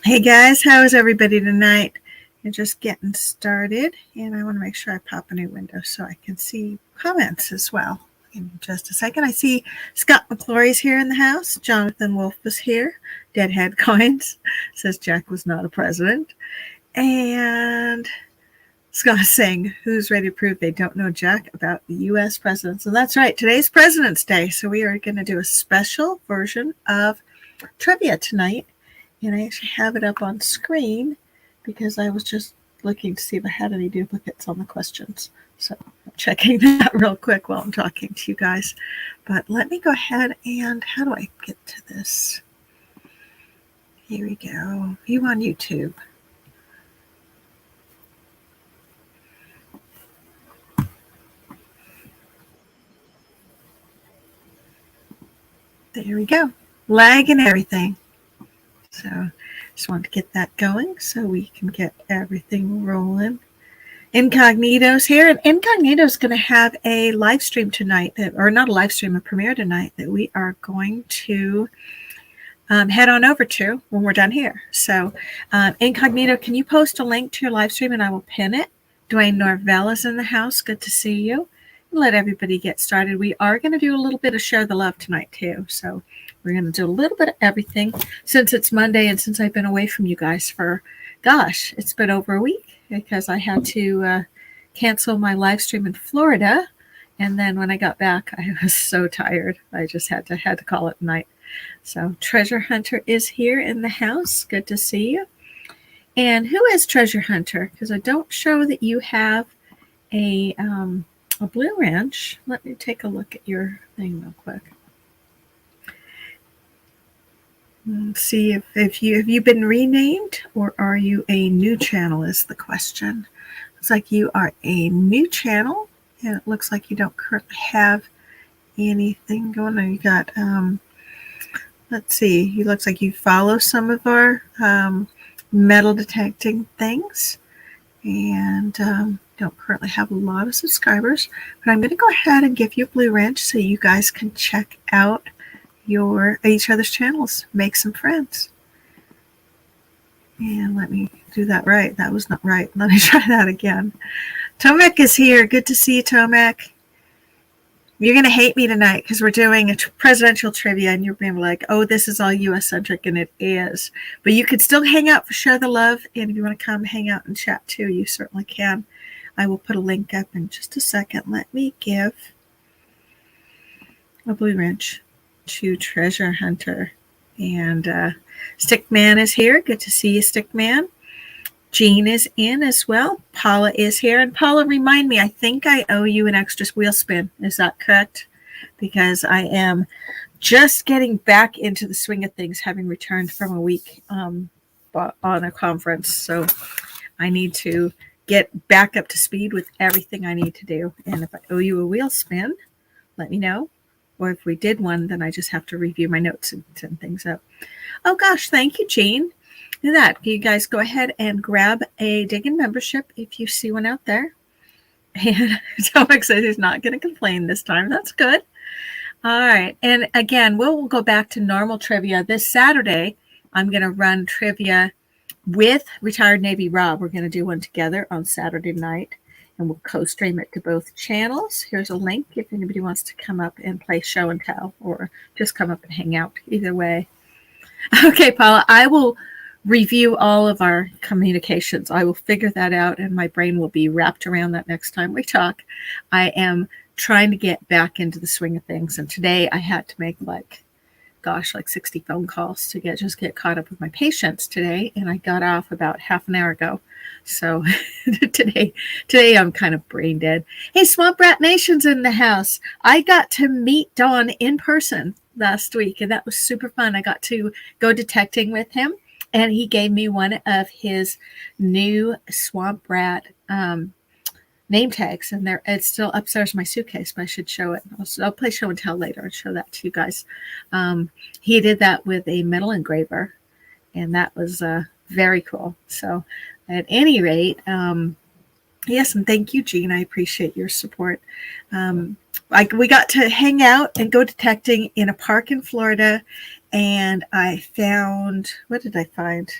Hey guys, how is everybody tonight? You're just getting started, and I want to make sure I pop a new window so I can see comments as well. In just a second, I see Scott McClory's here in the house. Jonathan Wolf is here. Deadhead Coins says Jack was not a president. And Scott's saying, who's ready to prove they don't know Jack about the U.S. presidents? And that's right, today's President's Day, so we are going to do a special version of trivia tonight. And I actually have it up on screen because I was just looking to see if I had any duplicates on the questions. So I'm checking that real quick while I'm talking to you guys. But let me go ahead and how do I get to this? Here we go. View on YouTube. There we go. Lag and everything. So just wanted to get that going so we can get everything rolling. Incognito's here, and Incognito's going to have a live stream tonight, or not a live stream, a premiere tonight that we are going to head on over to when we're done here. So Incognito, can you post a link to your live stream and I will pin it? Dwayne Norvell is in the house. Good to see you. Let everybody get started. We are going to do a little bit of Share the Love tonight too. So we're going to do a little bit of everything since it's Monday and since I've been away from you guys for, gosh, it's been over a week because I had to cancel my live stream in Florida. And then when I got back, I was so tired. I just had to call it night. So Treasure Hunter is here in the house. Good to see you. And who is Treasure Hunter? Because I don't show that you have a Blue Ranch. Let me take a look at your thing real quick. Let's see if you've been renamed or are you a new channel is the question. Looks like you are a new channel and it looks like you don't currently have anything going on. You got let's see, it looks like you follow some of our metal detecting things and don't currently have a lot of subscribers, but I'm going to go ahead and give you a Blue Ranch so you guys can check out each other's channels, make some friends. And let me do that right. That was not right. Let me try that again. Tomek is here. Good to see you, Tomek. You're going to hate me tonight because we're doing a presidential trivia and you're being like, oh, this is all U.S. centric, and it is. But you could still hang out for Share the Love, and if you want to come hang out and chat too, you certainly can. I will put a link up in just a second. Let me give a Blue Ranch to Treasure Hunter. And Stickman is here. Good to see you, Stickman. Jean is in as well. Paula is here. And Paula, remind me, I think I owe you an extra wheel spin. Is that correct? Because I am just getting back into the swing of things, having returned from a week on a conference. So I need to get back up to speed with everything I need to do. And if I owe you a wheel spin, let me know. Or if we did one, then I just have to review my notes and send things up. Oh, gosh, thank you, Jean. Do that. You guys go ahead and grab a Diggun membership if you see one out there. And Tomek says he's not going to complain this time. That's good. All right. And again, we'll go back to normal trivia. This Saturday, I'm going to run trivia with Retired Navy Rob. We're going to do one together on Saturday night. And we'll co-stream it to both channels. Here's a link if anybody wants to come up and play show and tell or just come up and hang out. Either way. Okay, Paula, I will review all of our communications. I will figure that out, and my brain will be wrapped around that next time we talk. I am trying to get back into the swing of things, and today I had to make like 60 phone calls to get caught up with my patients today, and I got off about half an hour ago. So today I'm kind of brain dead. Hey, Swamp Rat Nation's in the house. I got to meet Don in person last week, and that was super fun. I got to go detecting with him, and he gave me one of his new Swamp Rat name tags, and it's still upstairs in my suitcase, but I should show it. I'll play show and tell later and show that to you guys. He did that with a metal engraver, and that was very cool. So at any rate, yes, and thank you, Jean. I appreciate your support. We got to hang out and go detecting in a park in Florida, and I found, what did I find?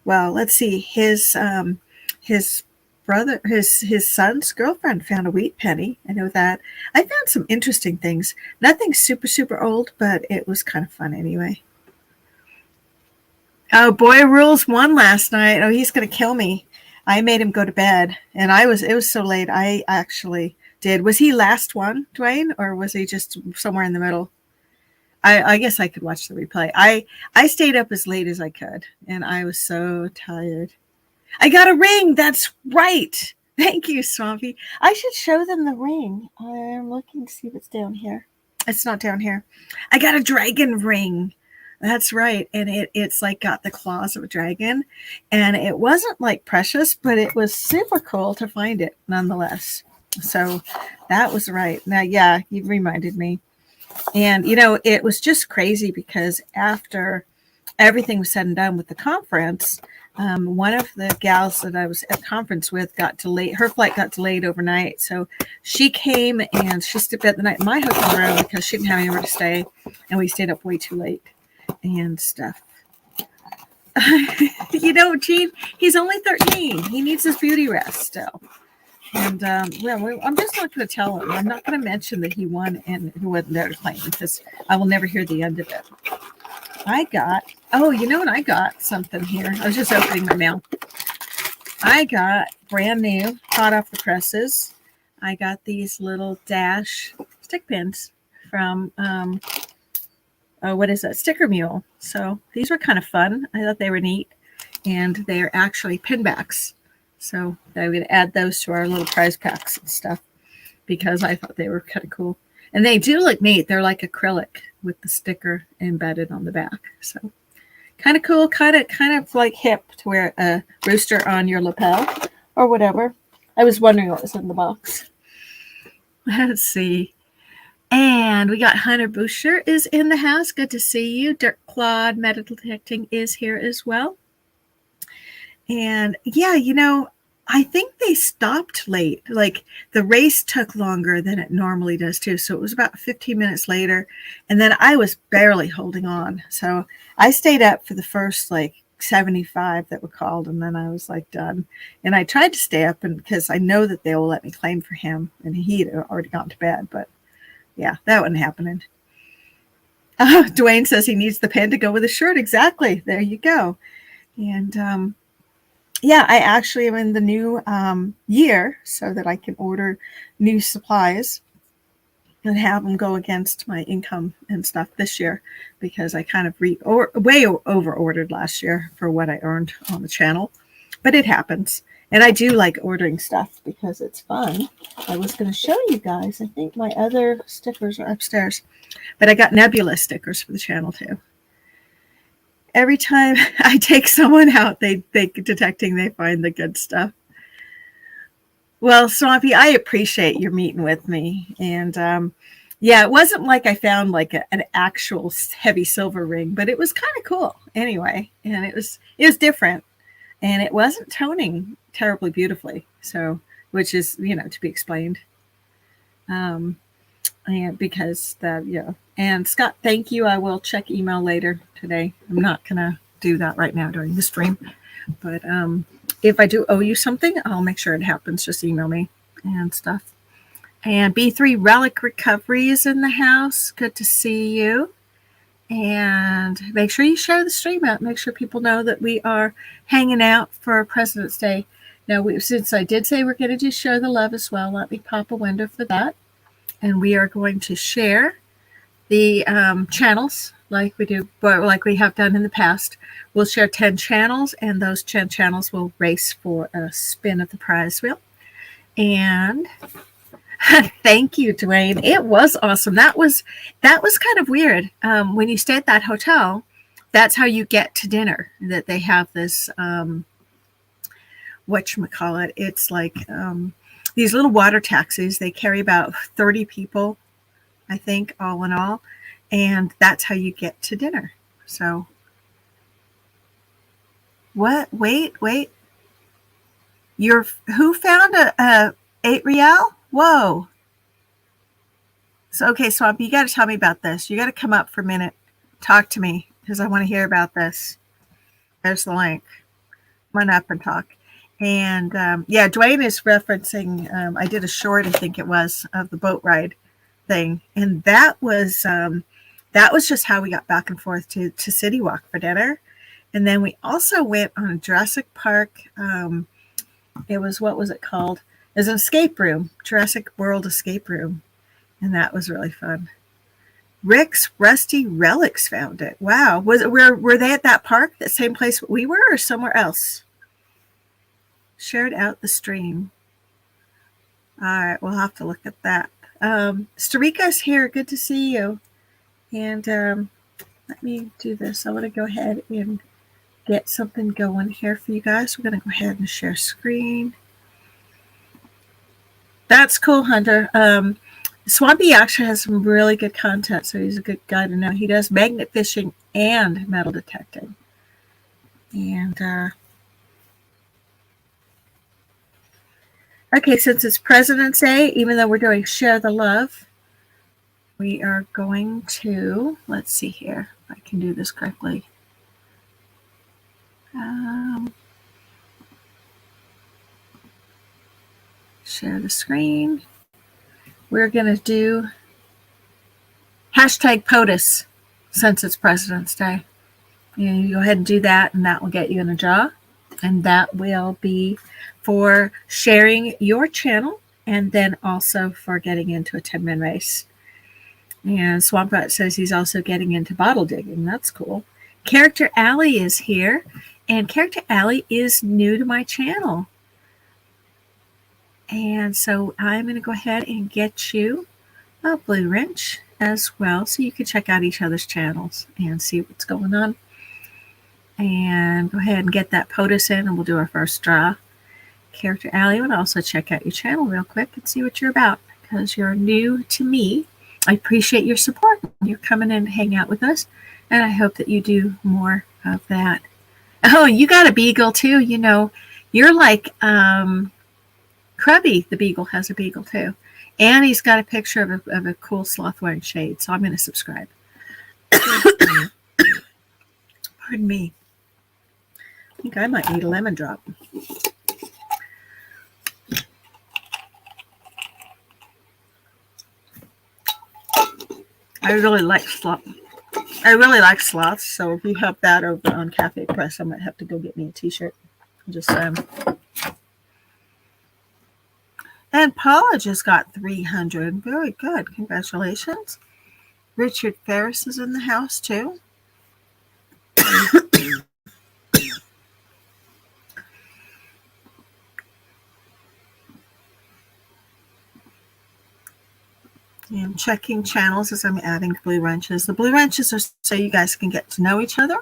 Well, let's see. His brother, his son's girlfriend found a wheat penny. I know that. I found some interesting things. Nothing super super old, but it was kind of fun anyway. Oh, Boy Rules won last night. Oh, he's gonna kill me. I made him go to bed, and it was so late. I actually did. Was he last one, Dwayne, or was he just somewhere in the middle? I guess I could watch the replay. I stayed up as late as I could, and I was so tired. I got a ring. That's right. Thank you, Swampy. I should show them the ring. I'm looking to see if it's down here. It's not down here. I got a dragon ring. That's right. And it's like got the claws of a dragon. And it wasn't like precious, but it was super cool to find it nonetheless. So that was right. Now, yeah, you reminded me. And, it was just crazy because after everything was said and done with the conference, one of the gals that I was at conference with got delayed. Her flight got delayed overnight. So she came and she spent the night in my hotel room because she didn't have anywhere to stay. And we stayed up way too late and stuff. Gene, he's only 13. He needs his beauty rest still. And I'm just not going to tell him. I'm not going to mention that he won and who wasn't there to claim because I will never hear the end of it. You know what? I got something here. I was just opening my mail. I got brand new, hot off the presses. I got these little Dash stick pins from, what is that? Sticker Mule. So these were kind of fun. I thought they were neat. And they're actually pin backs. So I'm going to add those to our little prize packs and stuff because I thought they were kind of cool. And they do look neat. They're like acrylic with the sticker embedded on the back. So kind of cool, kind of like hip to wear a rooster on your lapel or whatever. I was wondering what was in the box. Let's see. And we got Hunter Boucher is in the house. Good to see you. Dirk Claude Metal Detecting is here as well. And yeah, I think they stopped late. Like the race took longer than it normally does too. So it was about 15 minutes later. And then I was barely holding on. So I stayed up for the first like 75 that were called. And then I was like done. And I tried to stay up because I know that they will let me claim for him. And he'd already gone to bed. But yeah, that wasn't happening. Dwayne says he needs the pen to go with the shirt. Exactly. There you go. And, yeah, I actually am in the new year so that I can order new supplies and have them go against my income and stuff this year because I kind of way over ordered last year for what I earned on the channel. But it happens. And I do like ordering stuff because it's fun. I was going to show you guys. I think my other stickers are upstairs. But I got Nebula stickers for the channel too. Every time I take someone out, they detecting, they find the good stuff. Well, Swampy, I appreciate your meeting with me. And yeah, it wasn't like I found like an actual heavy silver ring, but it was kind of cool anyway. And it was different. And it wasn't toning terribly beautifully. So, which is, to be explained. And because that, and Scott, thank you. I will check email later today. I'm not going to do that right now during the stream. But if I do owe you something, I'll make sure it happens. Just email me and stuff. And B3 Relic Recovery is in the house. Good to see you. And make sure you share the stream out. Make sure people know that we are hanging out for President's Day. Now, since I did say we're going to do Share the Love as well, let me pop a window for that. And we are going to share the channels like we do, like we have done in the past. We'll share 10 channels, and those 10 channels will race for a spin of the prize wheel. And thank you, Dwayne. It was awesome. That was kind of weird. When you stay at that hotel, that's how you get to dinner. That they have this whatchamacallit. It's like these little water taxis. They carry about 30 people, I think, all in all. And that's how you get to dinner. So, what? Wait. Who found a 8 real? Whoa. So, okay, Swamp, you got to tell me about this. You got to come up for a minute. Talk to me because I want to hear about this. There's the link. Come on up and talk. And yeah, Dwayne is referencing, I did a short, I think it was, of the boat ride thing. And that was just how we got back and forth to City Walk for dinner. And then we also went on a Jurassic Park. It was, what was it called? It was an escape room, Jurassic World escape room. And that was really fun. Rick's Rusty Relics found it. Wow. Were they at that park, that same place we were, or somewhere else? Shared out the stream. All right, we'll have to look at that. Starika's here. Good to see you. And let me do this. I want to go ahead and get something going here for you guys. We're going to go ahead and share screen. That's cool, Hunter. Swampy actually has some really good content, so he's a good guy to know. He does magnet fishing and metal detecting. And okay, since it's President's Day, even though we're doing Share the Love, we are going to, let's see here, if I can do this correctly. Share the screen. We're going to do hashtag POTUS since it's President's Day. And you go ahead and do that, and that will get you in a draw. And that will be for sharing your channel and then also for getting into a 10-man race. And Swamprat says he's also getting into bottle digging. That's cool. Character Alley is here. And Character Alley is new to my channel. And so I'm going to go ahead and get you a blue wrench as well, so you can check out each other's channels and see what's going on. And go ahead and get that POTUS in, and we'll do our first draw. Character Alley would also check out your channel real quick and see what you're about, because you're new to me. I appreciate your support. You're coming in to hang out with us, and I hope that you do more of that. Oh, you got a beagle too. You know, you're like Krubby, the beagle, has a beagle too. And he's got a picture of a cool sloth wearing shade. So I'm going to subscribe. Pardon me. I think I might need a lemon drop. I really like sloth. So if you have that over on Cafe Press, I might have to go get me a t-shirt. Just And Paula just got 300. Very good. Congratulations. Richard Ferris is in the house too. I'm checking channels as I'm adding blue wrenches. The blue wrenches are so you guys can get to know each other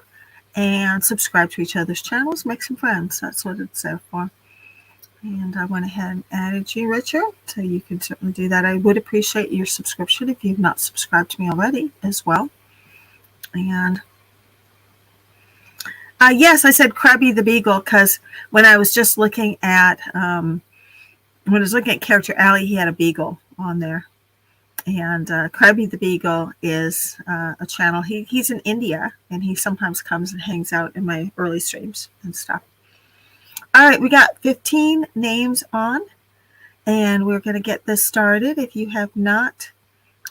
and subscribe to each other's channels, make some friends. That's what it's there for. And I went ahead and added you, Richard, so you can certainly do that. I would appreciate your subscription if you've not subscribed to me already as well. And yes, I said Krabby the Beagle because when I was just looking at Character Alley, he had a beagle on there. And Krabby the Beagle is a channel. He's in India, and he sometimes comes and hangs out in my early streams and stuff. All right, we got 15 names on, and we're going to get this started. If you have not,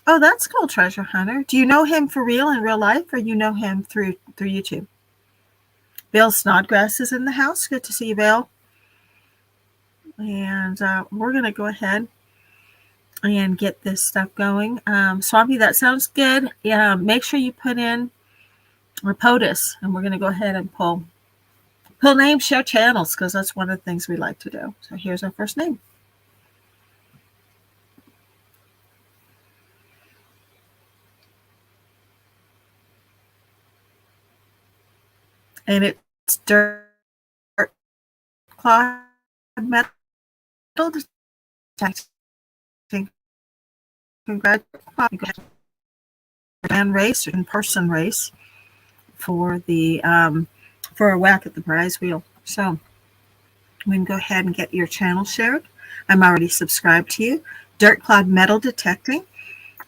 oh, that's cool, Treasure Hunter. Do you know him for real in real life, or you know him through YouTube? Bill Snodgrass is in the house. Good to see you, Bill. And we're going to go ahead and get this stuff going. Swampy, that sounds good. Yeah, make sure you put in a POTUS, and we're going to go ahead and pull names, share channels, because that's one of the things we like to do. So here's our first name. And it's Dirt Clod Metal Detecting. Congratulations. And race, in-person race for the for a whack at the prize wheel. So we can go ahead and get your channel shared. I'm already subscribed to you. Dirt Cloud Metal Detecting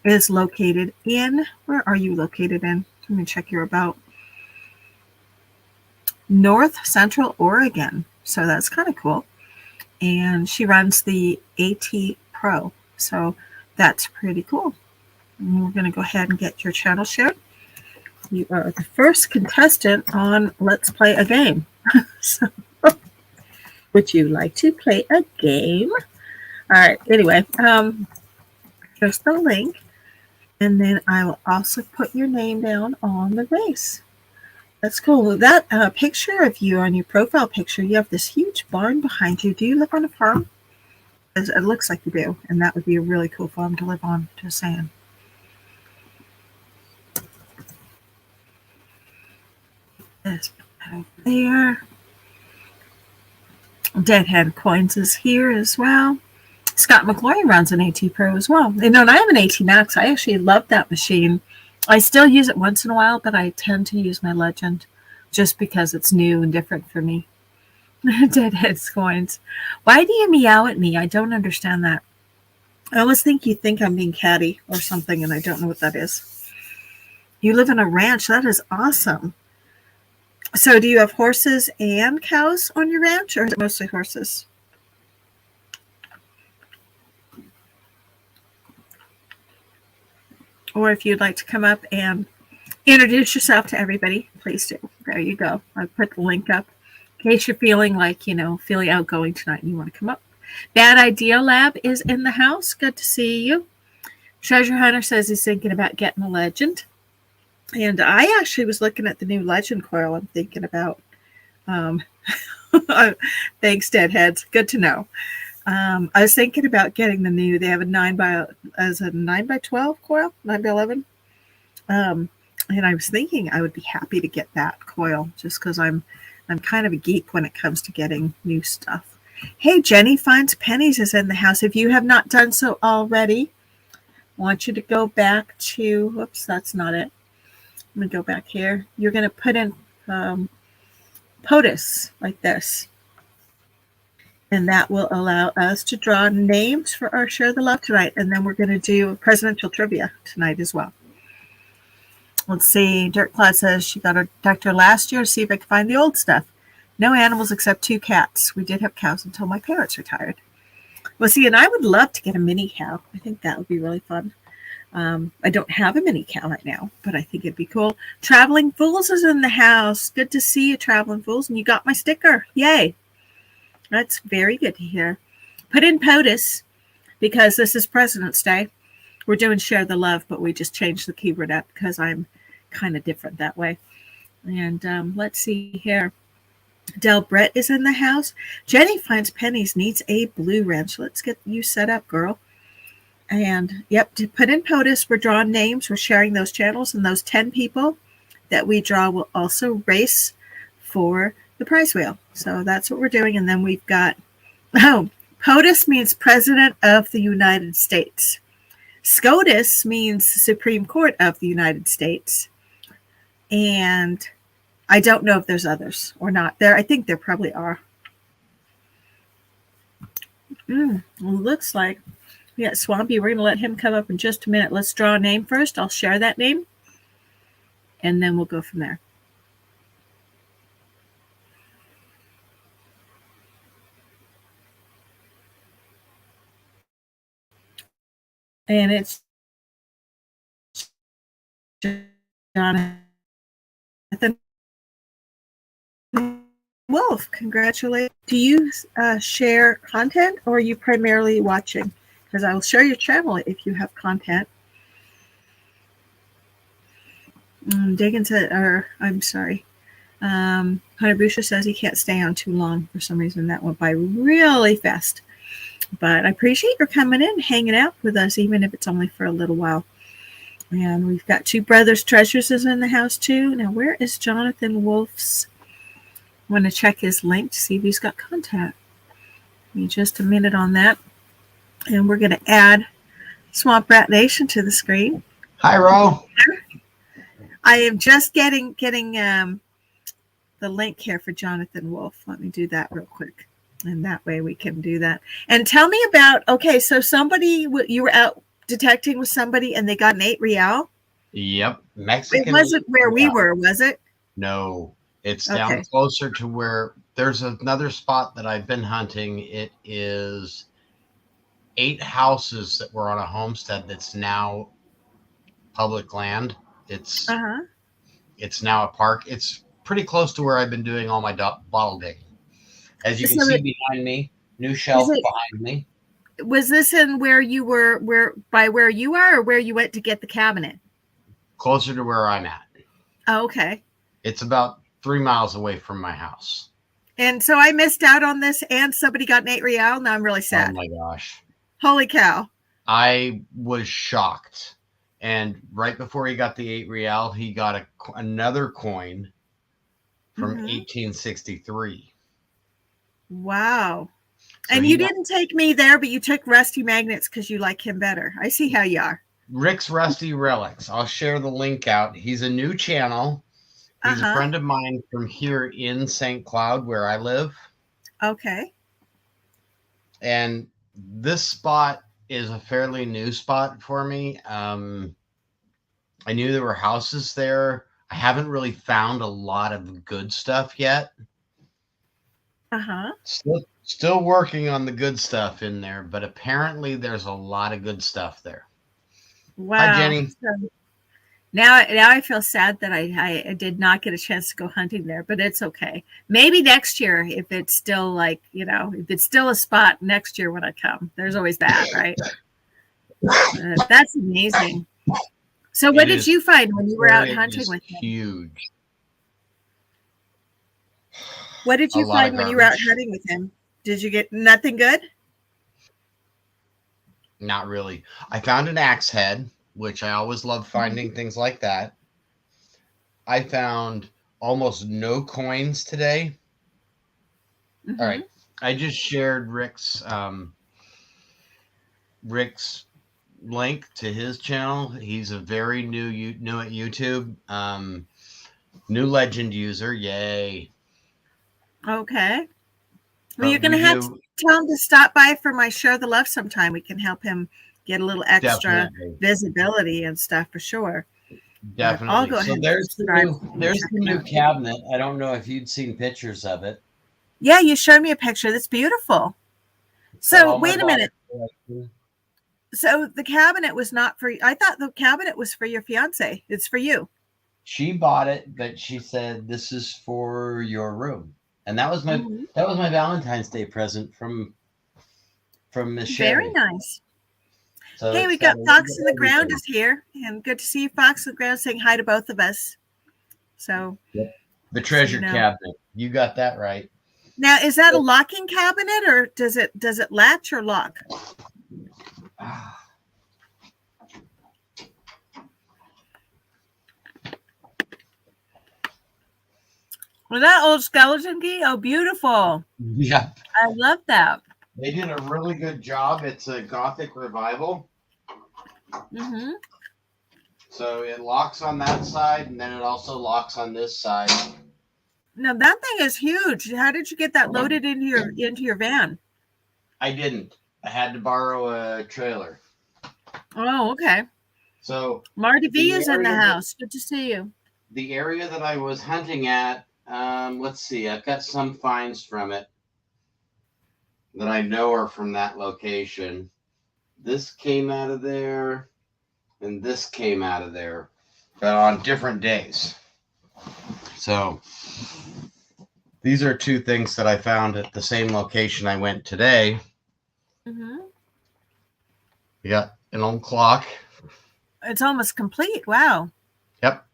is located in, where are you located in? Let me check your about. North Central Oregon. So that's kind of cool. And she runs the AT Pro. So that's pretty cool. And we're going to go ahead and get your channel shared. You are the first contestant on Let's Play a Game. So, would you like to play a game? All right. Anyway, here's the link. And then I will also put your name down on the race. That's cool. That picture of you on your profile picture, you have this huge barn behind you. Do you live on a farm? It looks like you do. And that would be a really cool farm to live on, just saying. This over there. Deadhead Coins is here as well. Scott McGlory runs an AT Pro as well. And I have an ATMax. I actually love that machine. I still use it once in a while, but I tend to use my Legend just because it's new and different for me. Deadhead's Coins. Why do you meow at me? I don't understand that. I always think you think I'm being catty or something, and I don't know what that is. You live in a ranch. That is awesome. So do you have horses and cows on your ranch, or is it mostly horses? Or if you'd like to come up and introduce yourself to everybody, please do. There you go. I put the link up in case you're feeling like, feeling outgoing tonight and you want to come up. Bad Idea Lab is in the house. Good to see you. Treasure Hunter says he's thinking about getting a Legend. And I actually was looking at the new Legend coil I'm thinking about. Thanks, Deadheads. Good to know. I was thinking about getting the new. They have a 9x12 coil, 9x11. And I was thinking I would be happy to get that coil just because I'm kind of a geek when it comes to getting new stuff. Hey, Jenny Finds Pennies is in the house. If you have not done so already, I want you to go back to. Whoops, that's not it. I'm going to go back here. You're going to put in POTUS like this. And that will allow us to draw names for our Share the Love tonight. And then we're going to do presidential trivia tonight as well. Let's see. Dirt Cloud says she got a doctor last year to see if I can find the old stuff. No animals except 2 cats. We did have cows until my parents retired. Well, see, and I would love to get a mini cow. I think that would be really fun. I don't have a mini cow right now, but I think it'd be cool. Traveling Fools is in the house. Good to see you, Traveling Fools. And you got my sticker. Yay. That's very good to hear. Put in POTUS because this is President's Day. We're doing Share the Love, but we just changed the keyword up because I'm kind of different that way. And let's see here. Del Brett is in the house. Jenny Finds Pennies needs a blue wrench. Let's get you set up, girl. And, yep, to put in POTUS, we're drawing names. We're sharing those channels, and those 10 people that we draw will also race for the prize wheel. So that's what we're doing. And then we've got, POTUS means President of the United States. SCOTUS means Supreme Court of the United States. And I don't know if there's others or not. I think there probably are. Looks like we got Swampy. We're going to let him come up in just a minute. Let's draw a name first. I'll share that name. And then we'll go from there. And it's Jonathan Wolf. Congratulations. Do you share content or are you primarily watching? Because I will share your channel if you have content. Diggun said, I'm sorry. Hunabusha says he can't stay on too long. For some reason, that went by really fast. But I appreciate your coming in, hanging out with us, even if it's only for a little while. And we've got 2 Brothers Treasures is in the house, too. Now, where is Jonathan Wolf's? I want to check his link to see if he's got contact. Give me just a minute on that. And we're going to add Swamp Rat Nation to the screen. Hi, Ro. I am just getting the link here for Jonathan Wolf. Let me do that real quick. And that way we can do that. And tell me about, okay, so somebody, you were out detecting with somebody and they got an 8 real? Yep. Mexican. It wasn't where we were, was it? No. It's down Okay. closer to where there's another spot that I've been hunting. It is 8 houses that were on a homestead that's now public land. It's Uh-huh. it's now a park. It's pretty close to where I've been doing all my bottle digging. As you can So see behind me, new is shelf it behind me, was this in where you were where you are or where you went to get the cabinet? closer to where I'm at. Oh, okay. It's about 3 miles away from my house. And so I missed out on this and somebody got an 8 real. Now I'm really Oh sad. my gosh. Holy cow. I was shocked. And right before he got the 8 real, he got another coin from Mm-hmm. 1863. Wow. So And he you got didn't take me there, but you took Rusty Magnets because you like him better. I see how you are. Rick's Rusty Relics. I'll share the link out. He's a new channel. He's a Uh-huh. friend of mine from here in St. Cloud, where I live. Okay. And this spot is a fairly new spot for me. I knew there were houses there. I haven't really found a lot of good stuff yet. Uh-huh. Still working on the good stuff in there, but apparently there's a lot of good stuff there. Hi, Wow. Jenny. So now I feel sad that I did not get a chance to go hunting there, but it's okay. Maybe next year, if it's still like, if it's still a spot next year when I come. There's always that, right? That's amazing. So what It did is. you find when you were out It hunting is with him? huge. What did A you lot of find when you were out garbage. hunting with him? Did you get nothing good? Not really. I found an axe head, which I always love finding things like that. I found almost no coins today. All Mm-hmm. right. I just shared Rick's link to his channel. He's a very new at YouTube. New legend user. Yay. Okay. Well, you're But going we to have to do tell him to stop by for my Share the Love sometime. We can help him get a little extra definitely. visibility and stuff for sure. But I'll Definitely. go So ahead and subscribe and there's check the him new out. cabinet. I don't know if you'd seen pictures of it. Yeah, you showed me a picture. That's beautiful. It's got So all my wait a bottle minute. collection. So the cabinet was not for, I thought the cabinet was for your fiance. It's for you. She bought it, but she said this is for your room. And Mm-hmm. that was my Valentine's Day present from Miss Very Sherry. nice. So Hey, we it's got got a little Fox bit in the of Ground everything. is here. And good to see you, Fox in the Ground, saying hi to both of us. So, Yep. The so you treasure know. cabinet. You got that right. Now, is that a locking cabinet or does it latch or lock? Was that old skeleton key? Oh, beautiful. Yeah. I love that. They did a really good job. It's a Gothic revival. Mm-hmm. So it locks on that side, and then it also locks on this side. Now that thing is huge. How did you get that loaded into your van? I didn't. I had to borrow a trailer. Oh, okay. So Marty V the is in the area house. Good to see you. that I was hunting at, let's see, I've got some finds from it that I know are from that location. This came out of there, and this came out of there, but on different days. So these are two things that I found at the same location I went today. Mm-hmm. We got an old clock. It's almost complete. Wow. Yep.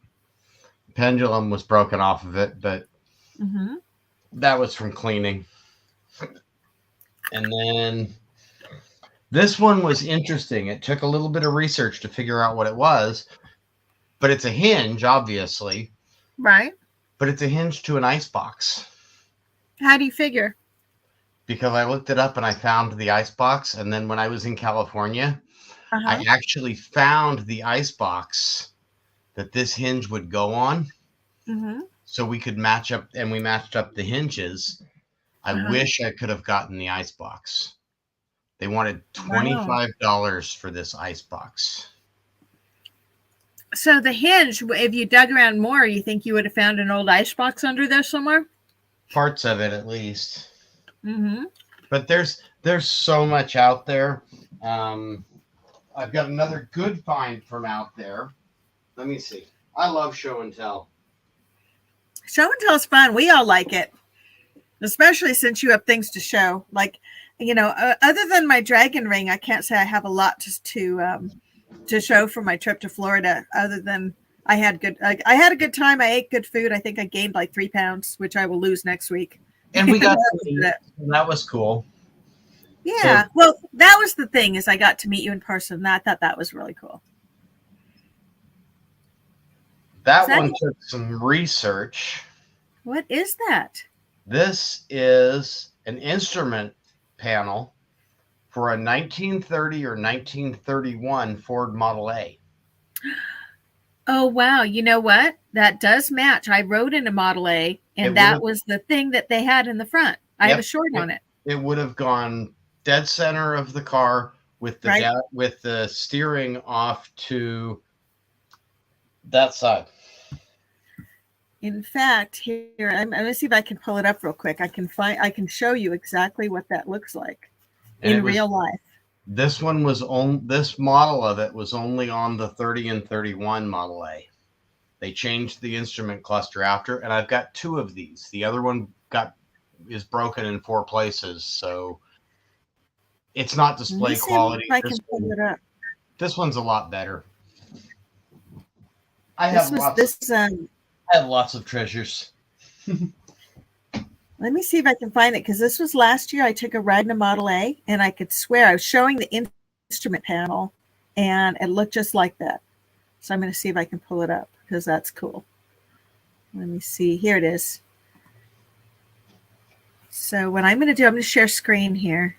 Pendulum was broken off of it, but that was from cleaning. And then this one was interesting. It took a little bit of research to figure out what it was, but it's a hinge, obviously. Right. But it's a hinge to an ice box. How do you figure? Because I looked it up and I found the ice box. And then when I was in California, I actually found the ice box that this hinge would go on. Mm-hmm. So we could match up, and we matched up the hinges. I wish I could have gotten the ice box. They wanted $25 for this ice box. So the hinge, if you dug around more, you think you would have found an old icebox under there somewhere? Parts of it, at least. Mm-hmm. But there's so much out there. I've got another good find from out there. Let me see. I love show and tell. Show and tell is fun. We all like it, especially since you have things to show. Like, other than my dragon ring, I can't say I have a lot to show for my trip to Florida. Other than I had a good time. I ate good food. I think I gained like 3 pounds, which I will lose next week. And we got that was cool. Yeah. So, well, that was the thing, is I got to meet you in person. I thought that was really cool. That one took some research. What is that? This is an instrument panel for a 1930 or 1931 Ford Model A. Oh, wow. You know what? That does match. I rode in a Model A, and that was the thing that they had in the front. I have a short on it. It would have gone dead center of the car with the with the steering off to that side. In fact, here I'm going to see if I can pull it up real quick. I can show you exactly what that looks like in real life. This one was on this model of it was only on the 30 and 31 Model A. They changed the instrument cluster after, and I've got 2 of these. The other one is broken in 4 places, so it's not display quality. If I can pull it up. This one's a lot better. I have lots of treasures. Let me see if I can find it, because this was last year. I took a ride in a Model A, and I could swear I was showing the instrument panel, and it looked just like that. So I'm going to see if I can pull it up, because that's cool. Let me see. Here it is. So what I'm going to do, I'm going to share screen here.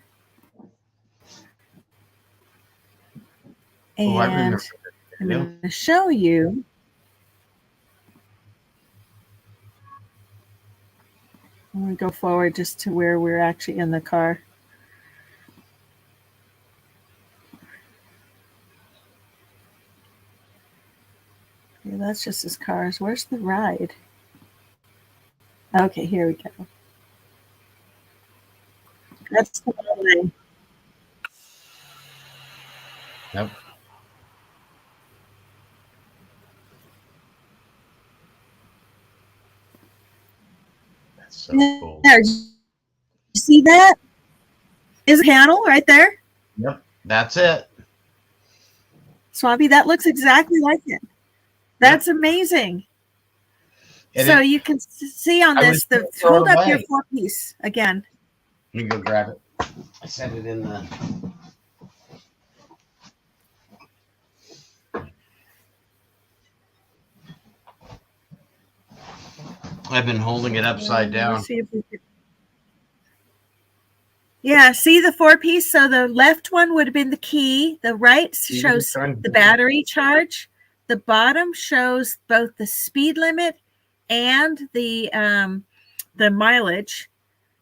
And I'm going to show you. I'm going to go forward just to where we're actually in the car. Okay, that's just his cars. Where's the ride? Okay, here we go. That's the Model A. Yep. That's so cool. There, you see that? Is a panel right there? Yep, that's it. Swampy, that looks exactly like it. That's amazing. And so you can see on this, hold up your 4-piece again. Let me go grab it. I set it in the... I've been holding it upside down. Yeah, see the 4-piece? So the left one would have been the key. The right shows the battery charge. The bottom shows both the speed limit and the mileage,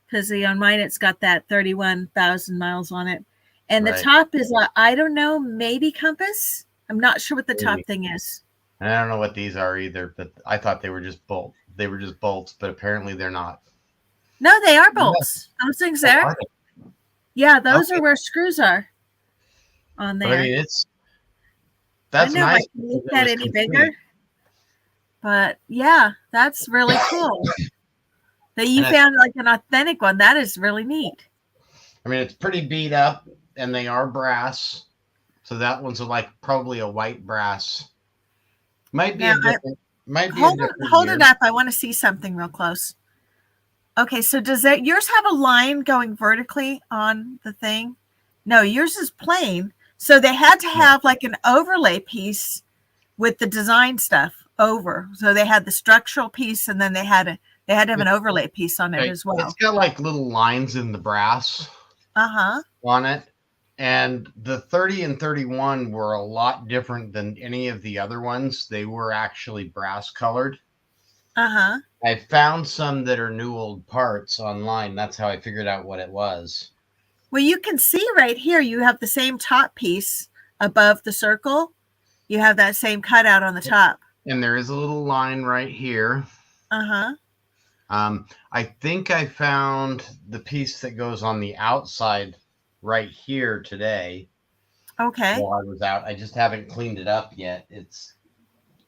because on mine it's got that 31,000 miles on it. And the top is I don't know, maybe compass. I'm not sure what the top thing is. And I don't know what these are either, but I thought they were just bolts. They were just bolts, but apparently they're not. No, they are bolts. Those things there. Yeah, those are where screws are on there. But I mean, that's nice. I can make that any bigger. But yeah, that's really cool. That you found like an authentic one. That is really neat. I mean, it's pretty beat up, and they are brass. So that one's like probably a white brass. Might be a different. Hold it up. I want to see something real close. Okay, so does yours have a line going vertically on the thing? No, yours is plain. So they had to have like an overlay piece with the design stuff over. So they had the structural piece, and then they had to have an overlay piece on it as well. It's got like little lines in the brass on it. And the 30 and 31 were a lot different than any of the other ones. They were actually brass colored. I found some that are new old parts online. That's how I figured out what it was. Well, you can see right here, you have the same top piece above the circle. You have that same cutout on the top. And there is a little line right here. Uh-huh. I think I found the piece that goes on the outside right here today. Okay. While I was out. I just haven't cleaned it up yet. It's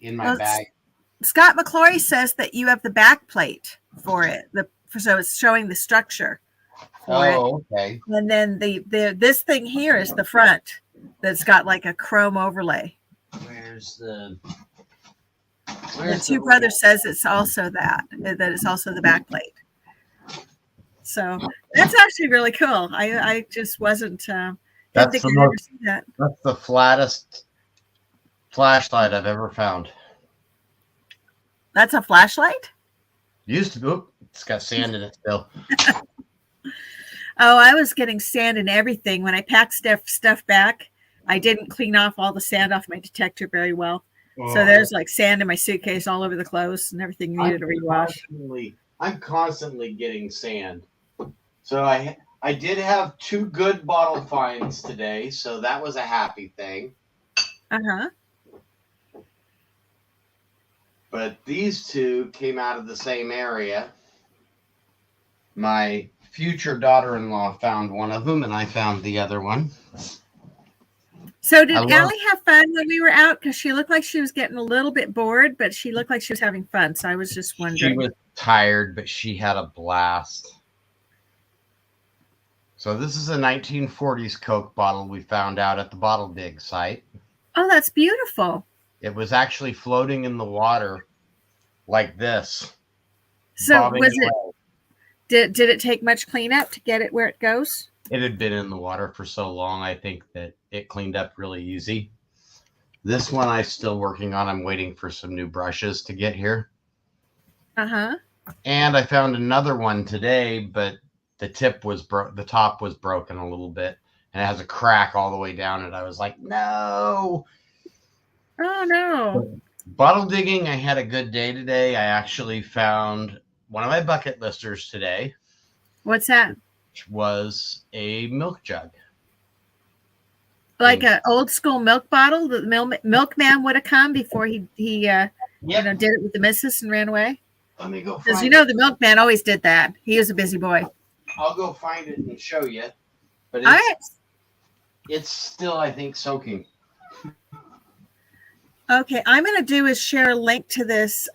in my bag. Scott McClory says that you have the back plate for it. So it's showing the structure for it. Okay. And then this thing here is the front that's got like a chrome overlay. The Two Brothers says it's also that it's also the back plate. So that's actually really cool. I just wasn't that's the flattest flashlight I've ever found. That's a flashlight? Used to be. It's got sand in it still. Oh, I was getting sand in everything. When I packed stuff back, I didn't clean off all the sand off my detector very well. Oh. So there's like sand in my suitcase all over the clothes and everything needed to rewash. I'm constantly getting sand. So I did have 2 good bottle finds today, so that was a happy thing. Uh-huh. But these 2 came out of the same area. My future daughter-in-law found one of them, and I found the other one. So did Allie have fun when we were out? Because she looked like she was getting a little bit bored, but she looked like she was having fun. So I was just wondering. She was tired, but she had a blast. So this is a 1940s Coke bottle we found out at the Bottle Dig site. Oh, that's beautiful. It was actually floating in the water like this. So was it? Did it take much cleanup to get it where it goes? It had been in the water for so long, I think that it cleaned up really easy. This one I'm still working on. I'm waiting for some new brushes to get here. Uh-huh. And I found another one today, but the top was broken a little bit, and it has a crack all the way down it. I was like, no. Oh, no. Bottle digging, I had a good day today. I actually found one of my bucket listers today. What's that? Which was a milk jug. Like an old school milk bottle that the milkman would have come before he did it with the missus and ran away? Let me go. Because the milkman always did that. He was a busy boy. I'll go find it and show you. But it's still, I think, soaking. Okay, I'm going to do is share a link to this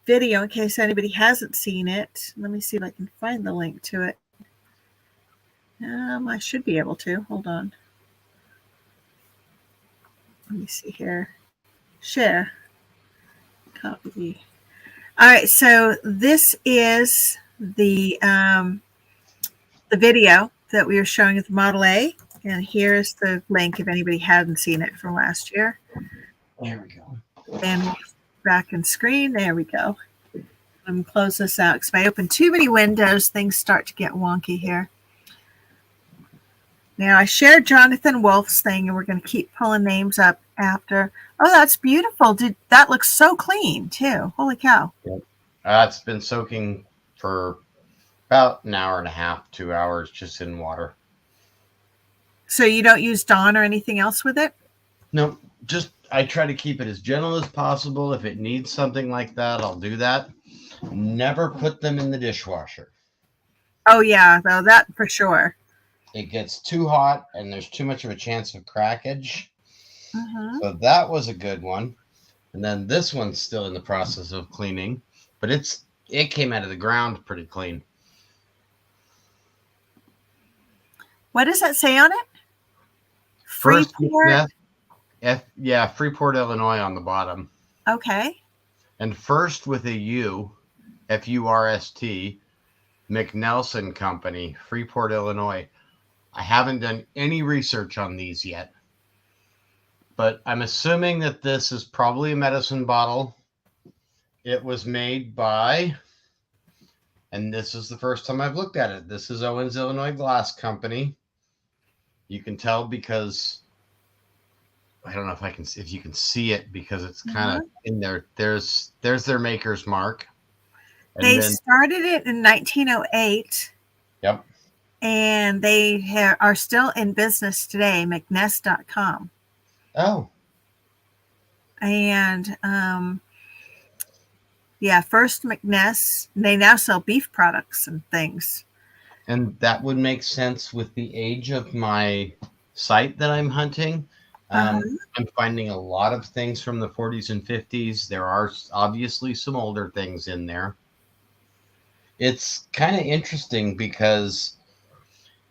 video in case anybody hasn't seen it. Let me see if I can find the link to it. I should be able to. Hold on. Let me see here. Share. Copy. All right, so this is the video that we were showing at the Model A, and here's the link if anybody hadn't seen it from last year. There we go. And back in screen. There we go. I'm going to close this out because if I open too many windows, things start to get wonky here. Now, I shared Jonathan Wolf's thing, and we're going to keep pulling names up after. Oh, that's beautiful. That looks so clean, too. Holy cow. Yep. It's been soaking for about an hour and a half, 2 hours, just in water. So you don't use Dawn or anything else with it? No, just I try to keep it as gentle as possible. If it needs something like that, I'll do that. Never put them in the dishwasher. Oh, yeah, though, that for sure. It gets too hot, and there's too much of a chance of crackage. Mm-hmm. So that was a good one. And then this one's still in the process of cleaning, but it came out of the ground pretty clean. What does that say on it? Freeport? Freeport, Illinois on the bottom. Okay. And first with a U, F-U-R-S-T, McNelson Company, Freeport, Illinois. I haven't done any research on these yet, but I'm assuming that this is probably a medicine bottle. It was made by, and this is the first time I've looked at it. This is Owens, Illinois Glass Company. You can tell because I don't know if you can see it because it's kind of in there. There's their maker's mark. They started it in 1908. Yep. And they are still in business today, McNess.com. Oh. and yeah, First McNess. They now sell beef products and things. And that would make sense with the age of my site that I'm hunting. Uh-huh. I'm finding a lot of things from the 40s and 50s. There are obviously some older things in there. It's kind of interesting because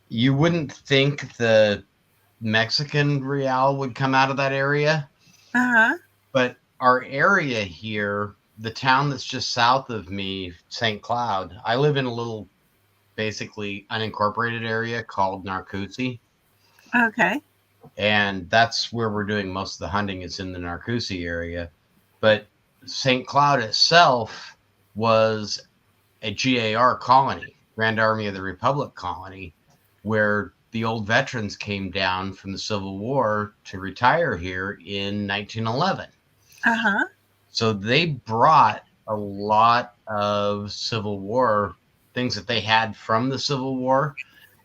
you wouldn't think the Mexican real would come out of that area, Uh-huh. but our area here, the town that's just south of me, St. Cloud, I live in a little basically unincorporated area called Narcoossee. Okay. And that's where we're doing most of the hunting is in the Narcoossee area. But St. Cloud itself was a GAR colony, Grand Army of the Republic colony, where the old veterans came down from the Civil War to retire here in 1911. Uh-huh. So they brought a lot of Civil War things that they had from the Civil War.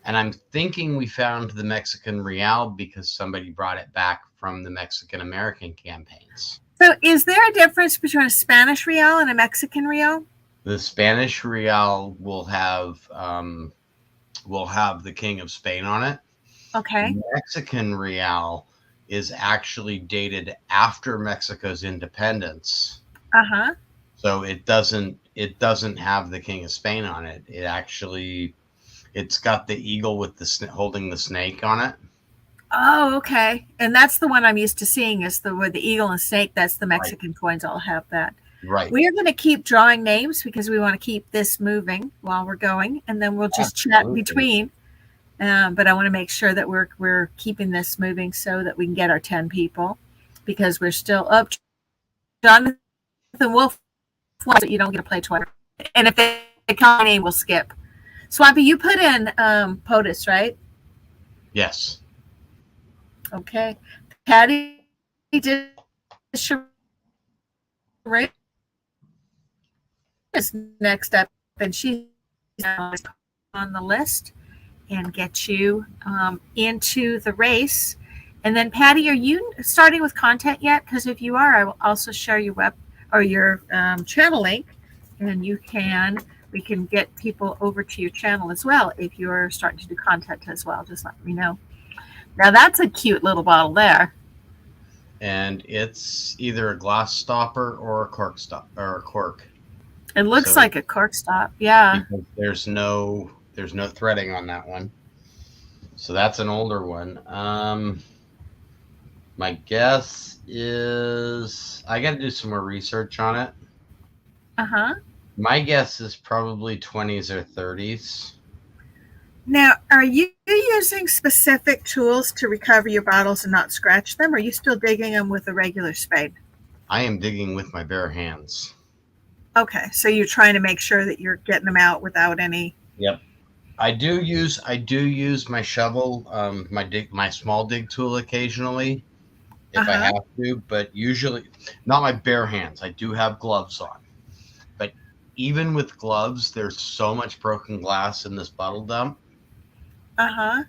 And I'm thinking we found the Mexican real because somebody brought it back from the Mexican American campaigns. So is there a difference between a Spanish real and a Mexican real? The Spanish real will have the King of Spain on it. Okay. The Mexican real is actually dated after Mexico's independence. Uh-huh. So it doesn't have the King of Spain on it. It's got the eagle with the holding the snake on it. Oh, okay. And that's the one I'm used to seeing is with the eagle and snake. That's the Mexican coins. I'll have that. Right. We are going to keep drawing names because we want to keep this moving while we're going, and then we'll just chat between. But I want to make sure that we're keeping this moving so that we can get our 10 people because we're still up. Jonathan Wolf, you don't get to play twice. And if they call my name, we'll skip. Swampy, you put in POTUS, right? Yes. Okay. Patty did is next up, and she's on the list and get you into the race. And then, Patty, are you starting with content yet? Because if you are, I will also share your your channel link, and we can get people over to your channel as well if you're starting to do content as well. Just let me know. Now that's a cute little bottle there. And it's either a glass stopper or a cork cork. It looks like a cork stop, yeah. There's no threading on that one. So that's an older one. My guess is I got to do some more research on it. Uh-huh. My guess is probably 20s or 30s. Now, are you using specific tools to recover your bottles and not scratch them? Or are you still digging them with a regular spade? I am digging with my bare hands. Okay, so you're trying to make sure that you're getting them out without any. Yep. I do use my shovel, my small dig tool occasionally if I have to, but usually not my bare hands. I do have gloves on. But even with gloves, there's so much broken glass in this bottle dump. Uh-huh.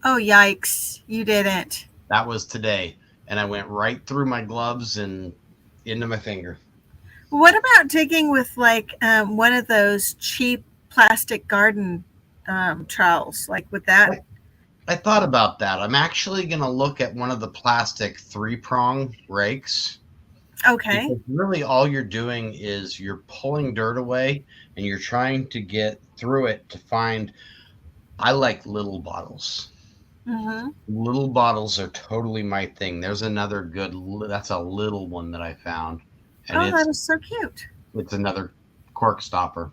Oh, yikes. You didn't. That was today. And I went right through my gloves and into my finger. What about digging with like one of those cheap plastic garden trowels? Like with that? I thought about that. I'm actually going to look at one of the plastic 3-prong rakes. Okay. Because really all you're doing is you're pulling dirt away and you're trying to get through it to find. I like little bottles. Mm-hmm. Little bottles are totally my thing. There's another that's a little one that I found. And that is so cute. It's another cork stopper.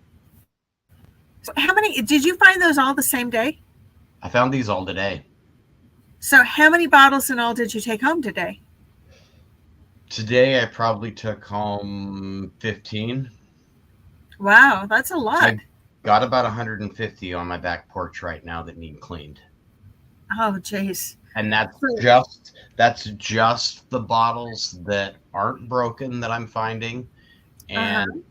So how many, did you find those all the same day? I found these all today. So how many bottles in all did you take home today? Today I probably took home 15. Wow, that's a lot. I got about 150 on my back porch right now that need cleaned. Oh, jeez. And that's just the bottles that aren't broken that I'm finding. And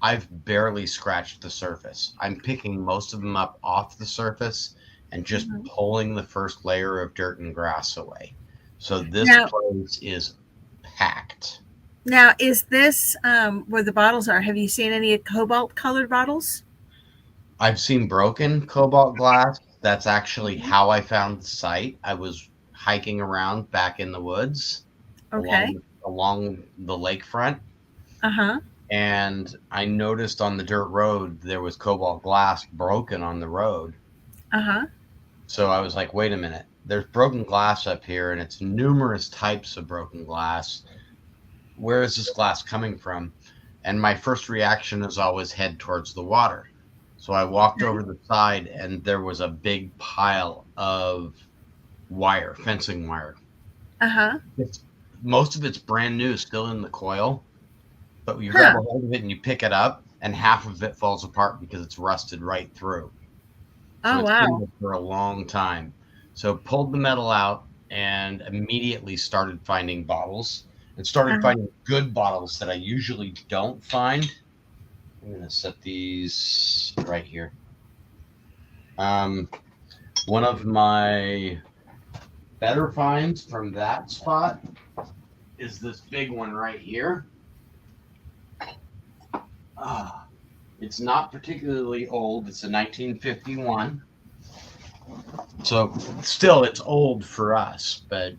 I've barely scratched the surface. I'm picking most of them up off the surface and just pulling the first layer of dirt and grass away. So this place is packed. Now, is this where the bottles are? Have you seen any cobalt colored bottles? I've seen broken cobalt glass. That's actually how I found the site. I was hiking around back in the woods Okay. along the lakefront, Uh-huh. and I noticed on the dirt road there was cobalt glass broken on the road. Uh-huh. So I was like, wait a minute. There's broken glass up here, and it's numerous types of broken glass. Where is this glass coming from? And my first reaction is always head towards the water. So I walked over the side, and there was a big pile of wire, fencing wire. Uh-huh. Most of it's brand new, still in the coil. But you grab a hold of it and you pick it up, and half of it falls apart because it's rusted right through. So it's been there for a long time. So pulled the metal out and immediately started finding bottles, and started finding good bottles that I usually don't find. I'm going to set these right here. One of my better finds from that spot is this big one right here. It's not particularly old. It's a 1951. So still, it's old for us, but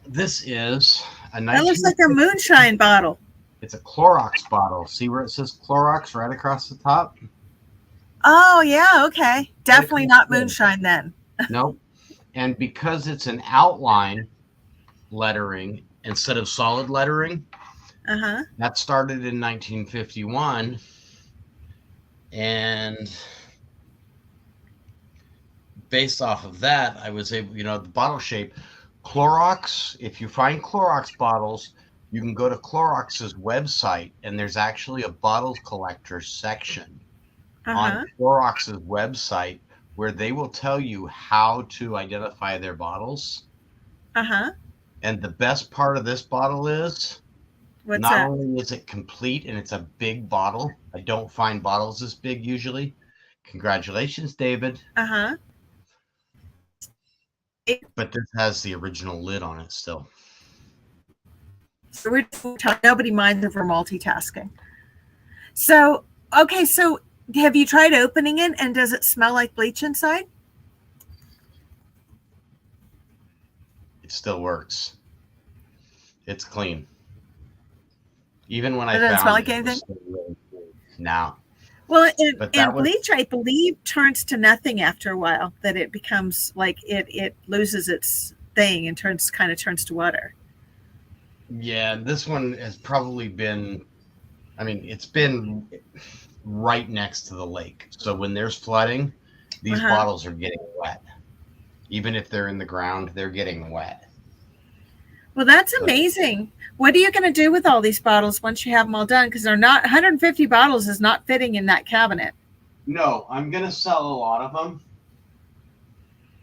this is a That looks like a moonshine bottle. It's a Clorox bottle. See where it says Clorox right across the top? Oh, yeah, okay. Definitely not moonshine then. Nope. And because it's an outline lettering instead of solid lettering, that started in 1951. And based off of that, I was able, the bottle shape. Clorox, if you find Clorox bottles, you can go to Clorox's website, and there's actually a bottles collector section on Clorox's website where they will tell you how to identify their bottles. And the best part of this bottle is not only is it complete and it's a big bottle. I don't find bottles this big usually. Congratulations, David. But this has the original lid on it still. So nobody minds if we're multitasking. So, okay, so have you tried opening it, and does it smell like bleach inside? It still works. It's clean. Even when I found it doesn't smell like anything? Really no. Well, and bleach, I believe, turns to nothing after a while. That it becomes like it loses its thing and turns to water. Yeah, this one has probably been. I mean, it's been right next to the lake, so when there's flooding, these bottles are getting wet. Even if they're in the ground, they're getting wet. Well, that's amazing. What are you going to do with all these bottles once you have them all done? Because they're not 150 bottles is not fitting in that cabinet. No, I'm going to sell a lot of them.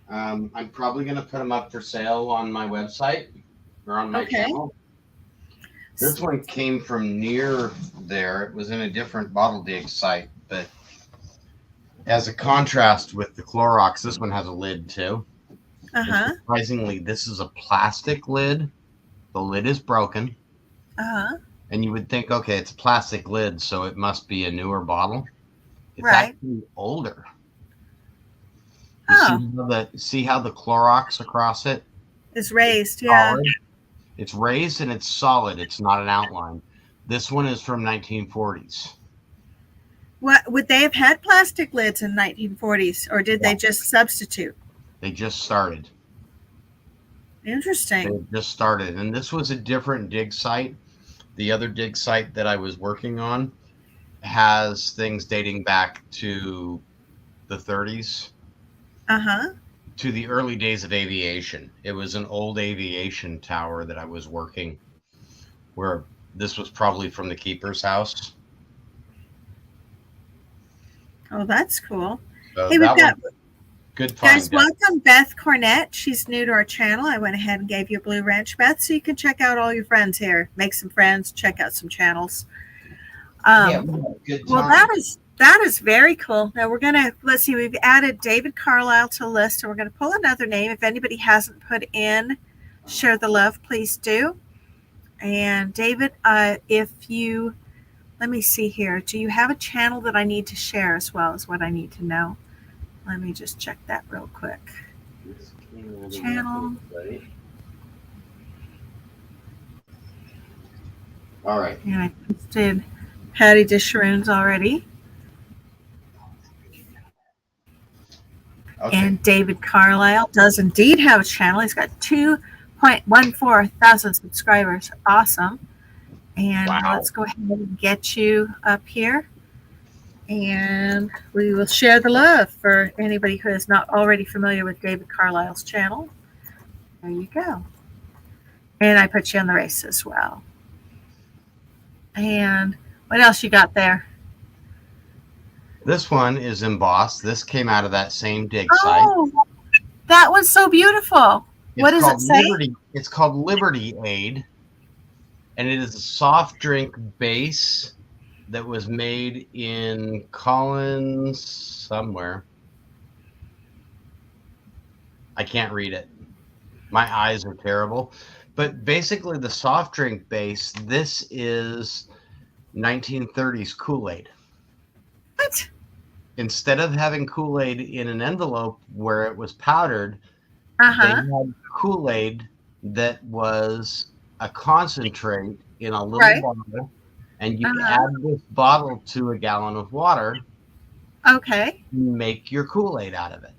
I'm probably going to put them up for sale on my website or on my channel. This one came from near there. It was in a different bottle dig site, but as a contrast with the Clorox, this one has a lid too. Surprisingly, this is a plastic lid. The lid is broken. And you would think, okay, it's a plastic lid, so it must be a newer bottle. It's actually older. See how the Clorox across it? It's raised, solid. It's raised and it's solid. It's not an outline. This one is from 1940s. What would they have had plastic lids in 1940s, or did they just substitute? They just started. Interesting. They just started, and this was a different dig site. The other dig site that I was working on has things dating back to the 30s. To the early days of aviation. It was an old aviation tower that I was working, where this was probably from the keeper's house. Oh, that's cool. So hey, we've got good find. Guys, welcome Beth Cornett. She's new to our channel. I went ahead and gave you a blue wrench, Beth, so you can check out all your friends here. Make some friends, check out some channels. Good time. Well, that is very cool. Now we're gonna let's see. We've added David Carlisle to the list, and we're gonna pull another name. If anybody hasn't put in, share the love, please do. And David, if you, let me see here. Do you have a channel that I need to share as well as what I need to know? Let me just check that real quick. Channel. All right. And I posted Patty Disharoons already. Okay. And David Carlisle does indeed have a channel. He's got 2.14 thousand subscribers. Awesome. And Wow. let's go ahead and get you up here. And we will share the love for anybody who is not already familiar with David Carlisle's channel. There you go. And I put you on the race as well. And what else you got there? This one is embossed. This came out of that same dig site. Oh, that was so beautiful. What does it say? It's called Liberty Aid, and it is a soft drink base that was made in Collins somewhere. I can't read it. My eyes are terrible. But basically the soft drink base, this is 1930s Kool-Aid. What? Instead of having Kool-Aid in an envelope where it was powdered, they had Kool-Aid that was a concentrate in a little bottle, and you add this bottle to a gallon of water. Okay. Make your Kool-Aid out of it.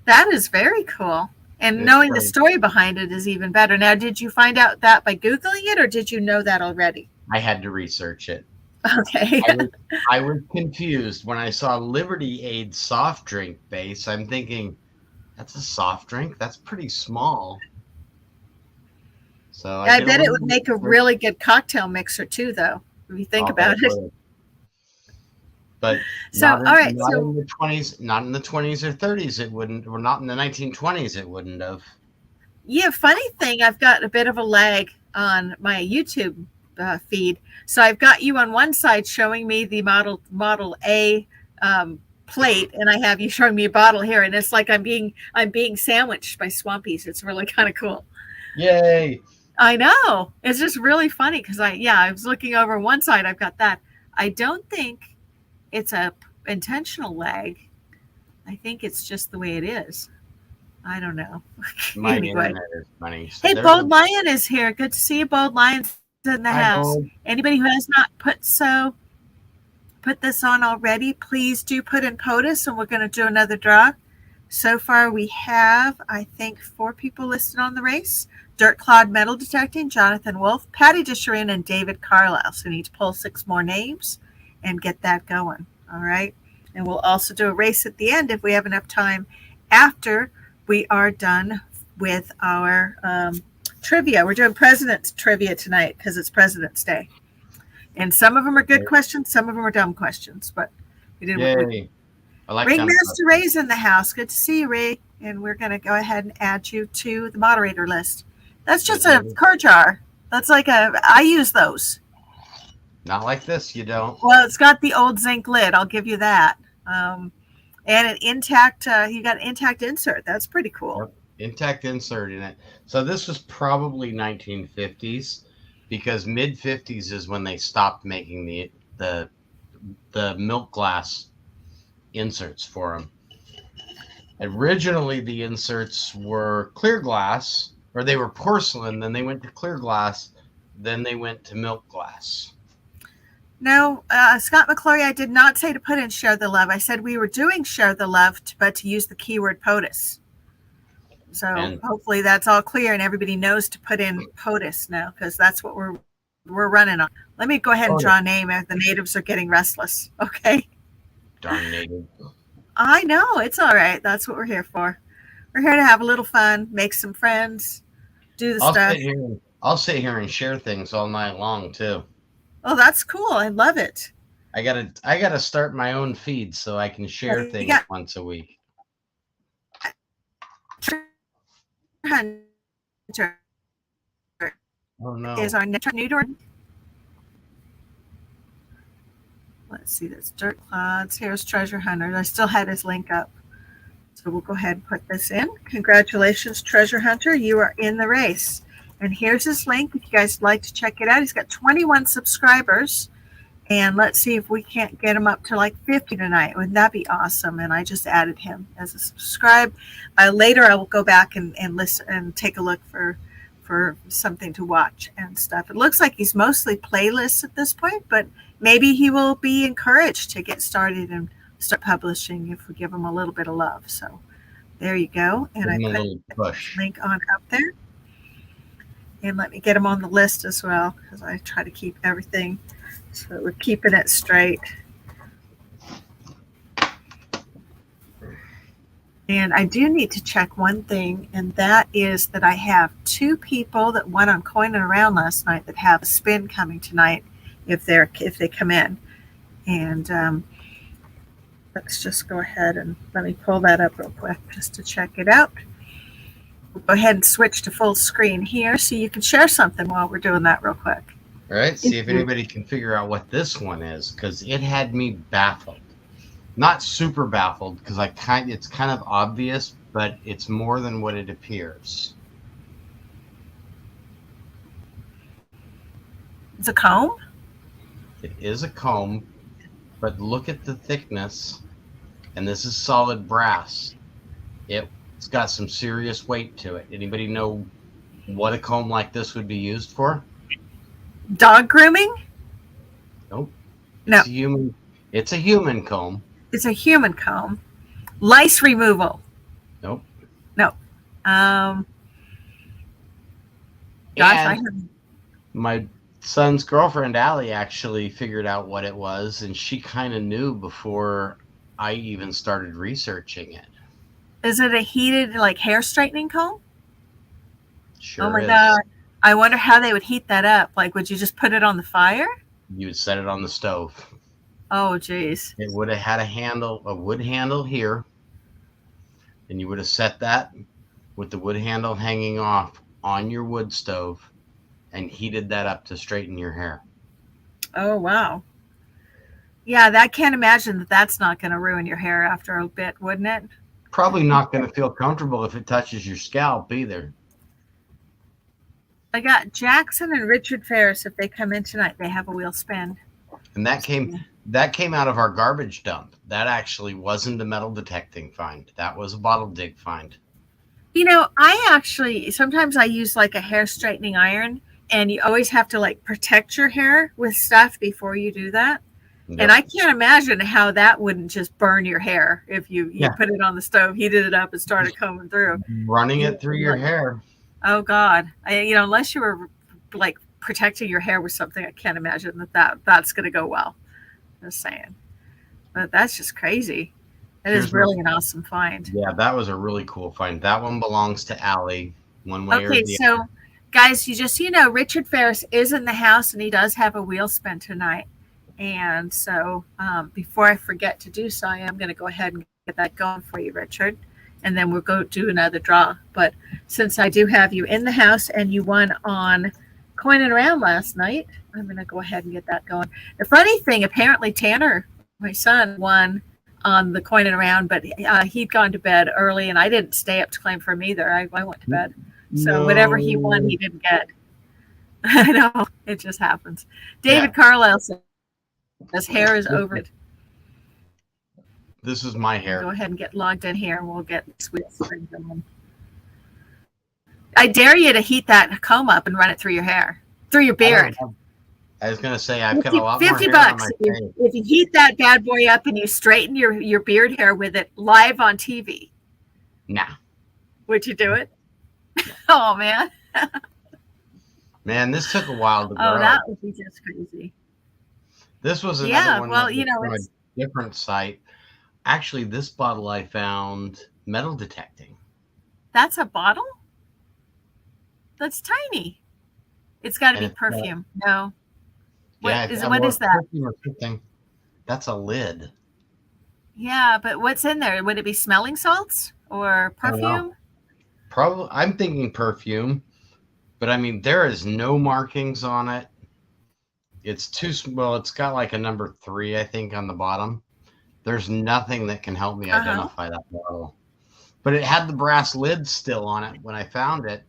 That is very cool. And knowing the story behind it is even better. Now, did you find out that by Googling it, or did you know that already? I had to research it. Okay. I was confused when I saw Liberty Aid soft drink base. I'm thinking, that's a soft drink? That's pretty small. So I bet it would make a really good cocktail mixer too, though, if you think about it. But not in the 20s, not in the 20s or 30s, it wouldn't, or not in the 1920s, it wouldn't have. Yeah, funny thing, I've got a bit of a lag on my YouTube feed. So I've got you on one side showing me the Model A plate, and I have you showing me a bottle here, and it's like I'm being sandwiched by Swampies. It's really kind of cool. Yay! I know. It's just really funny because I was looking over one side. I've got that. I don't think it's a intentional lag. I think it's just the way it is. I don't know. My internet is funny. So hey, Bold Lion is here. Good to see you, Bold Lion's in the house. Bold. Anybody who has not put this on already, please do put in POTUS, and we're going to do another draw. So far, we have, I think, 4 people listed on the race. Dirt Clod Metal Detecting, Jonathan Wolf, Patty Disharin, and David Carlisle. So we need to pull 6 more names and get that going. All right. And we'll also do a race at the end if we have enough time after we are done with our trivia. We're doing President's Trivia tonight because it's President's Day. And some of them are good questions, some of them are dumb questions. But we did. Yay. I like Ringmaster Ray's in the house. Good to see you, Ray. And we're going to go ahead and add you to the moderator list. That's just a card jar. That's like I use those. Not like this, you don't. Well, it's got the old zinc lid. I'll give you that. And an intact, you got an intact insert. That's pretty cool. Yep. Intact insert in it. So this was probably 1950s because mid 50s is when they stopped making the milk glass inserts for them. Originally, the inserts were clear glass, or they were porcelain. Then they went to clear glass. Then they went to milk glass. No, Scott McClory, I did not say to put in Share the Love. I said we were doing Share the Love, but to use the keyword POTUS. So hopefully that's all clear and everybody knows to put in POTUS now because that's what we're running on. Let me go ahead and draw a name as the natives are getting restless. Okay. Darn native. I know. It's all right. That's what we're here for. We're here to have a little fun, make some friends, do the stuff. I'll sit here and share things all night long too. Oh, that's cool. I love it. I gotta start my own feed so I can share things once a week. Hunter is our new door. Let's see, that's Dirt Clods. Here's Treasure Hunter. I still had his link up. So we'll go ahead and put this in. Congratulations, Treasure Hunter. You are in the race. And here's his link if you guys would like to check it out. He's got 21 subscribers. And let's see if we can't get him up to like 50 tonight. Wouldn't that be awesome? And I just added him as a subscribe. Later, I will go back and listen and take a look for something to watch and stuff. It looks like he's mostly playlists at this point, but maybe he will be encouraged to get started and start publishing if we give him a little bit of love. So there you go. And I put a link on up there. And let me get him on the list as well, because I try to keep everything so we're keeping it straight. And I do need to check one thing, and that is that I have 2 people that went on Coin and Around last night that have a spin coming tonight if they come in. And let's just go ahead and let me pull that up real quick just to check it out. We'll go ahead and switch to full screen here so you can share something while we're doing that real quick. All right, see if anybody can figure out what this one is, because it had me baffled. Not super baffled, because it's kind of obvious, but it's more than what it appears. It's a comb? It is a comb, but look at the thickness, and this is solid brass. It's got some serious weight to it. Anybody know what a comb like this would be used for? Dog grooming? Nope. No. It's a human comb. It's a human comb. Lice removal? Nope. No. My son's girlfriend, Allie, actually figured out what it was, and she kind of knew before I even started researching it. Is it a heated, like, hair straightening comb? Sure. Oh my God. I wonder how they would heat that up. Like, would you just put it on the fire? You would set it on the stove. Oh, geez. It would have had a wood handle here, and you would have set that with the wood handle hanging off on your wood stove and heated that up to straighten your hair. Oh, wow. Yeah, I can't imagine that that's not going to ruin your hair after a bit, wouldn't it? Probably not going to feel comfortable if it touches your scalp either. I got Jackson and Richard Ferris. If they come in tonight, they have a wheel spin. And that came out of our garbage dump. That actually wasn't a metal detecting find. That was a bottle dig find. You know, sometimes I use like a hair straightening iron, and you always have to like protect your hair with stuff before you do that. Yep. And I can't imagine how that wouldn't just burn your hair if you put it on the stove, heated it up, and started combing through. Running it through your hair. Oh God! Unless you were like protecting your hair with something, I can't imagine that's going to go well. Just saying, but that's just crazy. It is really an awesome find. Yeah, that was a really cool find. That one belongs to Allie, one way or the other. Okay, so guys, Richard Ferris is in the house, and he does have a wheel spin tonight. And so, before I forget to do so, I am going to go ahead and get that going for you, Richard. And then we'll go do another draw. But since I do have you in the house and you won on Coin and Around last night, I'm going to go ahead and get that going. The funny thing, apparently Tanner, my son, won on the Coin and Around, but he'd gone to bed early, and I didn't stay up to claim for him either. I went to bed. So whatever he won, he didn't get. I know. It just happens. David Carlisle says his hair is over it. This is my hair. Go ahead and get logged in here, and we'll get this wheel spin going. I dare you to heat that comb up and run it through your hair, through your beard. I was going to say, I've got a lot more hair $50 on my face. if you heat that bad boy up and you straighten your beard hair with it live on TV. Nah. Would you do it? Oh, man. Man, this took a while to grow. Oh, that would be just crazy. This was another one from it's a different site. Actually, this bottle I found metal detecting. That's a bottle? That's tiny. It's got to be perfume. No. What is that? Or something. That's a lid. Yeah, but what's in there? Would it be smelling salts or perfume? Probably. I'm thinking perfume, but I mean, there is no markings on it. It's too small. It's got like a number 3, I think, on the bottom. There's nothing that can help me identify that bottle. But it had the brass lid still on it when I found it.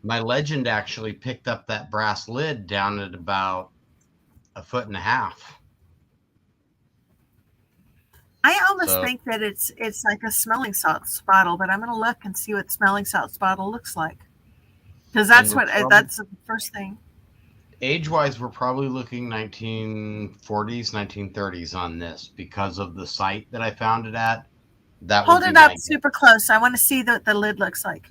My Legend actually picked up that brass lid down at about 1.5 feet. I almost think that it's like a smelling salts bottle, but I'm going to look and see what smelling salts bottle looks like, because that's the first thing. Age-wise, we're probably looking 1940s, 1930s on this because of the site that I found it at. Hold it up super close. I want to see what the lid looks like.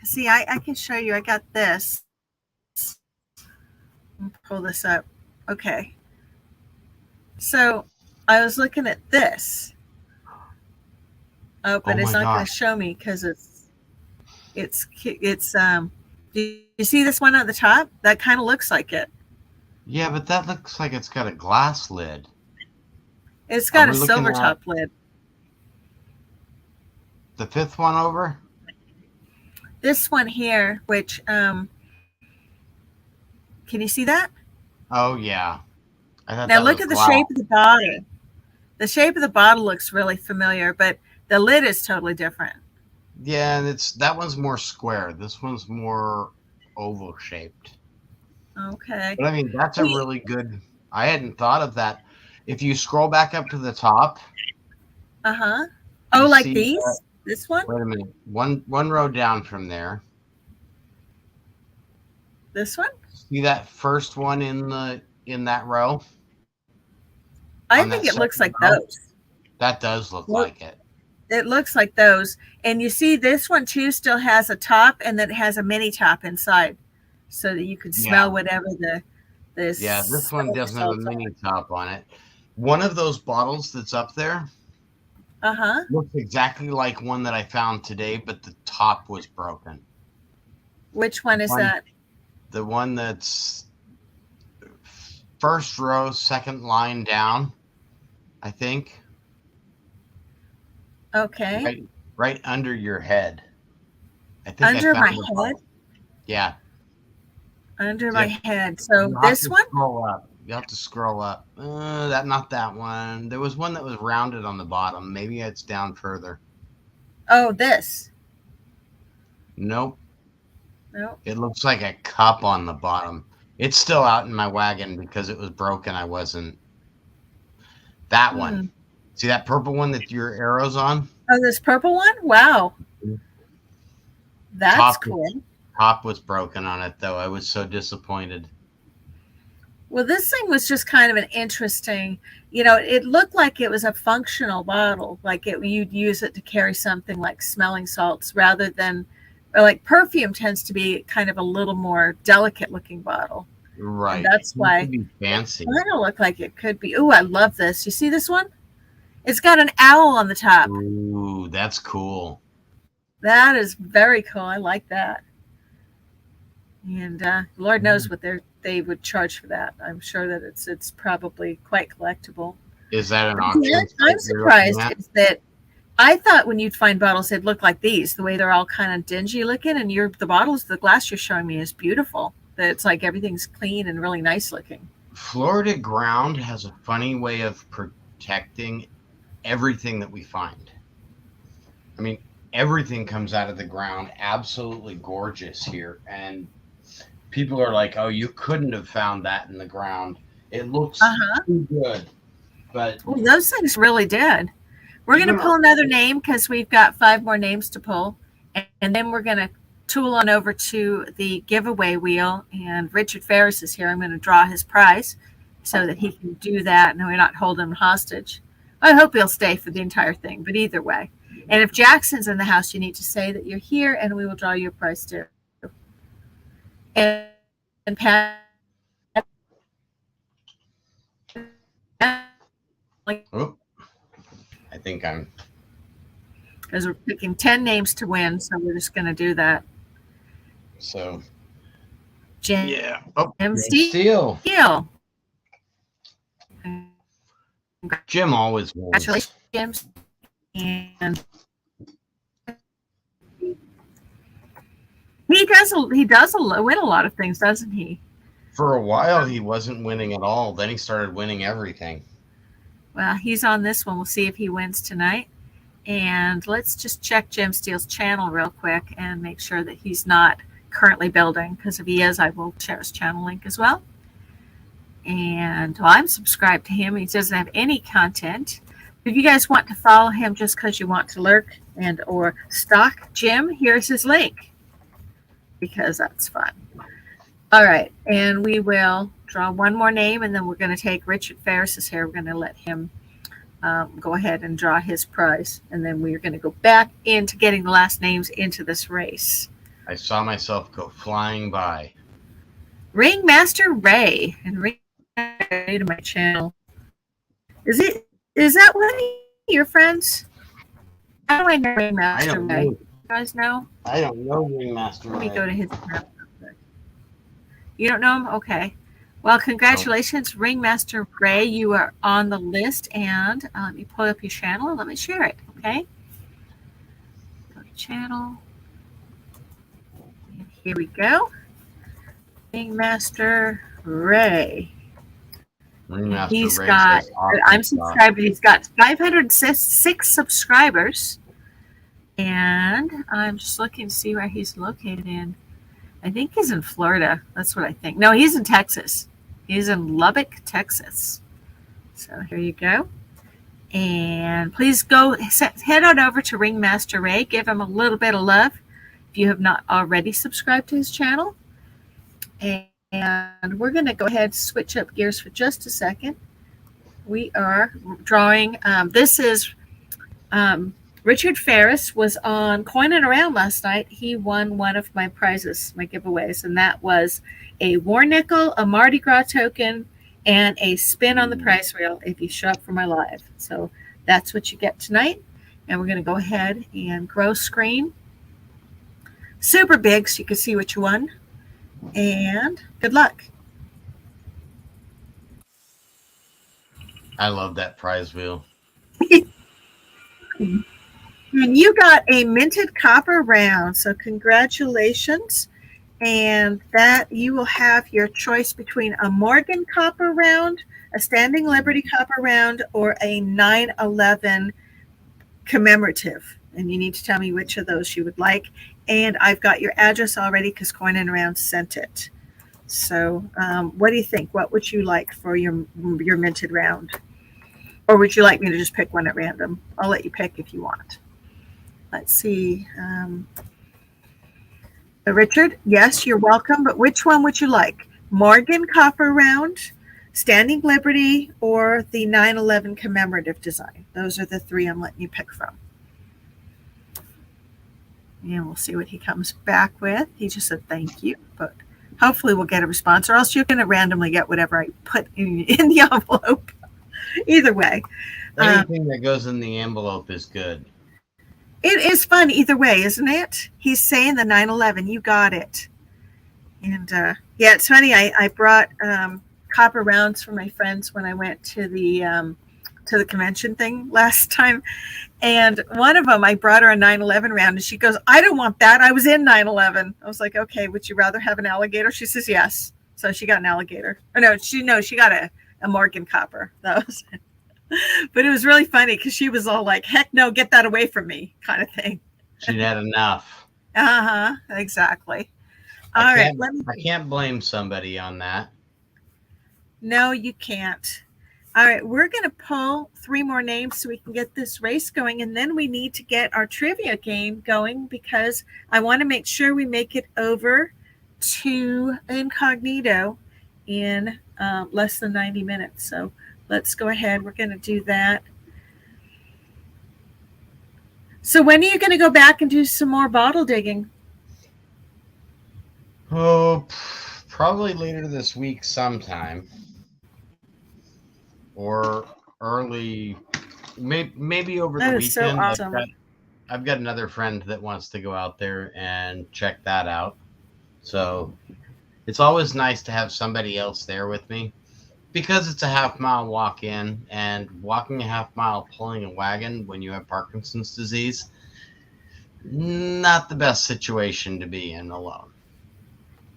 See, I can show you. I got this. Pull this up. Okay. So I was looking at this. Oh, but it's not going to show me because it's do you see this one at the top? That kind of looks like it. Yeah, but that looks like it's got a glass lid. It's got a silver top lid. The fifth one over? This one here, which can you see that? Oh yeah. Now look at the shape of the bottle. The shape of the bottle looks really familiar, but the lid is totally different. Yeah, and that one's more square. This one's more oval shaped. Okay. But I mean, that's a really good. I hadn't thought of that. If you scroll back up to the top. Oh, like these? This one? Wait a minute. One row down from there. This one? See that first one in that row? I think it looks like those. That does look like it. It looks like those. And you see this one too still has a top, and then it has a mini top inside so that you can smell whatever this. Yeah, this one doesn't have a mini top on it. One of those bottles that's up there looks exactly like one that I found today, but the top was broken. Which one is that? The one that's first row, second line down, I think. Okay. Right under your head. I think under my head? Yeah. Under my head. So this one? Scroll up. You have to scroll up. Not that one. There was one that was rounded on the bottom. Maybe it's down further. Oh, this. Nope. Nope. It looks like a cup on the bottom. It's still out in my wagon because it was broken. I wasn't. That one. See that purple one that your arrow's on? Oh, this purple one? Wow. That's cool. Top was broken on it, though. I was so disappointed. Well, this thing was just kind of an interesting, it looked like it was a functional bottle, like you'd use it to carry something like smelling salts rather than, like perfume tends to be kind of a little more delicate looking bottle. Right. And that's why it be fancy. It kind of look like it could be. Ooh, I love this. You see this one? It's got an owl on the top. Ooh, that's cool. That is very cool. I like that. And Lord knows what they would charge for that. I'm sure that it's probably quite collectible. Is that an auction? I'm surprised is that I thought when you'd find bottles, they'd look like these, the way they're all kind of dingy looking. And the glass you're showing me is beautiful. That it's like everything's clean and really nice looking. Florida ground has a funny way of protecting everything that we find. I mean, everything comes out of the ground absolutely gorgeous here. And people are like, oh, you couldn't have found that in the ground. It looks too good. But those things really did. We're going to pull another name because we've got 5 more names to pull. And then we're going to tool on over to the giveaway wheel. And Richard Ferris is here. I'm going to draw his prize so that he can do that. And we're not holding him hostage. I hope he'll stay for the entire thing. But either way. And if Jackson's in the house, you need to say that you're here and we will draw you a prize too. And Pat. I think I'm. Because we're picking 10 names to win, so we're just going to do that. So. Jim. Yeah. Oh, Jim Steele. Jim always wins. Congratulations, Jim. And he does win a lot of things, doesn't he? For a while, he wasn't winning at all. Then he started winning everything. Well, he's on this one. We'll see if he wins tonight. And let's just check Jim Steele's channel real quick and make sure that he's not currently building, because if he is, I will share his channel link as well. And well, I'm subscribed to him. He doesn't have any content. If you guys want to follow him just because you want to lurk and or stalk Jim, here's his link, because that's fun. All right, and we will draw one more name, and then we're going to take Richard Ferris's here. We're going to let him go ahead and draw his prize, and then we're going to go back into getting the last names into this race. I saw myself go flying by. Ringmaster Ray, and Ring Ray to my channel. Is that one of your friends? How do I know Ringmaster Ray? You guys know? I don't know Ringmaster Ray. Let me go to his channel. You don't know him? Okay. Well, congratulations, nope. Ringmaster Ray. You are on the list, and let me pull up your channel and let me share it, okay? Go to channel. And here we go. Ringmaster Ray. Ringmaster He's Ray got, awesome I'm subscribed, he's got 506 subscribers, and I'm just looking to see where he's located in. I think he's in Florida. That's what I think. No, he's in Texas. He's in Lubbock, Texas. So here you go. And please go head on over to Ringmaster Ray. Give him a little bit of love if you have not already subscribed to his channel. And we're going to go ahead and switch up gears for just a second. We are drawing. This is Richard Ferris was on Coin and Around last night. He won one of my prizes, my giveaways, and that was a war nickel, a Mardi Gras token, and a spin on the prize wheel if you show up for my live. So that's what you get tonight. And we're going to go ahead and grow screen super big so you can see what you won. And good luck. I love that prize wheel. And you got a minted copper round, so congratulations. And that you will have your choice between a Morgan copper round, a Standing Liberty copper round, or a 9/11 commemorative. And you need to tell me which of those you would like. And I've got your address already because Coin and Around sent it. So what do you think? What would you like for your minted round? Or would you like me to just pick one at random? I'll let you pick if you want. Let's see. Richard, yes, you're welcome. But which one would you like? Morgan copper round, Standing Liberty, or the 9/11 commemorative design? Those are the three I'm letting you pick from. And we'll see what he comes back with. He just said thank you, but hopefully we'll get a response, or else you're going to randomly get whatever I put in the envelope. Either way. Anything that goes in the envelope is good. It is fun either way, isn't it? He's saying the 9/11. You got it. And yeah, it's funny. I brought copper rounds for my friends when I went to the convention thing last time. And one of them, I brought her a 9/11 round, and she goes, "I don't want that. I was in 9/11." I was like, "Okay, would you rather have an alligator?" She says, "Yes." So she got an alligator. Or no, she got a Morgan copper. That was it. But it was really funny because she was all like, "Heck no, get that away from me," kind of thing. She'd had enough. Exactly. I can't blame somebody on that. No, you can't. All right, we're going to pull 3 more names so we can get this race going, and then we need to get our trivia game going because I want to make sure we make it over to incognito in less than 90 minutes. So let's go ahead. We're going to do that. So when are you going to go back and do some more bottle digging? Oh, probably later this week sometime. Or early, maybe over the weekend. So awesome. I've got another friend that wants to go out there and check that out. So it's always nice to have somebody else there with me because it's a half-mile walk in, and walking a half-mile pulling a wagon when you have Parkinson's disease, not the best situation to be in alone.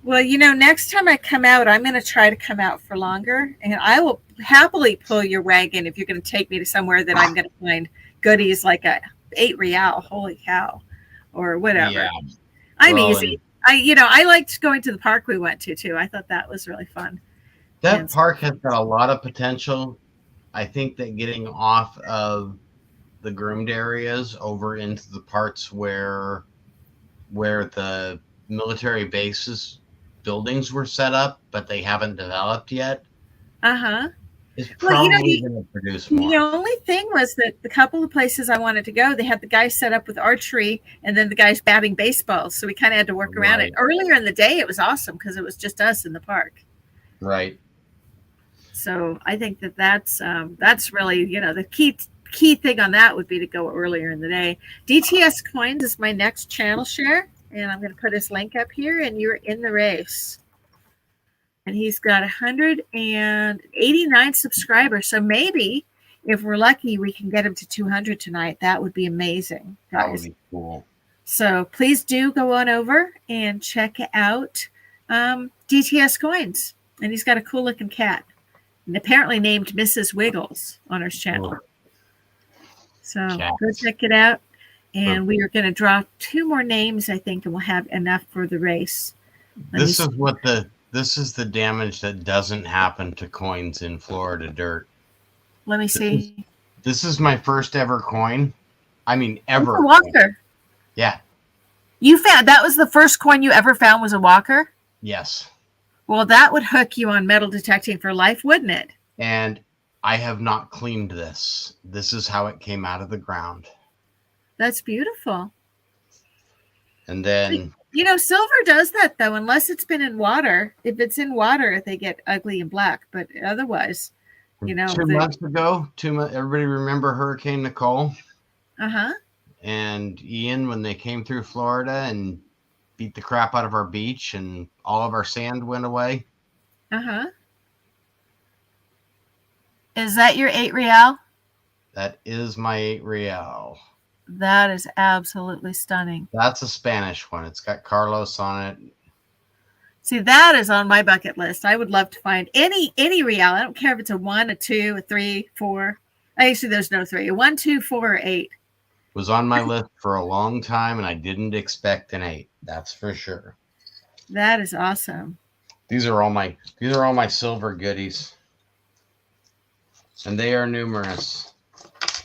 Well, next time I come out, I'm going to try to come out for longer, and I will happily pull your wagon if you're going to take me to somewhere that I'm going to find goodies like a 8 real, holy cow, or Yeah. whatever. I'm Well, easy. and I liked going to the park we went to too. I thought that was really fun. that And park has got a lot of potential. I think that getting off of the groomed areas over into the parts where the military bases buildings were set up, but they haven't developed yet, uh-huh. is Well, probably going to produce the more. only thing was that the couple of places I wanted to go, they had the guys set up with archery and then the guys batting baseballs. So we kind of had to work around it. Right. Earlier in the day, it was awesome because it was just us in the park. Right. So I think that's really the key thing on that would be to go earlier in the day. DTS Coins is my next channel share, and I'm going to put his link up here. And you're in the race. And he's got 189 subscribers. So maybe if we're lucky, we can get him to 200 tonight. That would be amazing, guys. That would be cool. So please do go on over and check out DTS Coins. And he's got a cool looking cat. And apparently named Mrs. Wiggles on her channel. So go check it out. And we are going to draw 2 more names, I think, and we'll have enough for the race. This is the damage that doesn't happen to coins in Florida dirt. Let me see. This is my first ever coin. I mean, ever. It's a walker. Yeah. You found that was the first coin you ever found was a walker? Yes. Well, that would hook you on metal detecting for life, wouldn't it? And I have not cleaned this. This is how it came out of the ground. That's beautiful. And then... silver does that, though, unless it's been in water. If it's in water, they get ugly and black. But otherwise, 2 months ago, everybody remember Hurricane Nicole? Uh-huh. And Ian, when they came through Florida and beat the crap out of our beach and all of our sand went away. Uh-huh. Is that your 8 real? That is my 8 real. That is absolutely stunning. That's a Spanish one. It's got Carlos on it. See, that is on my bucket list. I would love to find any real. I don't care if it's a 1, a 2, a 3, 4. Actually, there's no 3. A 1, 2, 4, or 8. Was on my list for a long time, and I didn't expect an 8. That's for sure. That is awesome. These are all my silver goodies, and they are numerous.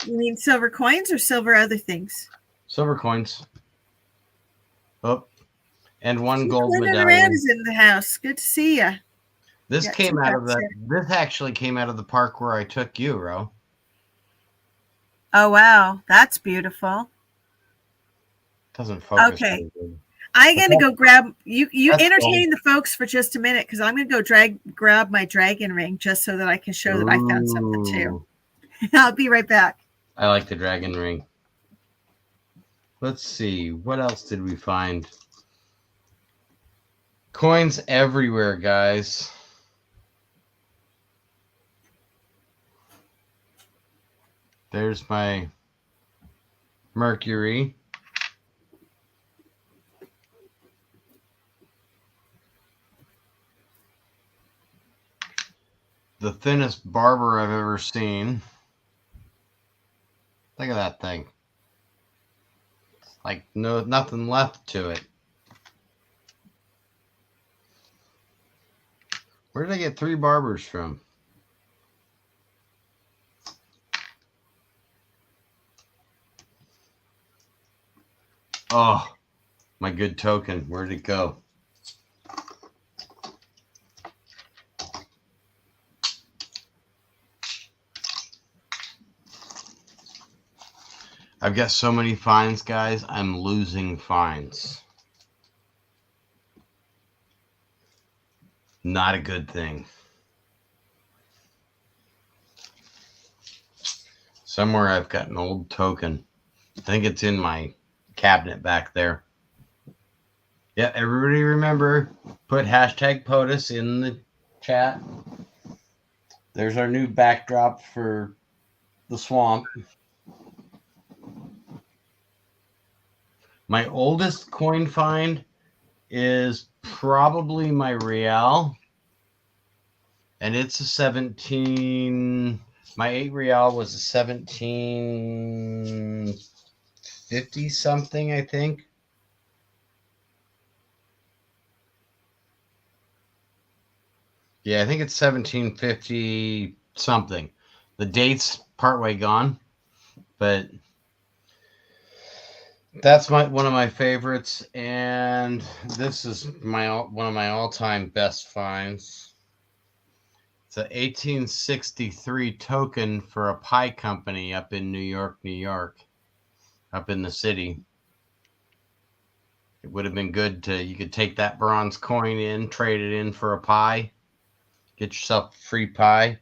You mean silver coins or silver other things? Silver coins. Oh, and 1 gold medallion. Rand is in the house. Good to see you. This actually came out of the park where I took you, Ro. Oh wow, that's beautiful. Doesn't focus. Okay, I'm gonna go grab you. Entertain the folks for just a minute because I'm gonna go grab my dragon ring just so that I can show that I found something too. I'll be right back. I like the dragon ring. Let's see, what else did we find? Coins everywhere, guys. There's my Mercury. The thinnest barber I've ever seen. Look at that thing. It's like nothing left to it. Where did I get 3 barbers from? Oh, my good token. Where'd it go? I've got so many finds, guys. I'm losing finds. Not a good thing. Somewhere I've got an old token. I think it's in my cabinet back there. Yeah, everybody remember, put hashtag POTUS in the chat. There's our new backdrop for the swamp. My oldest coin find is probably my real. And it's a 17. My 8 real was a 1750 something, I think. Yeah, I think it's 1750 something. The date's partway gone, but that's one of my favorites, and this is one of my all-time best finds. It's an 1863 token for a pie company up in New York, up in the city. It would have been good you could take that bronze coin in, trade it in for a pie, get yourself a free pie.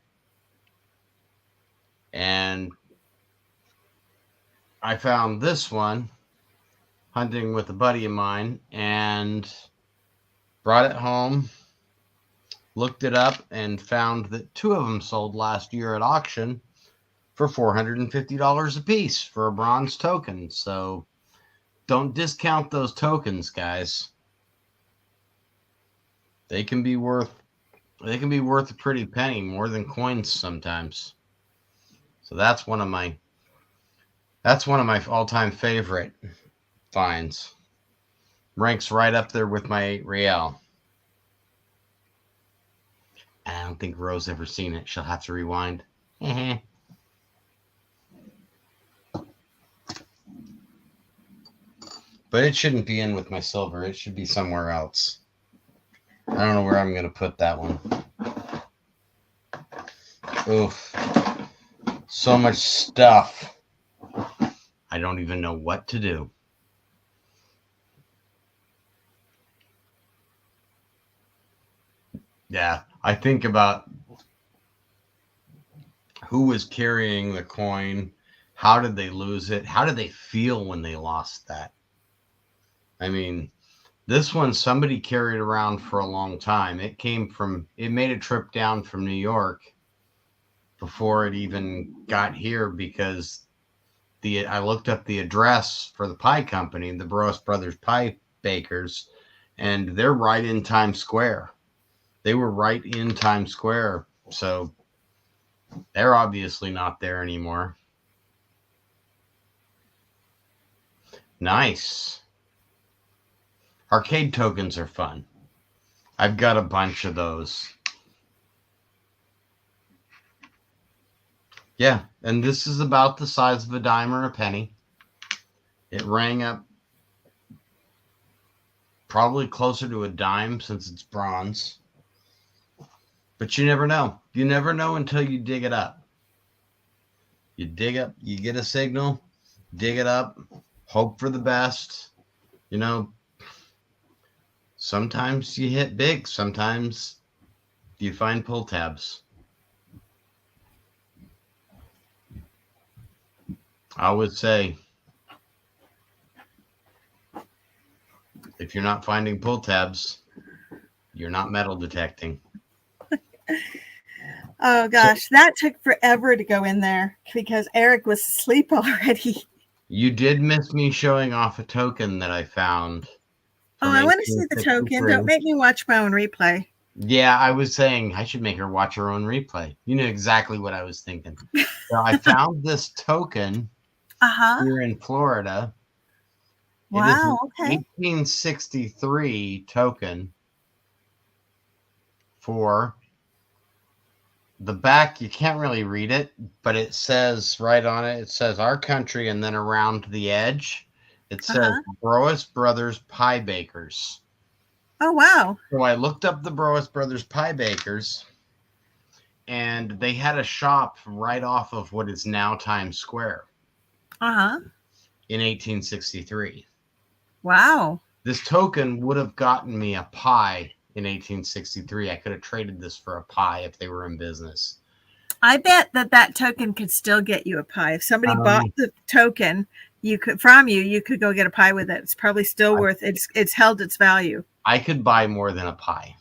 And I found this one hunting with a buddy of mine and brought it home, looked it up, and found that 2 of them sold last year at auction for $450 a piece for a bronze token. So don't discount those tokens, guys. They can be worth a pretty penny, more than coins sometimes. So that's one of my all-time favorite finds. Ranks right up there with my 8 real. I don't think Rose ever seen it. She'll have to rewind. But it shouldn't be in with my silver. It should be somewhere else. I don't know where I'm going to put that one. Oof. So much stuff. I don't even know what to do. Yeah, I think about who was carrying the coin. How did they lose it? How did they feel when they lost that? I mean, this one somebody carried around for a long time. It made a trip down from New York before it even got here, because I looked up the address for the pie company, the Burroughs Brothers Pie Bakers, and they're right in Times Square. They were right in Times Square, so they're obviously not there anymore. Nice. Arcade tokens are fun. I've got a bunch of those. Yeah, and this is about the size of a dime or a penny. It rang up probably closer to a dime since it's bronze. But you never know. You never know until you dig it up. You dig up, you get a signal, dig it up, hope for the best. You know, sometimes you hit big. Sometimes you find pull tabs. I would say, if you're not finding pull tabs, you're not metal detecting. Oh gosh, that took forever to go in there because Eric was asleep already. You did miss me showing off a token that I found. Oh, I want to see the token. Don't make me watch my own replay. Yeah, I was saying I should make her watch her own replay. You know exactly what I was thinking. So I found this token here in Florida. Wow, it is an 1863 token for the back. You can't really read it, but it says right on it, it says our country, and then around the edge, it says Burroughs Brothers Pie Bakers. Oh, wow. So I looked up the Burroughs Brothers Pie Bakers, and they had a shop right off of what is now Times Square. In 1863. Wow. This token would have gotten me a pie in 1863. I could have traded this for a pie if they were in business. I bet that token could still get you a pie. If somebody bought the token, you could go get a pie with it. It's probably still worth it's held its value. I could buy more than a pie.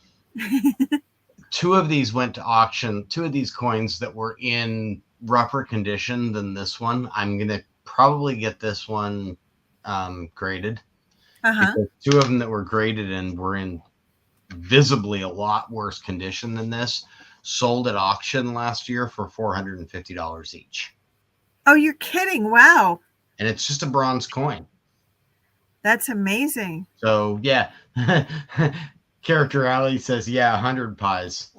2 of these went to auction. 2 of these coins that were in rougher condition than this one. I'm going to probably get this one graded. Because 2 of them that were graded and were in visibly a lot worse condition than this, sold at auction last year for $450 each. Oh, you're kidding. Wow. And it's just a bronze coin. That's amazing. So, yeah. Character Alley says, yeah, 100 pies.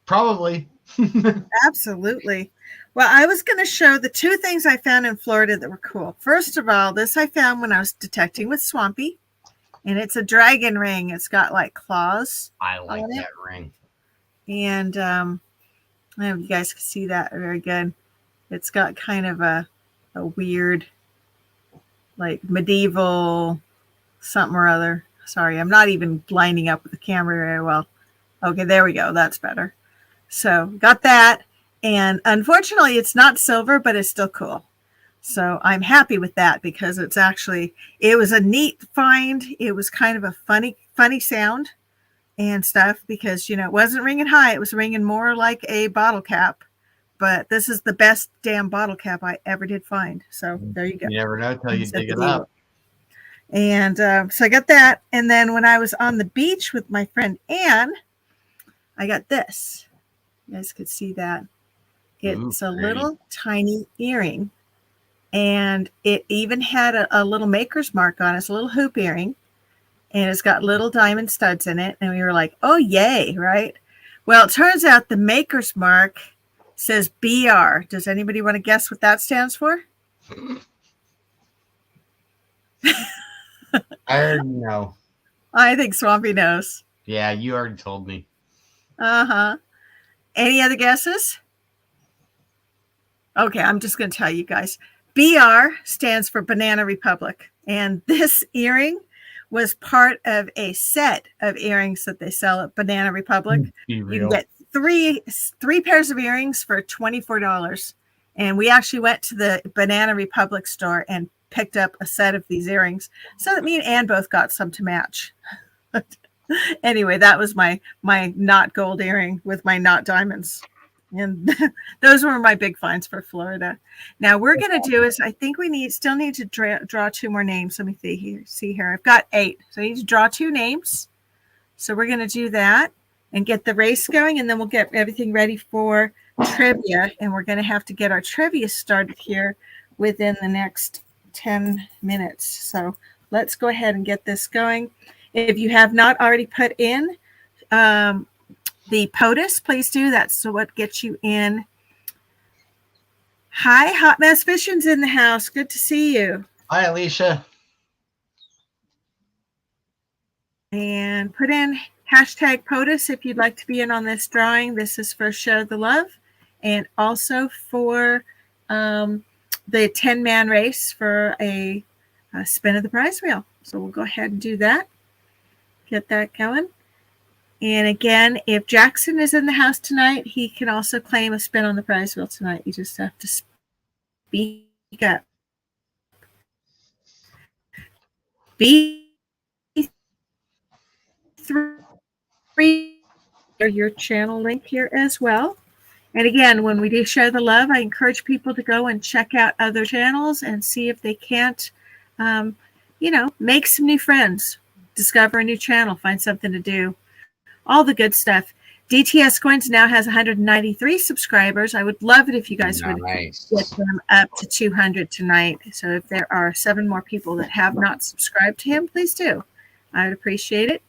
Probably. Absolutely. Well, I was going to show the two things I found in Florida that were cool. First of all, this I found when I was detecting with Swampy, and it's a dragon ring. It's got like claws. I like that ring. And I don't know if you guys can see that very good. It's got kind of a weird, like medieval something or other. Sorry, I'm not even lining up with the camera very well. Okay, there we go. That's better. So got that. And unfortunately, it's not silver, but it's still cool. So I'm happy with that because it was a neat find. It was kind of a funny sound and stuff because, it wasn't ringing high. It was ringing more like a bottle cap. But this is the best damn bottle cap I ever did find. So there you go. You never know until you dig it up. And so I got that. And then when I was on the beach with my friend Anne, I got this. You guys could see that. It's a little tiny earring. And it even had a little maker's mark on it. It's a little hoop earring. And it's got little diamond studs in it. And we were like, oh, yay, right? Well, it turns out the maker's mark says BR. Does anybody want to guess what that stands for? I already know. I think Swampy knows. Yeah, you already told me. Uh-huh. Any other guesses? Okay, I'm just going to tell you guys. BR stands for Banana Republic. And this earring was part of a set of earrings that they sell at Banana Republic. You can get three pairs of earrings for $24. And we actually went to the Banana Republic store and picked up a set of these earrings so that me and Ann both got some to match. Anyway, that was my not gold earring with my not diamonds. And those were my big finds for Florida. Now we're going to do is I think we still need to draw two more names. Let me see here. I've got 8. So I need to draw 2 names. So we're going to do that and get the race going. And then we'll get everything ready for trivia. And we're going to have to get our trivia started here within the next 10 minutes. So let's go ahead and get this going. If you have not already put in the POTUS, please do. That's what gets you in. Hi, Hot Mess Fishing's in the house. Good to see you. Hi, Alicia. And put in hashtag POTUS if you'd like to be in on this drawing. This is for Show the Love and also for the 10-man race for a spin of the prize wheel. So we'll go ahead and do that. Get that going. And again, if Jackson is in the house tonight, he can also claim a spin on the prize wheel tonight. You just have to speak up. B3 your channel link here as well. And again, when we do Share the Love, I encourage people to go and check out other channels and see if they can't, make some new friends, discover a new channel, find something to do. All the good stuff. DTS Coins now has 193 subscribers. I would love it if you guys would get them up to 200 tonight. So if there are 7 more people that have not subscribed to him, please do. I would appreciate it.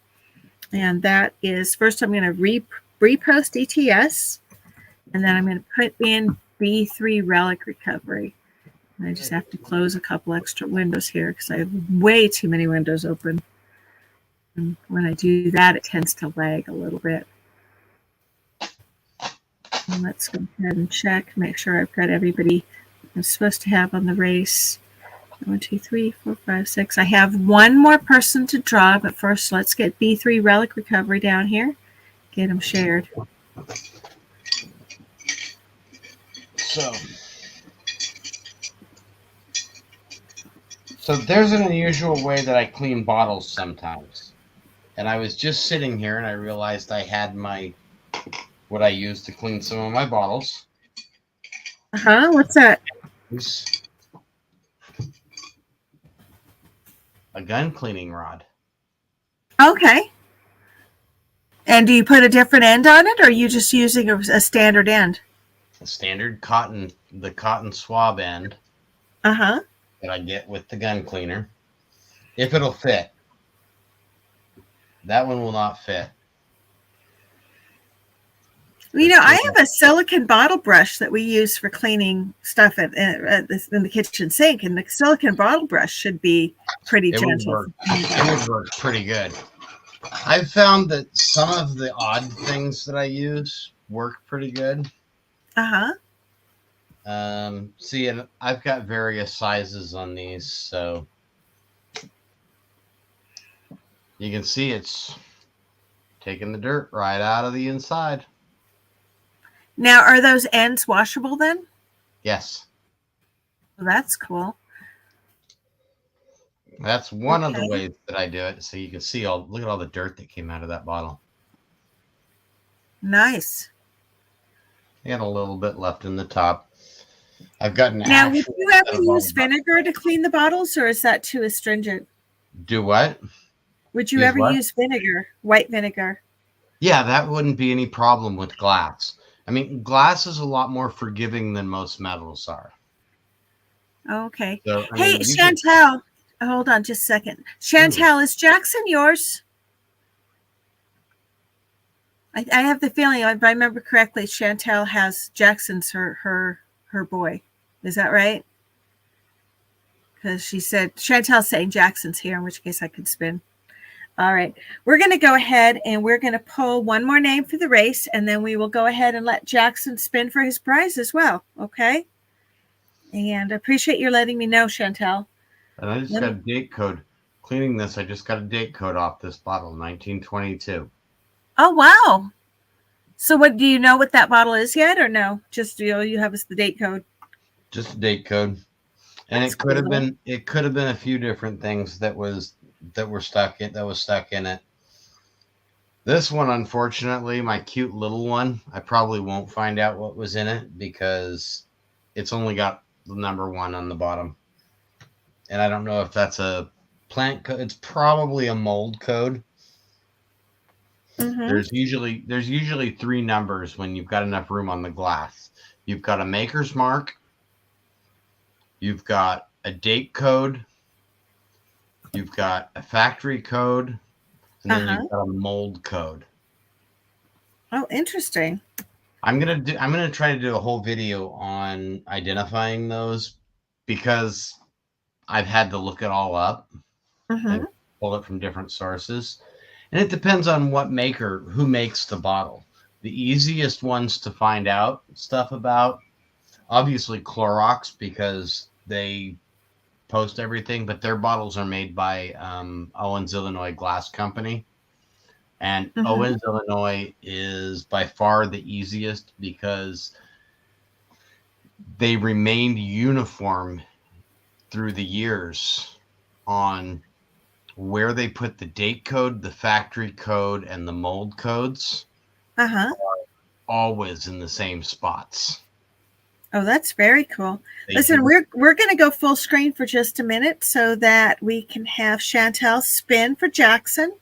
And that is, first I'm going to repost DTS, and then I'm going to put in B3 Relic Recovery. And I just have to close a couple extra windows here because I have way too many windows open. And when I do that, it tends to lag a little bit. And let's go ahead and check, make sure I've got everybody I'm supposed to have on the race. 1, 2, 3, 4, 5, 6. I have one more person to draw, but first let's get B3 Relic Recovery down here. Get them shared. So there's an unusual way that I clean bottles sometimes. And I was just sitting here and I realized I had what I use to clean some of my bottles. What's that? A gun cleaning rod. Okay. And do you put a different end on it, or are you just using a standard end? A standard cotton, the cotton swab end. Uh-huh. That I get with the gun cleaner. If it'll fit. That one will not fit. You know, I have a silicone bottle brush that we use for cleaning stuff in the kitchen sink, and the silicone bottle brush should be pretty gentle. It would work pretty good. I've found that some of the odd things that I use work pretty good. Uh-huh. See, and I've got various sizes on these, so you can see it's taking the dirt right out of the inside. Now, are those ends washable then? Yes. Well, that's cool. That's one of the ways that I do it. So you can see look at all the dirt that came out of that bottle. Nice. I got a little bit left in the top. I've got an Now, would you ever use vinegar to clean the bottles, or is that too astringent? Do what? Would you ever use vinegar, white vinegar? Yeah, that wouldn't be any problem with glass. I mean, glass is a lot more forgiving than most metals are. Okay. So, hey, Chantel, hold on just a second. Chantel, is Jackson yours? I have the feeling, if I remember correctly, Chantel has Jackson's her boy. Is that right? Because she said, Chantel's saying Jackson's here, in which case I could spin. All right. We're going to go ahead and we're going to pull one more name for the race, and then we will go ahead and let Jackson spin for his prize as well. Okay? And I appreciate you letting me know, Chantel. And I just got a date code. Cleaning this, I just got a date code off this bottle, 1922. Oh, wow. So what, do you know what that bottle is yet, or no? Just, you have the date code? Just a date code. And it could have been a few different things that was stuck in it. This one, unfortunately, my cute little one, I probably won't find out what was in it because it's only got the number 1 on the bottom. And I don't know if that's a plant code. It's probably a mold code. Mm-hmm. There's usually 3 numbers when you've got enough room on the glass. You've got a maker's mark, you've got a date code, you've got a factory code, and then you've got a mold code. Oh, interesting. I'm gonna try to do a whole video on identifying those because I've had to look it all up and pull it from different sources. And it depends on who makes the bottle. The easiest ones to find out stuff about, obviously Clorox, because they post everything, but their bottles are made by Owens, Illinois Glass Company. And Owens, Illinois is by far the easiest because they remained uniform through the years on where they put the date code, the factory code, and the mold codes are always in the same spots. Oh, that's very cool. Listen, we're going to go full screen for just a minute so that we can have Chantel spin for Jackson.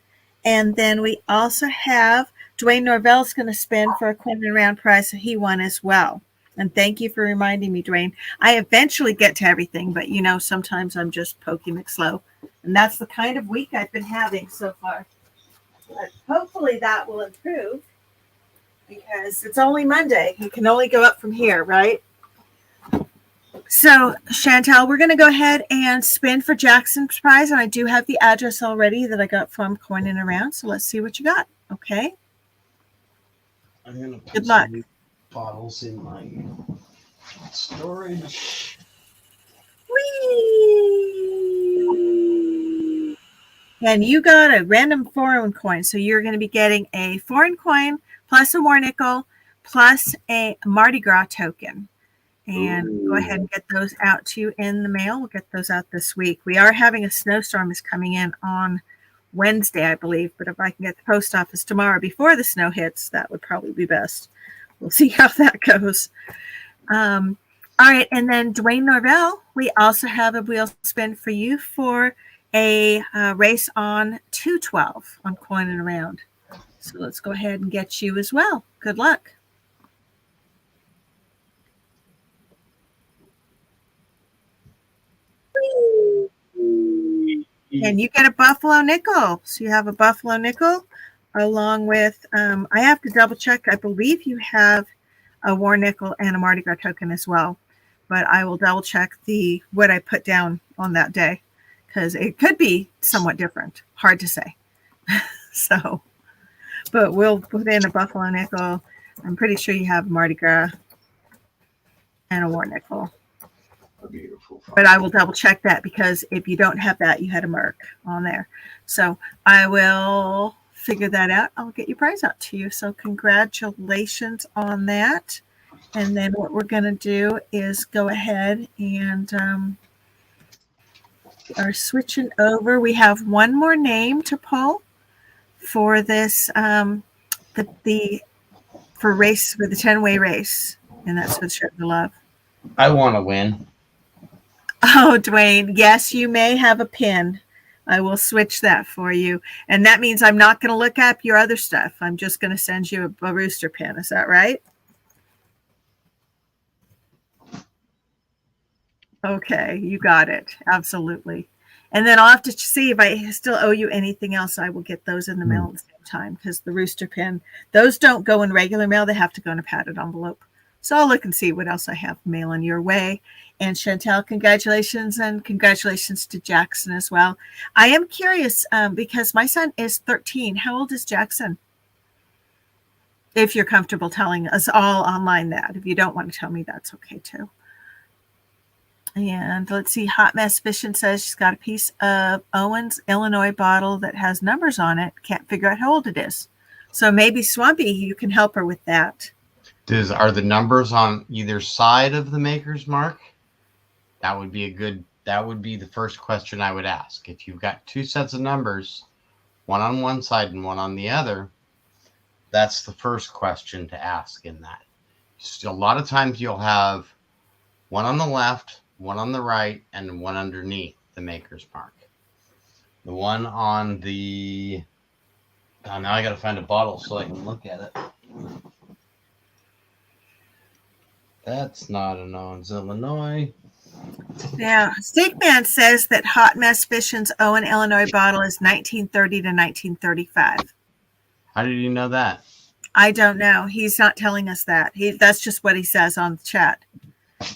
And then we also have Dwayne Norvell's going to spin for a coin and round prize that he won as well. And thank you for reminding me, Dwayne. I eventually get to everything, but sometimes I'm just poking it slow. And that's the kind of week I've been having so far. But hopefully that will improve because it's only Monday. You can only go up from here, right? So, Chantel, we're going to go ahead and spin for Jackson's prize. And I do have the address already that I got from Coin and Around. So let's see what you got. Okay. I'm going to put good luck. Some bottles in my storage. Whee! And you got a random foreign coin. So you're going to be getting a foreign coin plus a war nickel plus a Mardi Gras token. And go ahead and get those out to you in the mail. We'll get those out this week. We are having a snowstorm is coming in on Wednesday, I believe. But if I can get the post office tomorrow before the snow hits, that would probably be best. We'll see how that goes. All right. And then Dwayne Norvell, we also have a wheel spin for you for a race on 212 on Coin and Around. So let's go ahead and get you as well. Good luck. And you get a buffalo nickel. So you have a buffalo nickel along with, I have to double check. I believe you have a war nickel and a Mardi Gras token as well. But I will double check what I put down on that day because it could be somewhat different. Hard to say. So, but we'll put in a buffalo nickel. I'm pretty sure you have Mardi Gras and a war nickel. Beautiful. But I will double check that because if you don't have that, you had a Merc on there. So I will figure that out. I'll get your prize out to you. So congratulations on that. And then what we're going to do is go ahead and are switching over. We have one more name to pull for this, for race, for the 10-way race. And that's with Share the Love. I want to win. Oh, Dwayne, yes, you may have a pin. I will switch that for you. And that means I'm not going to look up your other stuff. I'm just going to send you a rooster pin. Is that right? Okay, you got it. Absolutely. And then I'll have to see if I still owe you anything else. I will get those in the mail at the same time because the rooster pin, those don't go in regular mail. They have to go in a padded envelope. So I'll look and see what else I have mailing your way. And Chantel, congratulations, and congratulations to Jackson as well. I am curious because my son is 13. How old is Jackson? If you're comfortable telling us all online that. If you don't want to tell me, that's okay too. And let's see, Hot Mess Vision says she's got a piece of Owen's Illinois bottle that has numbers on it. Can't figure out how old it is. So maybe Swampy, you can help her with that. Are the numbers on either side of the maker's mark? That would be the first question I would ask. If you've got two sets of numbers, one on one side and one on the other, that's the first question to ask in that. So a lot of times you'll have one on the left, one on the right, and one underneath the maker's mark. The one on the... Oh, now I got to find a bottle so I can look at it. That's not an Owens, Illinois. Now, Steakman says that Hot Mess Vision's Owen, Illinois bottle is 1930 to 1935. How did you know that? I don't know. He's not telling us that. That's just what he says on the chat.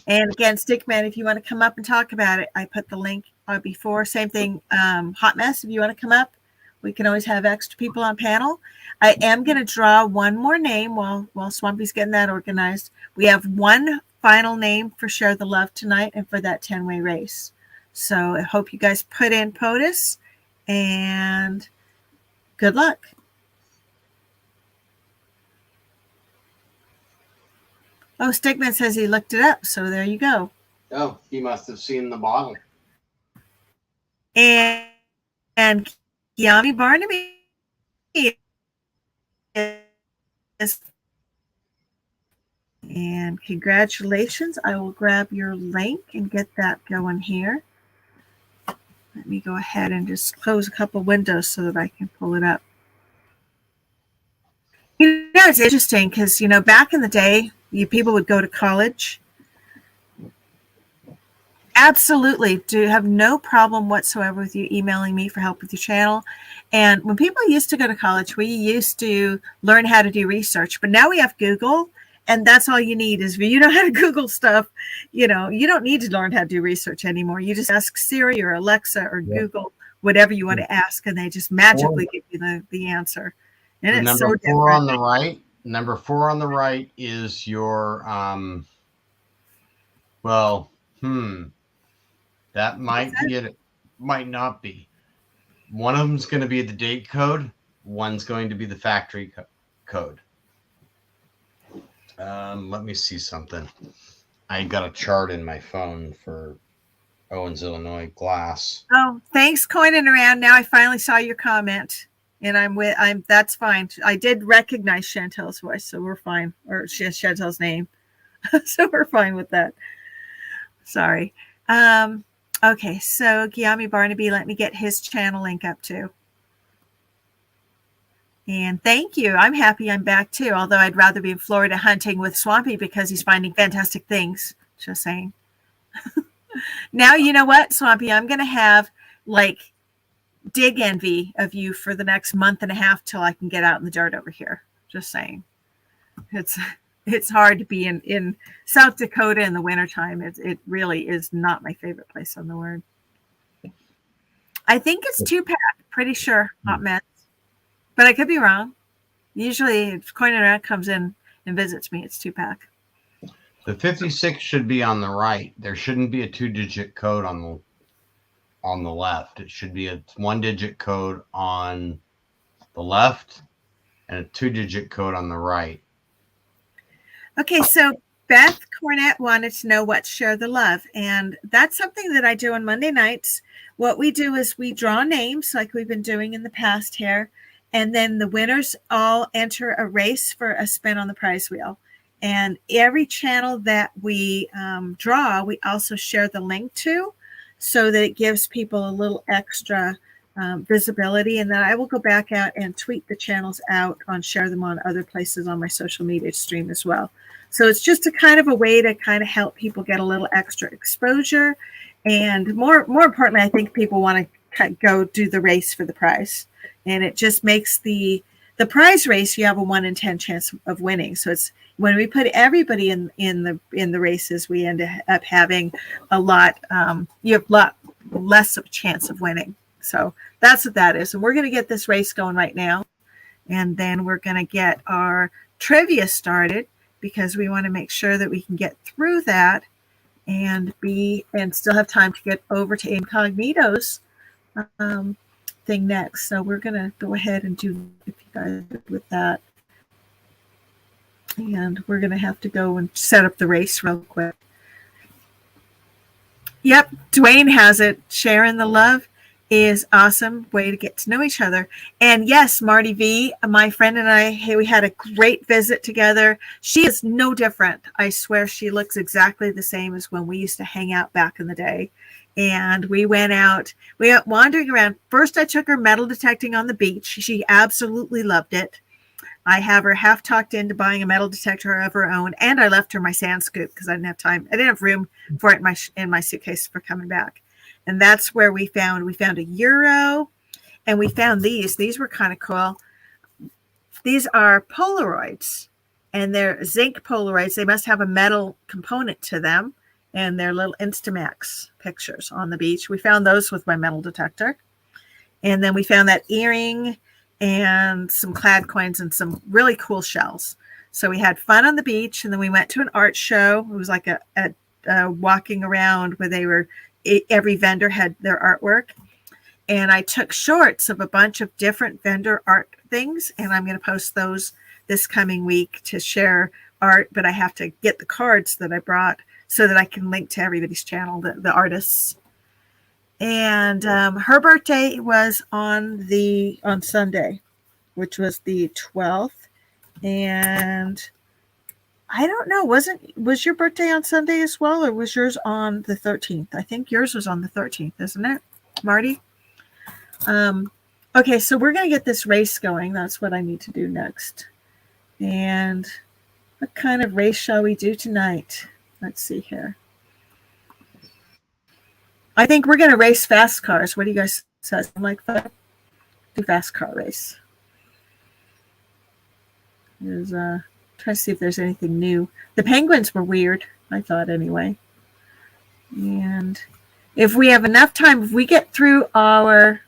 And again, Stickman, if you want to come up and talk about it, I put the link before. Same thing, Hot Mess, if you want to come up, we can always have extra people on panel. I am going to draw one more name while Swampy's getting that organized. We have one final name for Share the Love tonight and for that 10-way race. So I hope you guys put in POTUS and good luck. Oh, Stickman says he looked it up, so there you go. Oh, he must have seen the bottle. And Yami Barnaby is, and congratulations. I will grab your link and get that going here. Let me go ahead and just close a couple windows so that I can pull it up. You know, it's interesting because, back in the day, people would go to college. Absolutely. Do have no problem whatsoever with you emailing me for help with your channel. And when people used to go to college, we used to learn how to do research. But now we have Google, and that's all you need is if you know how to Google stuff. You don't need to learn how to do research anymore. You just ask Siri or Alexa or Google whatever you want to ask, and they just magically give you the answer. And it's number so 4 different. on the right. Number 4 on the right is your that might be it. Might not be. One of them's going to be the date code. One's going to be the factory code. Let me see something. I got a chart in my phone for Owens, Illinois glass. Oh, thanks, coining around. Now I finally saw your comment, and that's fine. I did recognize Chantel's voice, so we're fine, or Chantel's name, so we're fine with that. Sorry. Okay, so Giami Barnaby, let me get his channel link up too. And thank you. I'm happy I'm back too, although I'd rather be in Florida hunting with Swampy because he's finding fantastic things. Just saying. Now, you know what, Swampy? I'm going to have like dig envy of you for the next month and a half till I can get out in the dirt over here. Just saying. It's hard to be in South Dakota in the wintertime. It really is not my favorite place on the world. I think it's 2-pack. Pretty sure, hot mess. But I could be wrong. Usually, if Coin and Rat comes in and visits me, it's 2-pack. The 56 should be on the right. There shouldn't be a 2-digit code on the left. It should be a 1-digit code on the left and a 2-digit code on the right. Okay, so Beth Cornett wanted to know what Share the Love, and that's something that I do on Monday nights. What we do is we draw names like we've been doing in the past here, and then the winners all enter a race for a spin on the prize wheel. And every channel that we draw, we also share the link to so that it gives people a little extra visibility. And then I will go back out and tweet the channels out and share them on other places on my social media stream as well. So it's just a kind of a way to kind of help people get a little extra exposure. And more importantly, I think people want to go do the race for the prize. And it just makes the prize race, you have a 1 in 10 chance of winning. So it's when we put everybody in the races, we end up having a lot. You have a lot less of a chance of winning. So that's what that is. And we're going to get this race going right now, and then we're going to get our trivia started because we want to make sure that we can get through that and still have time to get over to Incognito's thing next. So we're going to go ahead and do if you guys with that. And we're going to have to go and set up the race real quick. Yep, Dwayne has it. Sharing the love is awesome way to get to know each other. And yes, Marty V, my friend and I, we had a great visit together. She is no different. I swear she looks exactly the same as when we used to hang out back in the day. And we went wandering around. First, I took her metal detecting on the beach. She absolutely loved it. I have her half talked into buying a metal detector of her own, and I left her my sand scoop because I didn't have time. I didn't have room for it in my suitcase for coming back. And that's where we found a Euro, and we found these. These were kind of cool. These are Polaroids, and they're zinc Polaroids. They must have a metal component to them, and they're little Instamax pictures on the beach. We found those with my metal detector. And then we found that earring and some clad coins and some really cool shells. So we had fun on the beach, and then we went to an art show. It was like a walking around where every vendor had their artwork. And I took shorts of a bunch of different vendor art things, and I'm going to post those this coming week to share art, but I have to get the cards that I brought so that I can link to everybody's channel, the artists. And her birthday was on Sunday, which was the 12th. And I don't know, was your birthday on Sunday as well, or was yours on the 13th? I think yours was on the 13th, isn't it, Marty? Okay, so we're going to get this race going. That's what I need to do next. And what kind of race shall we do tonight? Let's see here. I think we're going to race fast cars. What do you guys say? Like fun? Do fast car race. Try to see if there's anything new. The penguins were weird, I thought anyway. And if we have enough time, if we get through our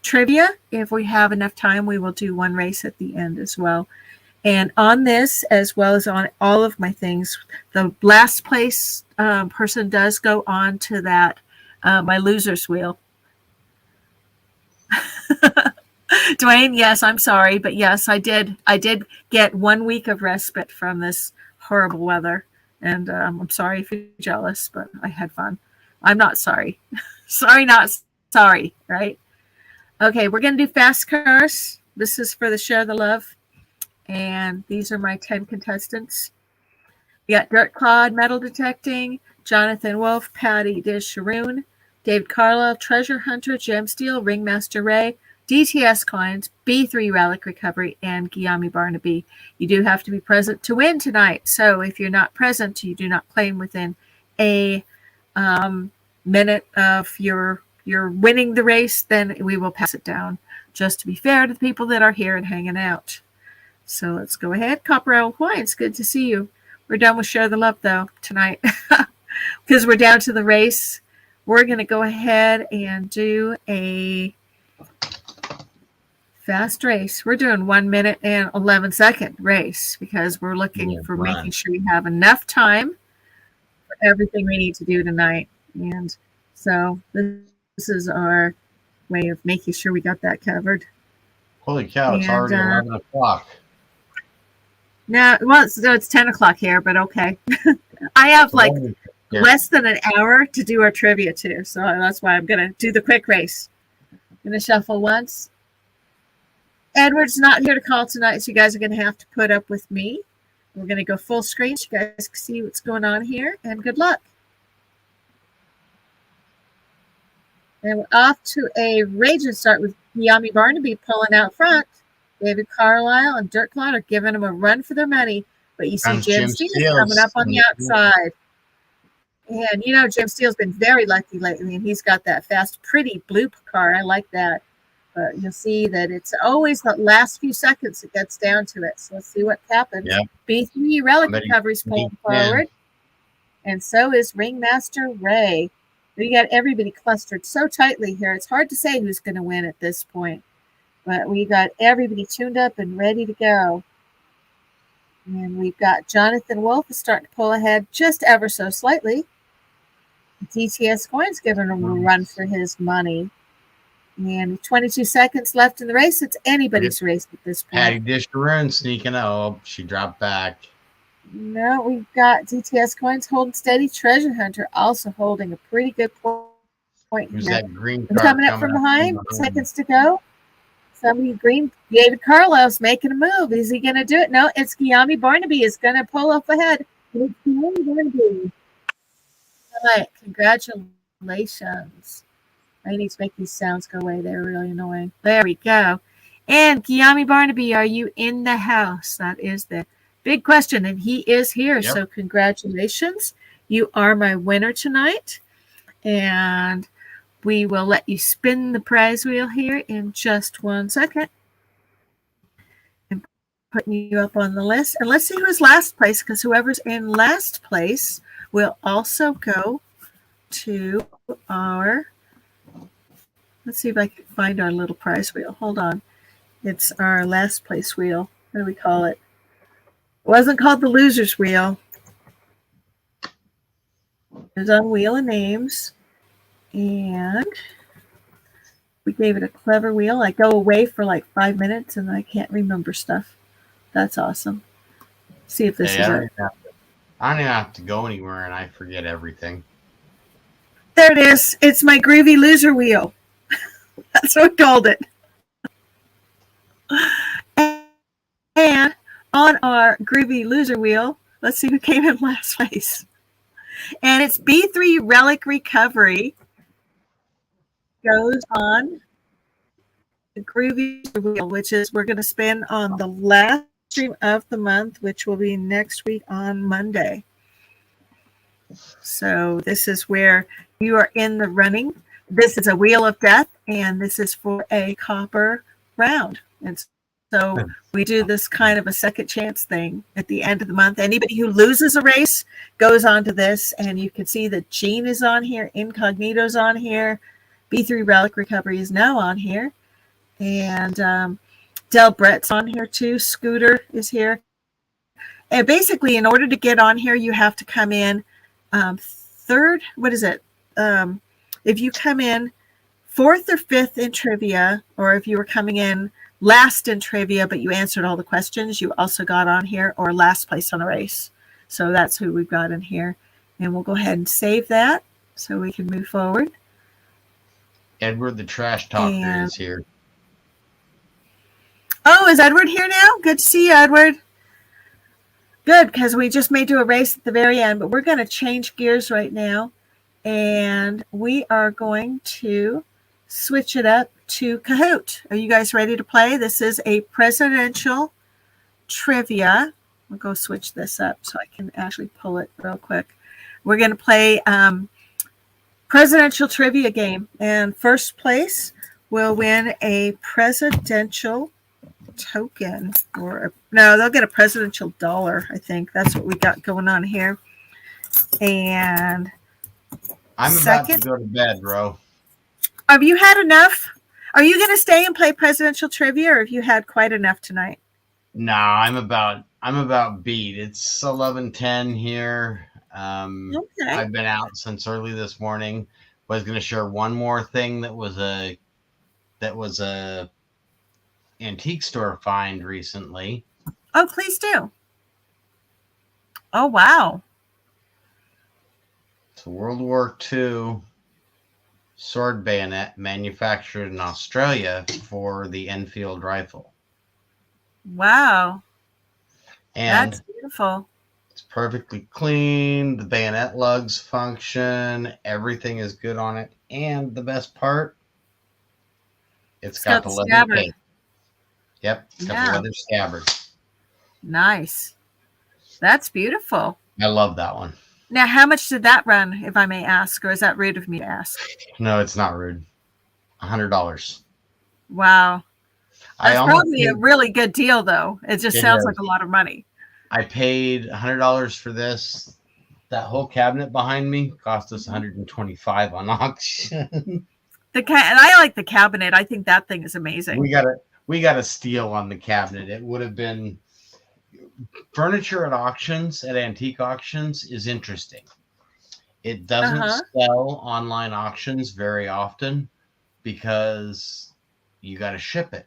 trivia, if we have enough time, we will do one race at the end as well. And on this, as well as on all of my things, the last place person does go on to that my loser's wheel. Dwayne, yes, I'm sorry, but yes, I did get 1 week of respite from this horrible weather, and I'm sorry if you're jealous, but I had fun. I'm not sorry. Sorry, not sorry, right? Okay, we're going to do fast cars. This is for the Share the Love, and these are my 10 contestants. We got Dirt Clod, Metal Detecting, Jonathan Wolf, Patty Dish Sharoon, David Carlisle, Treasure Hunter, Gem Steel, Ringmaster Ray, DTS coins, B3 Relic Recovery, and Guillaume Barnaby. You do have to be present to win tonight. So if you're not present, you do not claim within a minute of your winning the race, then we will pass it down, just to be fair to the people that are here and hanging out. So let's go ahead. Copper Owl Hawaiian, it's good to see you. We're done with Share the Love, though, tonight. Because we're down to the race. We're going to go ahead and do a fast race. We're doing 1 minute and 11 second race because we're looking for making sure we have enough time for everything we need to do tonight. And so this is our way of making sure we got that covered. Holy cow, it's already 11 o'clock. Now, well, it's 10 o'clock here, but okay. I have less than an hour to do our trivia too, so that's why I'm going to do the quick race. I'm going to shuffle once. Edward's not here to call tonight, so you guys are going to have to put up with me. We're going to go full screen so you guys can see what's going on here, and good luck. And we're off to a raging start with Guillaume Barnaby pulling out front. David Carlisle and Dirk Clot are giving them a run for their money. But you see Jim Steele coming up on the outside. And, you know, Jim Steele's been very lucky lately, and he's got that fast, pretty blue car. I like that. But you'll see that it's always the last few seconds it gets down to it. So let's see what happens. Yep. B3 Relic Recovery's pulling forward. And so is Ringmaster Ray. We got everybody clustered so tightly here. It's hard to say who's going to win at this point. But we got everybody tuned up and ready to go. And we've got Jonathan Wolf is starting to pull ahead just ever so slightly. DTS Coins giving him a run for his money. And 22 seconds left in the race. It's anybody's race at this point. Patty Disharoon sneaking out. Oh, she dropped back. No, we've got DTS Coins holding steady. Treasure Hunter also holding a pretty good point Who's here. that green coming up from behind. Seconds to go. Somebody green. David Carlisle's making a move. Is he going to do it? No, it's Guillaume Barnaby is going to pull up ahead. It's Guillaume Barnaby. All right, congratulations. I need to make these sounds go away. They're really annoying. There we go. And Guillaume Barnaby, are you in the house? That is the big question. And he is here. Yep. So congratulations. You are my winner tonight. And we will let you spin the prize wheel here in just 1 second. And putting you up on the list. And let's see who's last place, because whoever's in last place will also go to our... Let's see if I can find our little prize wheel. Hold on. It's our last place wheel. What do we call it? It wasn't called the loser's wheel. It's on Wheel of Names. And we gave it a clever wheel. I go away for like 5 minutes and I can't remember stuff. That's awesome. See if this is it. I don't even have to go anywhere and I forget everything. There it is. It's my groovy loser wheel. That's what we called it. And on our groovy loser wheel, let's see who came in last place. And it's B3 Relic Recovery. Goes on the groovy wheel, which is we're going to spin on the last stream of the month, which will be next week on Monday. So this is where you are in the running. This is a Wheel of Death, and this is for a copper round. And so we do this kind of a second chance thing at the end of the month. Anybody who loses a race goes on to this, and you can see that Gene is on here, Incognito's on here, B3 Relic Recovery is now on here, and Del Brett's on here too. Scooter is here. And basically, in order to get on here, you have to come in third. What is it? If you come in fourth or fifth in trivia, or if you were coming in last in trivia, but you answered all the questions, you also got on here, or last place on a race. So that's who we've got in here. And we'll go ahead and save that so we can move forward. Edward the Trash Talker is here. Oh, is Edward here now? Good to see you, Edward. Good, because we just may do a race at the very end, but we're going to change gears right now. And we are going to switch it up to Kahoot. Are you guys ready to play? This is a presidential trivia. We'll go switch this up so I can actually pull it real quick. We're going to play presidential trivia game, and first place will win a presidential token, or no, they'll get a presidential dollar. I think that's what we got going on here. And I'm about to go to bed, bro. Have you had enough? Are you going to stay and play presidential trivia, or have you had quite enough tonight? No, I'm about beat. It's 11:10 here. Okay. I've been out since early this morning. Was going to share one more thing that was a antique store find recently. Oh, please do. Oh, wow. It's a World War II sword bayonet manufactured in Australia for the Enfield rifle. Wow. And that's beautiful. It's perfectly clean. The bayonet lugs function. Everything is good on it. And the best part, it's got the leather scabbard. tape. Yep, it's got the leather scabbard. Nice. That's beautiful. I love that one. Now, how much did that run, if I may ask, or is that rude of me to ask? No, it's not rude. $100. Wow. That's probably a really good deal, though. It just sounds like a lot of money. I paid $100 for this. That whole cabinet behind me cost us $125 on auction. And I like the cabinet. I think that thing is amazing. We got a steal on the cabinet. It would have been furniture at auctions, at antique auctions, is interesting. It doesn't sell online auctions very often because you got to ship it.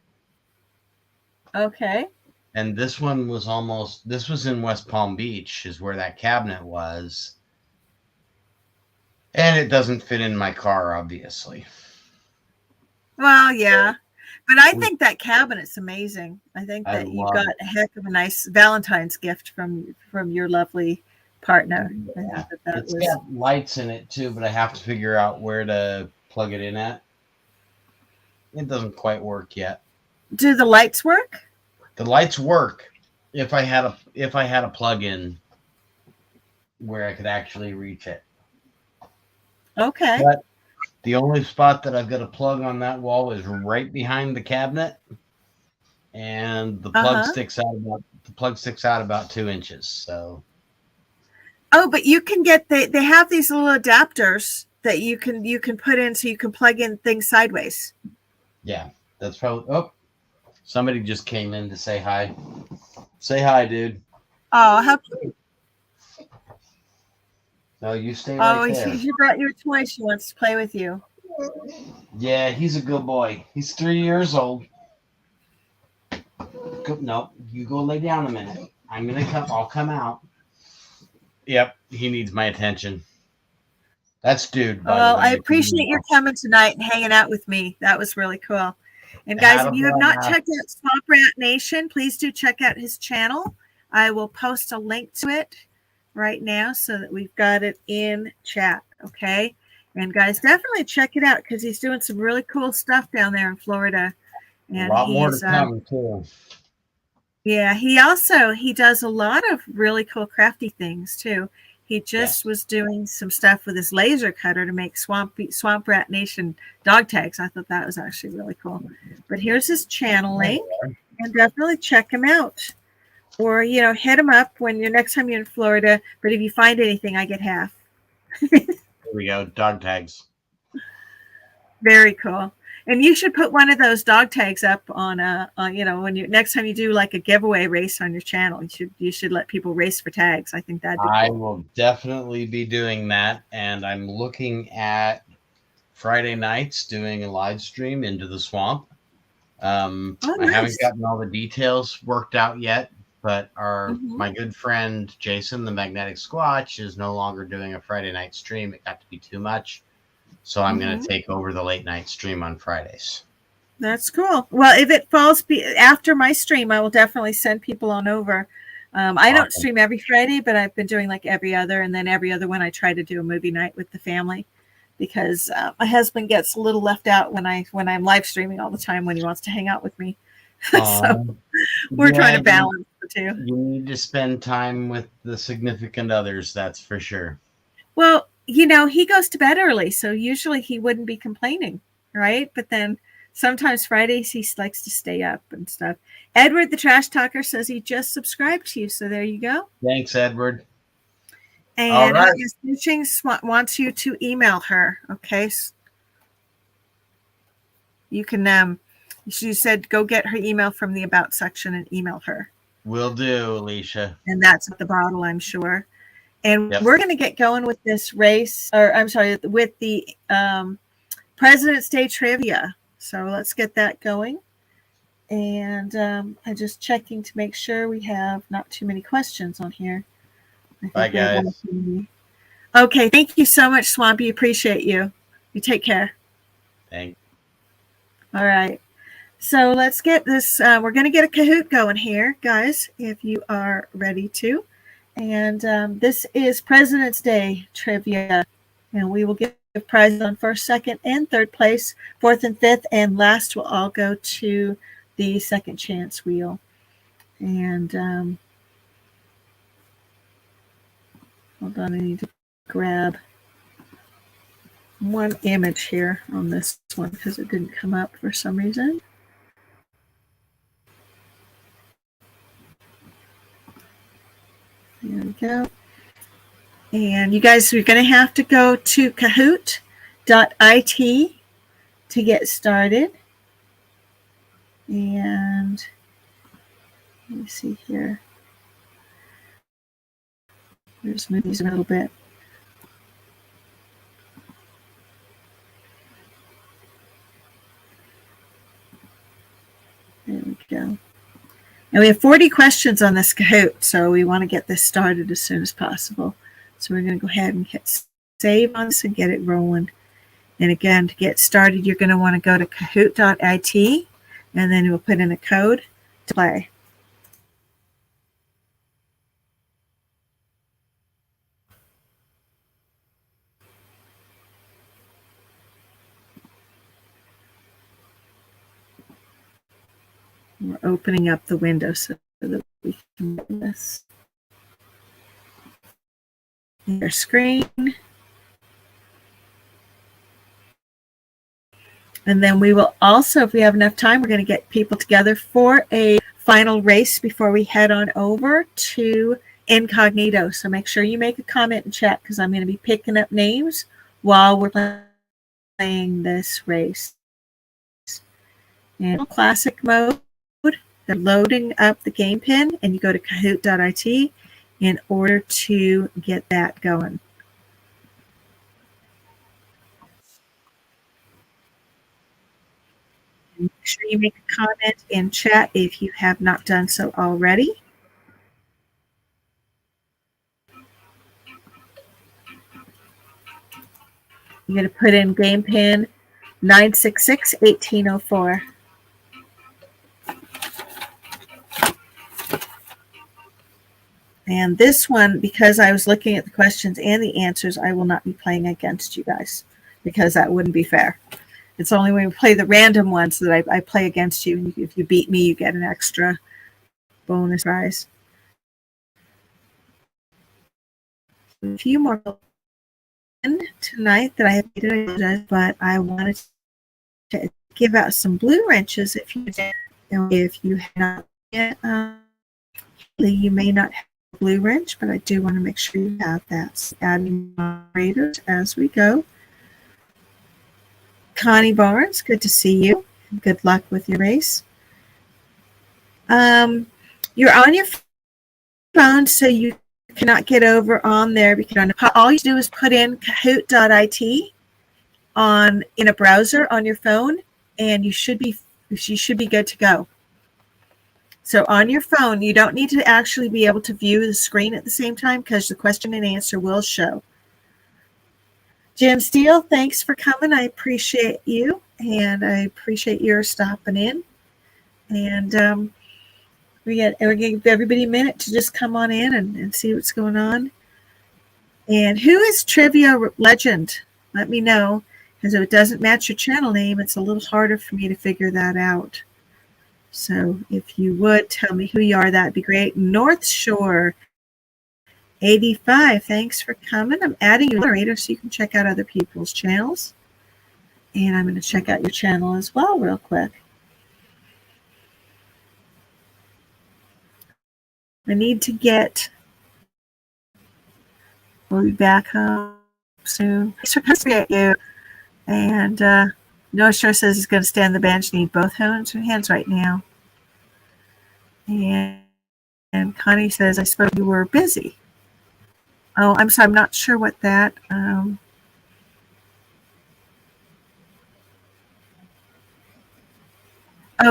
Okay. And this one was this was in West Palm Beach is where that cabinet was. And it doesn't fit in my car, obviously. Well, yeah. But I think that cabinet's amazing. I think that you got a heck of a nice Valentine's gift from your lovely partner. Yeah. It's got lights in it too, but I have to figure out where to plug it in at. It doesn't quite work yet. Do the lights work? The lights work if I had a plug-in where I could actually reach it. Okay. But the only spot that I've got a plug on that wall is right behind the cabinet, and the plug sticks out about 2 inches. So. Oh, but you can get they have these little adapters that you can put in so you can plug in things sideways. Yeah, that's probably. Oh, somebody just came in to say hi. Say hi, dude. Oh, how cute. No, you stay right there. Oh, you brought your toy. She wants to play with you. Yeah, he's a good boy. He's 3 years old. No, you go lay down a minute. I'll come out. Yep, he needs my attention. That's dude. Well, I appreciate your coming tonight and hanging out with me. That was really cool. And guys, if you have not checked out Swamp Rat Nation, please do check out his channel. I will post a link to it right now so that we've got it in chat. Okay. And guys, definitely check it out because he's doing some really cool stuff down there in Florida. And a lot more to come too. Yeah, he does a lot of really cool crafty things too. He just was doing some stuff with his laser cutter to make Swamp Rat Nation dog tags. I thought that was actually really cool. But here's his channel link, and definitely check him out. Or, hit him up when next time you're in Florida. But if you find anything, I get half. There we go, dog tags. Very cool. And you should put one of those dog tags up on when next time you do like a giveaway race on your channel. You should let people race for tags. I think that'd be cool. I will definitely be doing that, and I'm looking at Friday nights doing a live stream into the swamp. Nice. I haven't gotten all the details worked out yet, but my good friend Jason, the Magnetic Squatch, is no longer doing a Friday night stream. It got to be too much. So I'm going to take over the late night stream on Fridays. That's cool. Well, if it falls after my stream, I will definitely send people on over. I don't stream every Friday, but I've been doing like every other. And then every other one, I try to do a movie night with the family. because my husband gets a little left out when I'm live streaming all the time when he wants to hang out with me. So we're trying to balance the two. You need to spend time with the significant others, that's for sure. Well, he goes to bed early, so usually he wouldn't be complaining, right? But then sometimes Fridays he likes to stay up and stuff. Edward the Trash Talker says he just subscribed to you, so there you go. Thanks, Edward. And Miss Fishing wants you to email her, okay? You can, she said go get her email from the About section and email her. Will do, Alicia. And that's at the bottle, I'm sure. And we're going to get going with this race, or I'm sorry, with the President's Day trivia. So let's get that going. And I'm just checking to make sure we have not too many questions on here. Bye, guys. Okay, thank you so much, Swampy. Appreciate you. You take care. Thanks. All right. So let's get this. We're going to get a Kahoot going here, guys, if you are ready to. And this is President's Day trivia. And we will give prizes on first, second, and third place. Fourth and fifth and last will all go to the second chance wheel. And hold on, I need to grab one image here on this one because it didn't come up for some reason. There we go. And you guys are going to have to go to kahoot.it to get started. And let me see here. Let's move these a little bit. There we go. And we have 40 questions on this Kahoot, so we want to get this started as soon as possible. So we're going to go ahead and hit save on this and get it rolling. And again, to get started, you're going to want to go to kahoot.it, and then we'll put in a code to play. We're opening up the window so that we can do this. Your screen. And then we will also, if we have enough time, we're going to get people together for a final race before we head on over to Incognito. So make sure you make a comment in chat because I'm going to be picking up names while we're playing this race. And classic mode. They're loading up the game pin, and you go to kahoot.it in order to get that going. Make sure you make a comment in chat if you have not done so already. You're going to put in game pin 966-1804. And this one, because I was looking at the questions and the answers, I will not be playing against you guys because that wouldn't be fair. It's only when we play the random ones that I play against you. And if you beat me, you get an extra bonus prize. A few more tonight that I have to, but I wanted to give out some blue wrenches if you did. If you have not yet, you may not have a blue wrench, but I do want to make sure you have that. So adding moderators as we go. Connie Barnes, good to see you. Good luck with your race. You're on your phone, so you cannot get over on there because all you do is put in kahoot.it in a browser on your phone, and you should be good to go. So on your phone, you don't need to actually be able to view the screen at the same time because the question and answer will show. Jim Steele, thanks for coming. I appreciate you, and I appreciate your stopping in. And we're going to give everybody a minute to just come on in and see what's going on. And who is Trivia Legend? let me know, because if it doesn't match your channel name, it's a little harder for me to figure that out. So if you would tell me who you are, that'd be great. North Shore 85, thanks for coming. I'm adding you moderator so you can check out other people's channels. And I'm going to check out your channel as well real quick. I need to get, we'll be back home soon. Thanks for coming at you. And North Shore says he's going to stand the bench, need both hands right now. And Connie says, I suppose you were busy. Oh, I'm sorry, I'm not sure what that.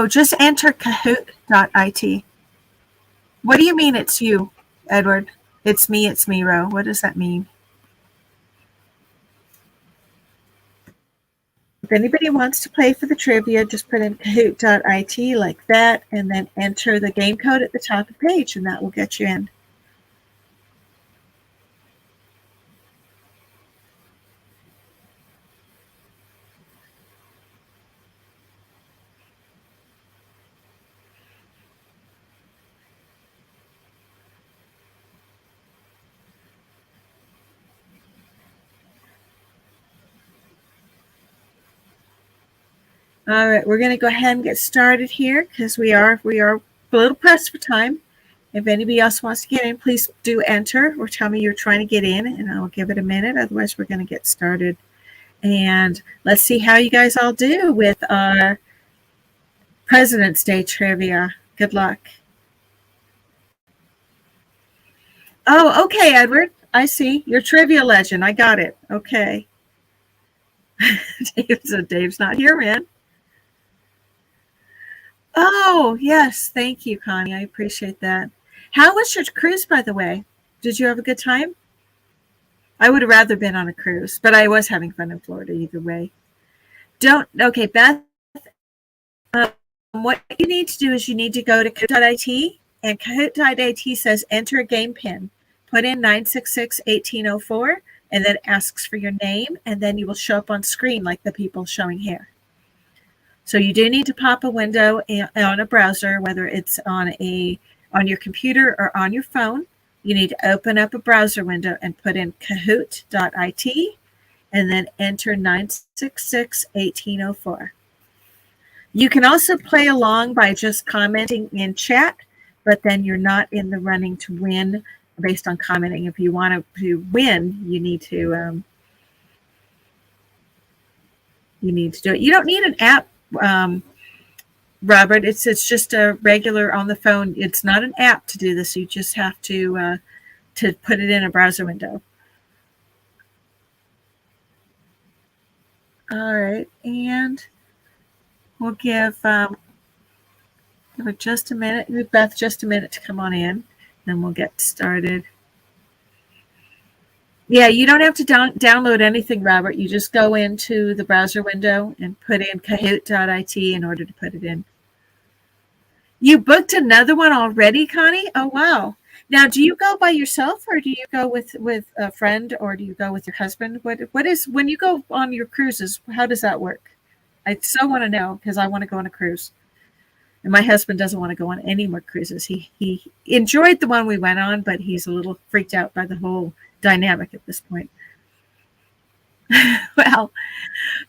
Just enter kahoot.it. What do you mean it's you, Edward? It's me, Ro. What does that mean? If anybody wants to play for the trivia, just put in kahoot.it like that, and then enter the game code at the top of the page, and that will get you in. All right, we're going to go ahead and get started here because we are a little pressed for time. If anybody else wants to get in, please do enter or tell me you're trying to get in, and I'll give it a minute. Otherwise, we're going to get started. And let's see how you guys all do with our President's Day trivia. Good luck. Oh, okay, Edward. I see. You're trivia legend. I got it. Okay. Dave's not here, man. Oh, yes. Thank you, Connie. I appreciate that. How was your cruise, by the way? Did you have a good time? I would have rather been on a cruise, but I was having fun in Florida either way. Okay, Beth, what you need to do is you need to go to kahoot.it, and kahoot.it says enter a game pin. Put in 966-1804, and then asks for your name, and then you will show up on screen like the people showing here. So you do need to pop a window on a browser, whether it's on your computer or on your phone. You need to open up a browser window and put in kahoot.it and then enter 966-1804. You can also play along by just commenting in chat, but then you're not in the running to win based on commenting. If you want to win, you need to do it. You don't need an app, Robert. It's just a regular on the phone. It's not an app to do this. You just have to put it in a browser window. All right, and we'll give her just a minute. Give Beth just a minute to come on in, then we'll get started. Yeah, you don't have to download anything, Robert. You just go into the browser window and put in kahoot.it in order to put it in. You booked another one already, Connie? Oh, wow. Now, do you go by yourself, or do you go with a friend, or do you go with your husband? What is, when you go on your cruises, how does that work? I so want to know, because I want to go on a cruise. And my husband doesn't want to go on any more cruises. He enjoyed the one we went on, but he's a little freaked out by the whole dynamic at this point. Well,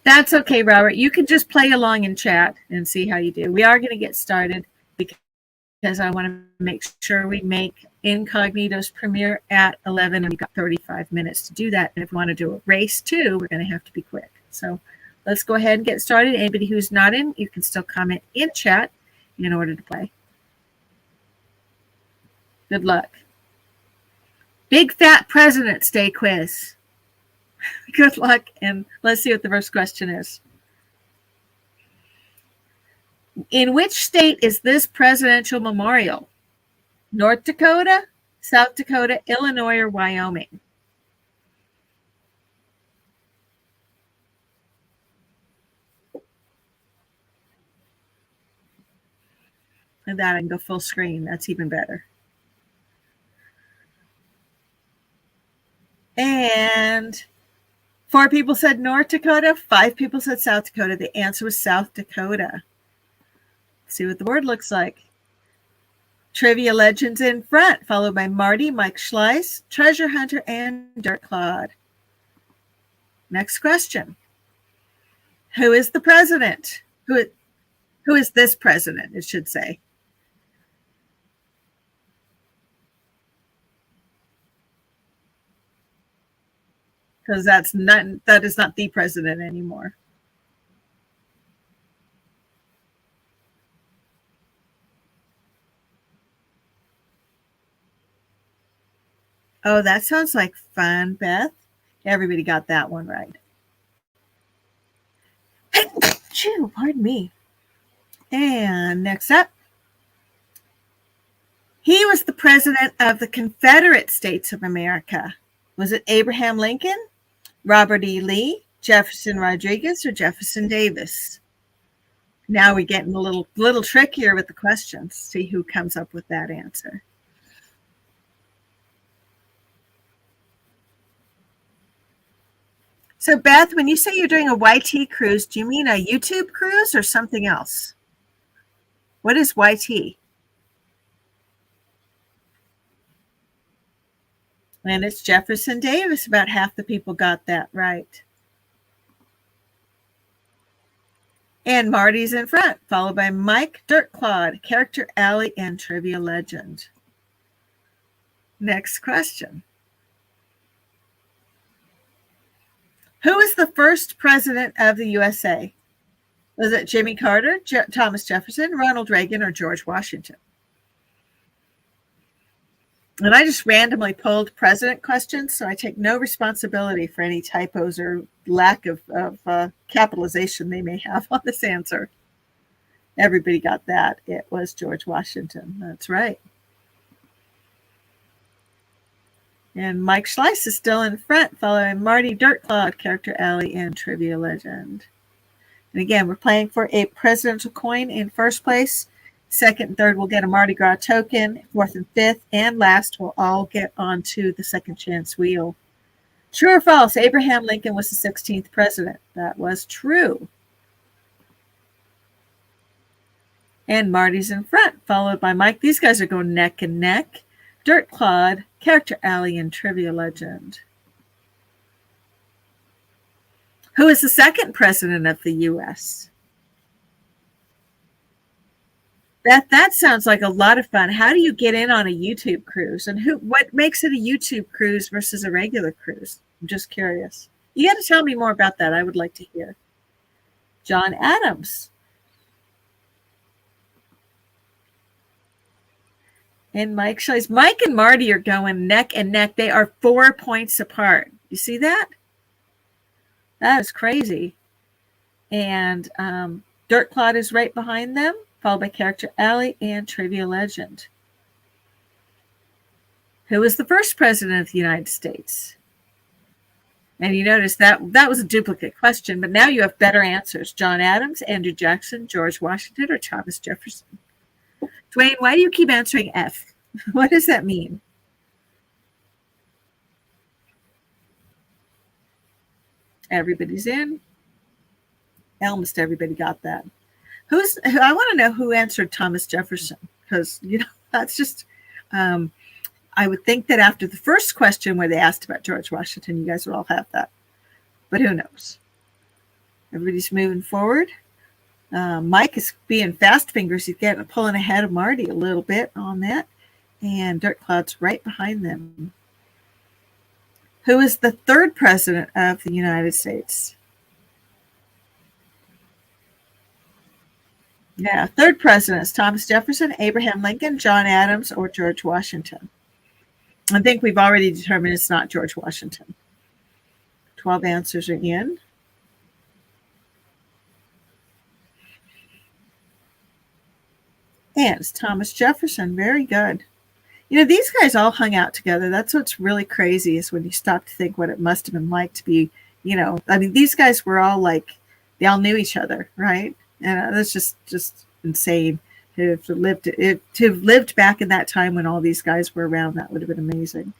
that's okay, Robert. You can just play along in chat and see how you do. We are going to get started because I want to make sure we make Incognito's premiere at 11, and we've got 35 minutes to do that. And if we want to do a race too, we're going to have to be quick. So let's go ahead and get started. Anybody who's not in, you can still comment in chat in order to play. Good luck. Big Fat President's Day quiz. Good luck, and let's see what the first question is. In which state is this presidential memorial? North Dakota, South Dakota, Illinois, or Wyoming? And that I can go full screen. That's even better. And 4 people said North Dakota. 5 people said South Dakota. The answer was South Dakota. Let's see what the board looks like. Trivia Legends in front, followed by Marty, Mike Schleiss, Treasure Hunter, and Dirt Claude. Next question. Who is the president? Who is this president, it should say? Because that is not the president anymore. Oh, that sounds like fun, Beth. Everybody got that one right. Chew, pardon me. And next up, he was the president of the Confederate States of America. Was it Abraham Lincoln, Robert E. Lee, Jefferson Rodriguez, or Jefferson Davis? Now we're getting a little trickier with the questions. See who comes up with that answer. So, Beth, when you say you're doing a YT cruise, do you mean a YouTube cruise or something else? What is YT? And it's Jefferson Davis. About half the people got that right. And Marty's in front, followed by Mike, Dirt Claude, Character Alley, and Trivia Legend. Next question. Who was the first president of the USA? Was it Jimmy Carter, Thomas Jefferson, Ronald Reagan, or George Washington? And I just randomly pulled president questions, so I take no responsibility for any typos or lack of capitalization they may have on this answer. Everybody got that. It was George Washington. That's right. And Mike Schleiss is still in front, following Marty, Dirt Claude, Character Alley, and Trivia Legend. And again, we're playing for a presidential coin in first place. Second and third will get a Mardi Gras token. Fourth and fifth and last will all get onto the second chance wheel. True or false? Abraham Lincoln was the 16th president. That was true. And Marty's in front, followed by Mike. These guys are going neck and neck. Dirt Claude, Character Alley, and Trivia Legend. Who is the second president of the U.S.? That sounds like a lot of fun. How do you get in on a YouTube cruise? And what makes it a YouTube cruise versus a regular cruise? I'm just curious. You got to tell me more about that. I would like to hear. John Adams. And Mike Schleiss. Mike and Marty are going neck and neck. They are 4 points apart. You see that? That is crazy. And Dirt Claude is right behind them, followed by Character Alley and Trivia Legend. Who was the first president of the United States? And you notice that was a duplicate question, but now you have better answers. John Adams, Andrew Jackson, George Washington, or Thomas Jefferson? Dwayne, why do you keep answering F? What does that mean? Everybody's in. Almost everybody got that. I want to know who answered Thomas Jefferson, because, that's just, I would think that after the first question where they asked about George Washington, you guys would all have that. But who knows? Everybody's moving forward. Mike is being fast fingers. He's pulling ahead of Marty a little bit on that. And Dirt Claude's right behind them. Who is the third president of the United States? Yeah, third president is Thomas Jefferson, Abraham Lincoln, John Adams, or George Washington. I think we've already determined it's not George Washington. 12 answers are in. And it's Thomas Jefferson. Very good. These guys all hung out together. That's what's really crazy, is when you stop to think what it must have been like to be, these guys were all they all knew each other, right? And that's just insane to have lived back in that time when all these guys were around. That would have been amazing.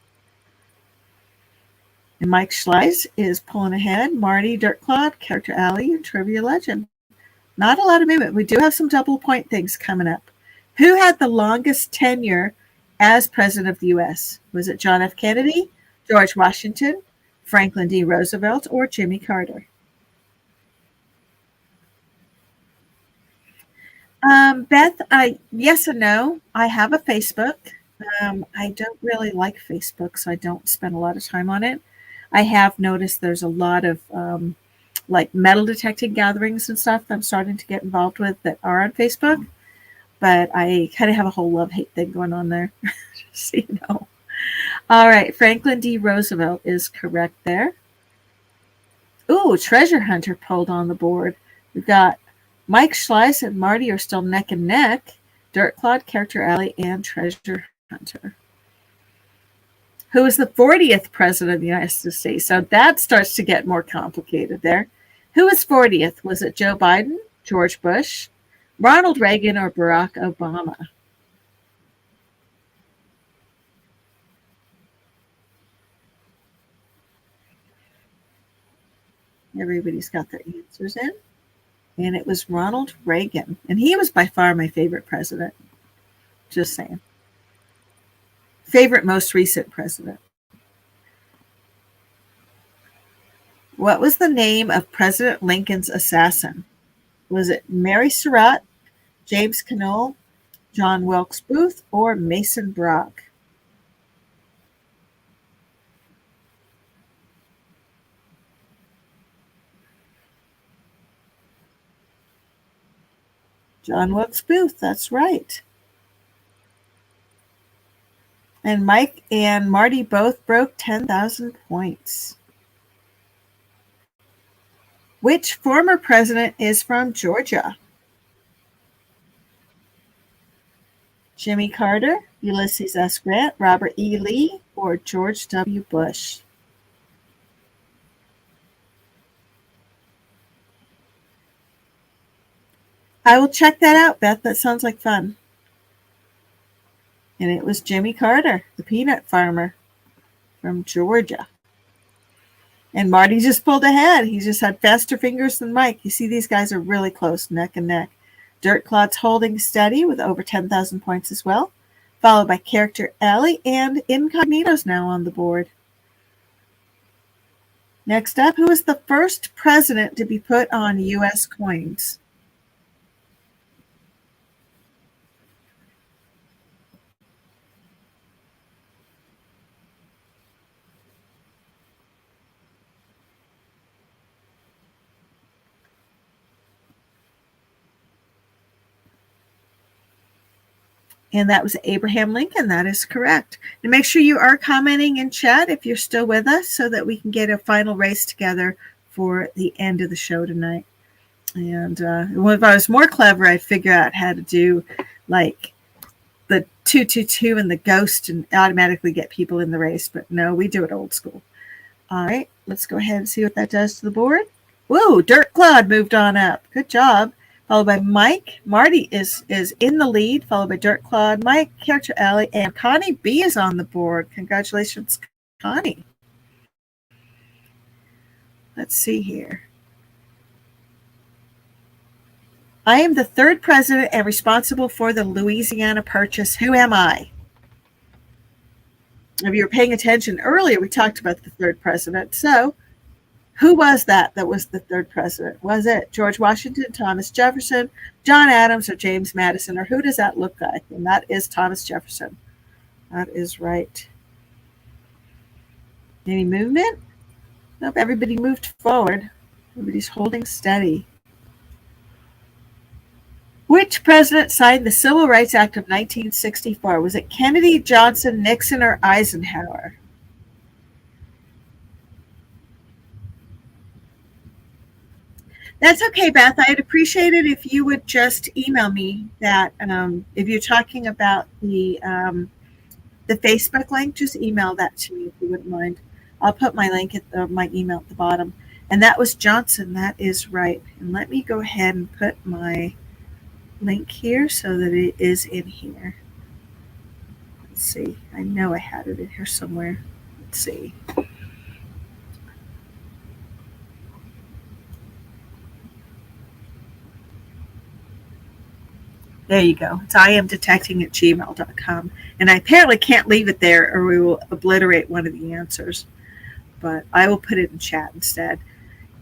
And Mike Schleiss is pulling ahead. Marty, Dirt Clod, Character Alley, and Trivia Legend. Not a lot of movement. We do have some double point things coming up. Who had the longest tenure as president of the U.S.? Was it John F. Kennedy, George Washington, Franklin D. Roosevelt, or Jimmy Carter? Beth, yes and no. I have a Facebook. I don't really like Facebook, so I don't spend a lot of time on it. I have noticed there's a lot of like metal detecting gatherings and stuff that I'm starting to get involved with that are on Facebook. But I kind of have a whole love-hate thing going on there, just so you know. All right, Franklin D. Roosevelt is correct there. Ooh, Treasure Hunter pulled on the board. We've got Mike Schleiss and Marty are still neck and neck. Dirt Clod, Character Alley, and Treasure Hunter. Who was the 40th president of the United States? So that starts to get more complicated there. Who was 40th? Was it Joe Biden, George Bush, Ronald Reagan, or Barack Obama? Everybody's got their answers in. And it was Ronald Reagan. And he was by far my favorite president. Just saying. Favorite most recent president. What was the name of President Lincoln's assassin? Was it Mary Surratt, James Knoll, John Wilkes Booth, or Mason Brock? John Wilkes Booth, that's right. And Mike and Marty both broke 10,000 points. Which former president is from Georgia? Jimmy Carter, Ulysses S. Grant, Robert E. Lee, or George W. Bush? I will check that out, Beth. That sounds like fun. And it was Jimmy Carter, the peanut farmer from Georgia. And Marty just pulled ahead. He just had faster fingers than Mike. You see, these guys are really close, neck and neck. Dirt Clod's holding steady with over 10,000 points as well, followed by Character Alley and Incognito's now on the board. Next up, who was the first president to be put on U.S. coins? And that was Abraham Lincoln. That is correct. And make sure you are commenting in chat if you're still with us so that we can get a final race together for the end of the show tonight. And if I was more clever, I'd figure out how to do like the 222 and the ghost and automatically get people in the race. But no, we do it old school. All right, let's go ahead and see what that does to the board. Whoa, Dirt Clod moved on up. Good job. Followed by Mike. Marty is in the lead, followed by Dirt Clod, Mike, Character Alley, and Connie B is on the board. Congratulations, Connie. Let's see here. I am the third president and responsible for the Louisiana Purchase. Who am I? If you were paying attention earlier, we talked about the third president. So who was that was the third president? Was it George Washington, Thomas Jefferson, John Adams, or James Madison? Or who does that look like? And that is Thomas Jefferson. That is right. Any movement? Nope, everybody moved forward. Everybody's holding steady. Which president signed the Civil Rights Act of 1964? Was it Kennedy, Johnson, Nixon, or Eisenhower? That's okay, Beth. I'd appreciate it if you would just email me that. If you're talking about the Facebook link, just email that to me if you wouldn't mind. I'll put my link at my email at the bottom. And that was Johnson. That is right. And let me go ahead and put my link here so that it is in here. Let's see. I know I had it in here somewhere. Let's see. There you go. It's iamdetecting@gmail.com. And I apparently can't leave it there or we will obliterate one of the answers. But I will put it in chat instead.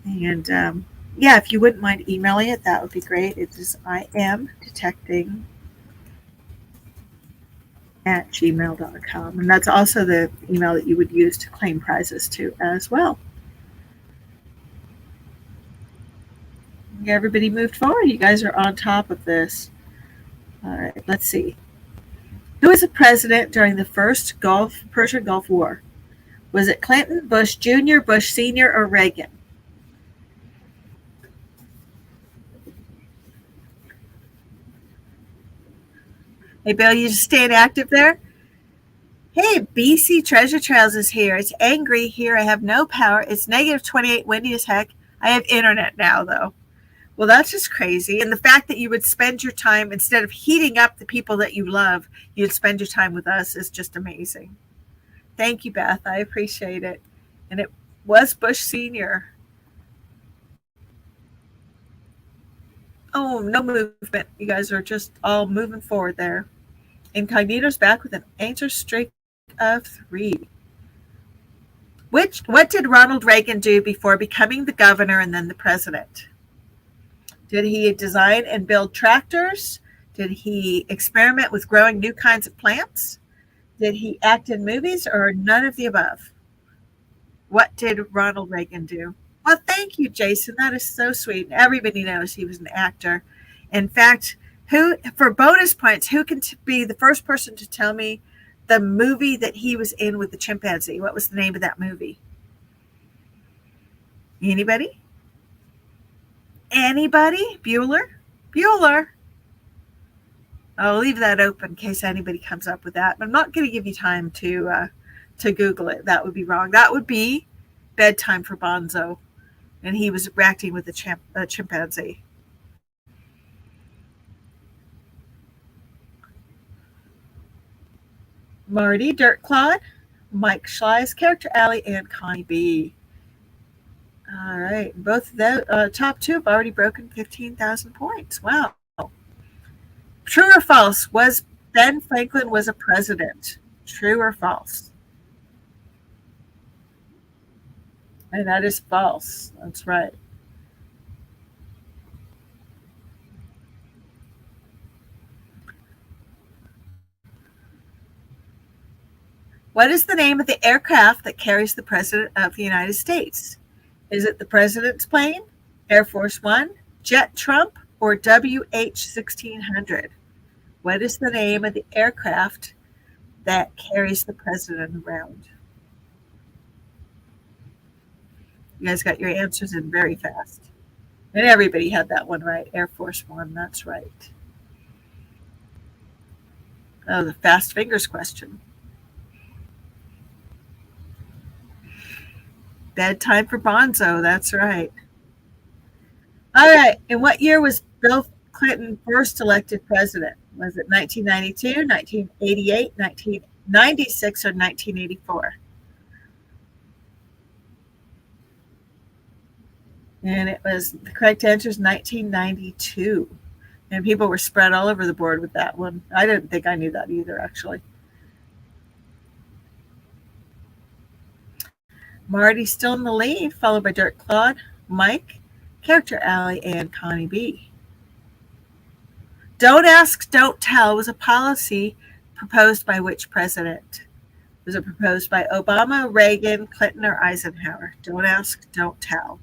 And yeah, if you wouldn't mind emailing it, that would be great. It is iamdetecting@gmail.com. And that's also the email that you would use to claim prizes to as well. Everybody moved forward. You guys are on top of this. All right, let's see. Who was the president during the first Persian Gulf War? Was it Clinton, Bush Jr., Bush Sr., or Reagan? Hey, Bill, you just staying active there? Hey, BC Treasure Trails is here. It's angry here. I have no power. It's -28, windy as heck. I have internet now, though. Well, that's just crazy. And the fact that you would spend your time, instead of heating up the people that you love, you'd spend your time with us is just amazing. Thank you, Beth. I appreciate it. And it was Bush Sr. Oh, no movement. You guys are just all moving forward there. Incognito's back with an answer streak of 3. What did Ronald Reagan do before becoming the governor and then the president? Did he design and build tractors? Did he experiment with growing new kinds of plants? Did he act in movies or none of the above? What did Ronald Reagan do? Well, thank you, Jason. That is so sweet. Everybody knows he was an actor. In fact, for bonus points, who can be the first person to tell me the movie that he was in with the chimpanzee? What was the name of that movie? Anybody? Anybody? Bueller. I'll leave that open in case anybody comes up with that. But I'm not going to give you time to Google it. That would be wrong. That would be Bedtime for Bonzo. And he was acting with a chimpanzee. Marty, Dirt Claude, Mike Schleiss, Character Alley, and Connie B. All right. Both of the top 2 have already broken 15,000 points. Wow. True or false? Was Ben Franklin was a president? True or false? And that is false. That's right. What is the name of the aircraft that carries the President of the United States? Is it the President's plane, Air Force One, Jet Trump, or WH-1600? What is the name of the aircraft that carries the President around? You guys got your answers in very fast. And everybody had that one right. Air Force One, that's right. Oh, the fast fingers question. Bedtime for Bonzo, that's right. All right. In what year was Bill Clinton first elected president? Was it 1992, 1988, 1996, or 1984? And it was, the correct answer is 1992. And people were spread all over the board with that one. I didn't think I knew that either, actually. Marty's still in the lead, followed by Dirt Claude, Mike, Character Alley, and Connie B. Don't ask, don't tell was a policy proposed by which president? Was it proposed by Obama, Reagan, Clinton, or Eisenhower? Don't ask, don't tell.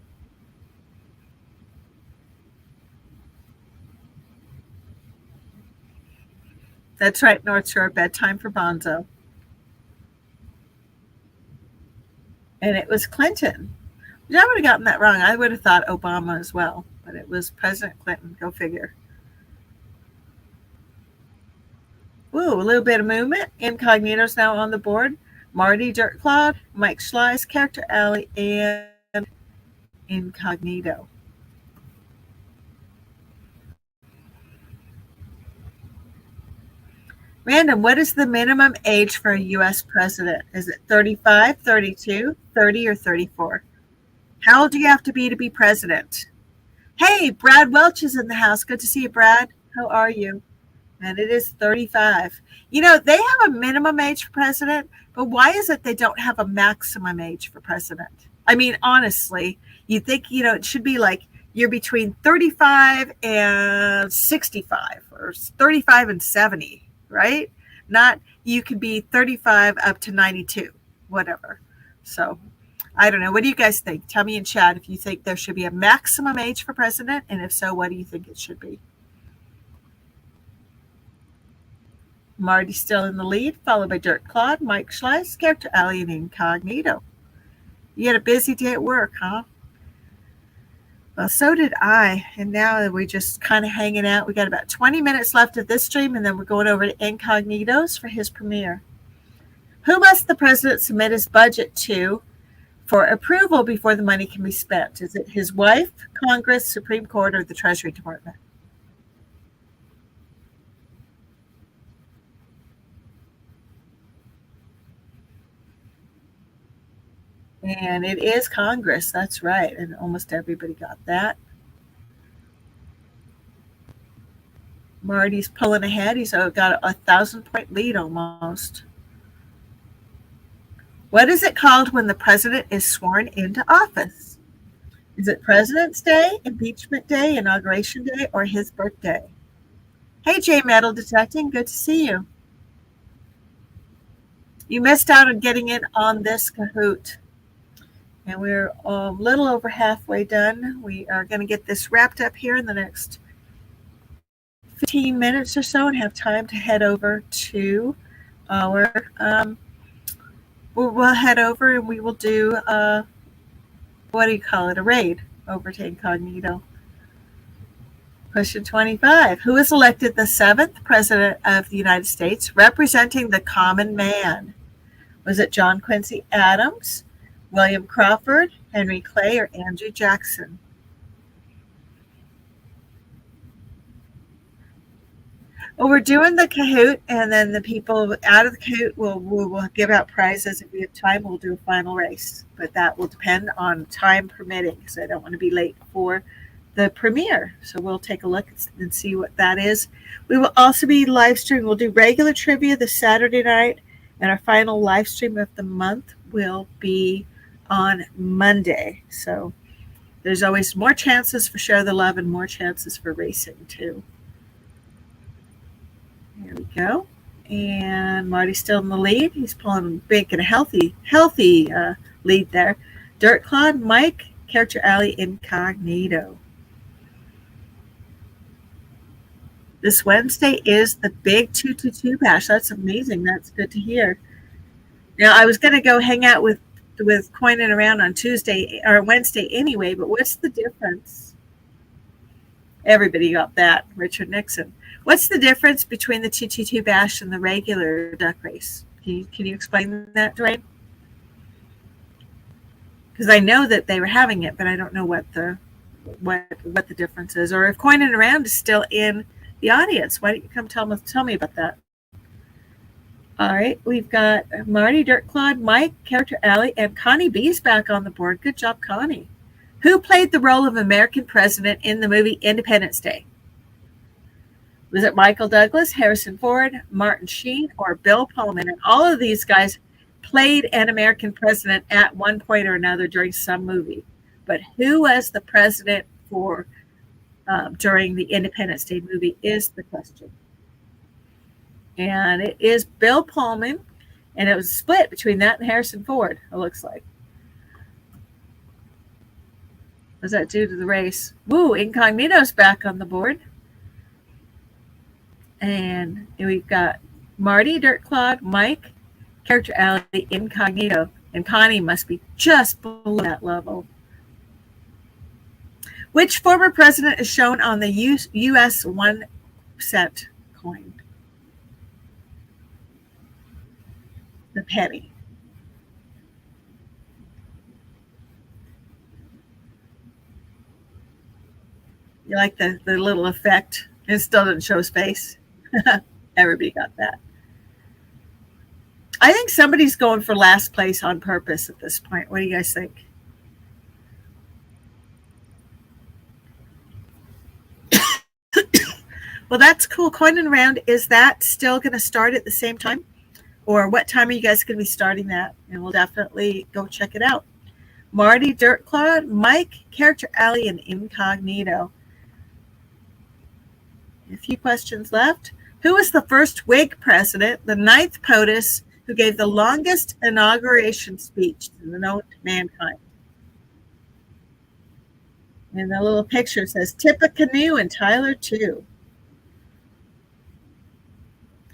That's right, North Shore, Bedtime for Bonzo. And it was Clinton. I would have gotten that wrong. I would have thought Obama as well, but it was President Clinton. Go figure. Ooh, a little bit of movement. Incognito's now on the board. Marty, Dirt Claude, Mike Schleiss, Character Alley, and Incognito. Random, what is the minimum age for a U.S. president? Is it 35, 32, 30, or 34? How old do you have to be president? Hey, Brad Welch is in the house. Good to see you, Brad. How are you? And it is 35. They have a minimum age for president, but why is it they don't have a maximum age for president? I mean, honestly, you think, it should be like you're between 35 and 65 or 35 and 70, right? Not you could be 35 up to 92, whatever. So I don't know. What do you guys think? Tell me in chat if you think there should be a maximum age for president, and if so, what do you think it should be? Marty still in the lead, followed by Dirk Claude, Mike Schleiss, Character Alley, and Incognito. You had a busy day at work, huh? Well, so did I. And now we're just kind of hanging out. We got about 20 minutes left of this stream, and then we're going over to Incognito's for his premiere. Who must the president submit his budget to for approval before the money can be spent? Is it his wife, Congress, Supreme Court, or the Treasury Department? And it is Congress. That's right. And almost everybody got that. Marty's pulling ahead. He's got a 1,000-point lead almost. What is it called when the president is sworn into office? Is it President's Day, Impeachment Day, Inauguration Day, or his birthday? Hey, J Metal Detecting. Good to see you. You missed out on getting in on this Kahoot. And we're a little over halfway done. We are going to get this wrapped up here in the next 15 minutes or so and have time to head over to our, we'll head over and we will do, what do you call it, a raid over to Incognito. Question 25. Who was elected the 7th President of the United States representing the common man? Was it John Quincy Adams, William Crawford, Henry Clay, or Andrew Jackson? Well, we're doing the Kahoot, and then the people out of the Kahoot will give out prizes. If we have time, we'll do a final race. But that will depend on time permitting, because I don't want to be late for the premiere. So we'll take a look and see what that is. We will also be live streaming. We'll do regular trivia this Saturday night, and our final live stream of the month will be on Monday. So there's always more chances for Share the Love and more chances for racing too. Here we go. And Marty's still in the lead. He's pulling big and a healthy lead there. Dirt Claude, Mike, Character Alley, Incognito. This Wednesday is the big 222 bash. That's amazing. That's good to hear. Now, I was going to go hang out with Coining Around on Tuesday or Wednesday anyway, but what's the difference? Everybody got that. Richard Nixon. What's the difference between the 222 bash and the regular duck race? Can you explain that, Dwayne? Because I know that they were having it, but I don't know what the difference is. Or if Coining Around is still in the audience, why don't you come tell me about that? All right, we've got Marty, Dirt Claude, Mike, Character Alley, and Connie B's back on the board. Good job, Connie. Who played the role of American president in the movie Independence Day? Was it Michael Douglas, Harrison Ford, Martin Sheen, or Bill Pullman? And all of these guys played an American president at one point or another during some movie. But who was the president for during the Independence Day movie is the question. And it is Bill Pullman, and it was split between that and Harrison Ford, it looks like. Was that due to the race? Woo, Incognito's back on the board. And we've got Marty, Dirt Claude, Mike, Character Alley, Incognito, and Connie must be just below that level. Which former president is shown on the U.S. 1 cent coin? The penny. You like the little effect? It still doesn't show his face. Everybody got that. I think somebody's going for last place on purpose at this point. What do you guys think? Well, that's cool. Coin and Round, is that still going to start at the same time? Or what time are you guys going to be starting that? And we'll definitely go check it out. Marty, Dirt Clod, Mike, Character Alley, and Incognito. A few questions left. Who was the first Whig president, the ninth POTUS, who gave the longest inauguration speech known to mankind? And the little picture says Tippecanoe and Tyler too.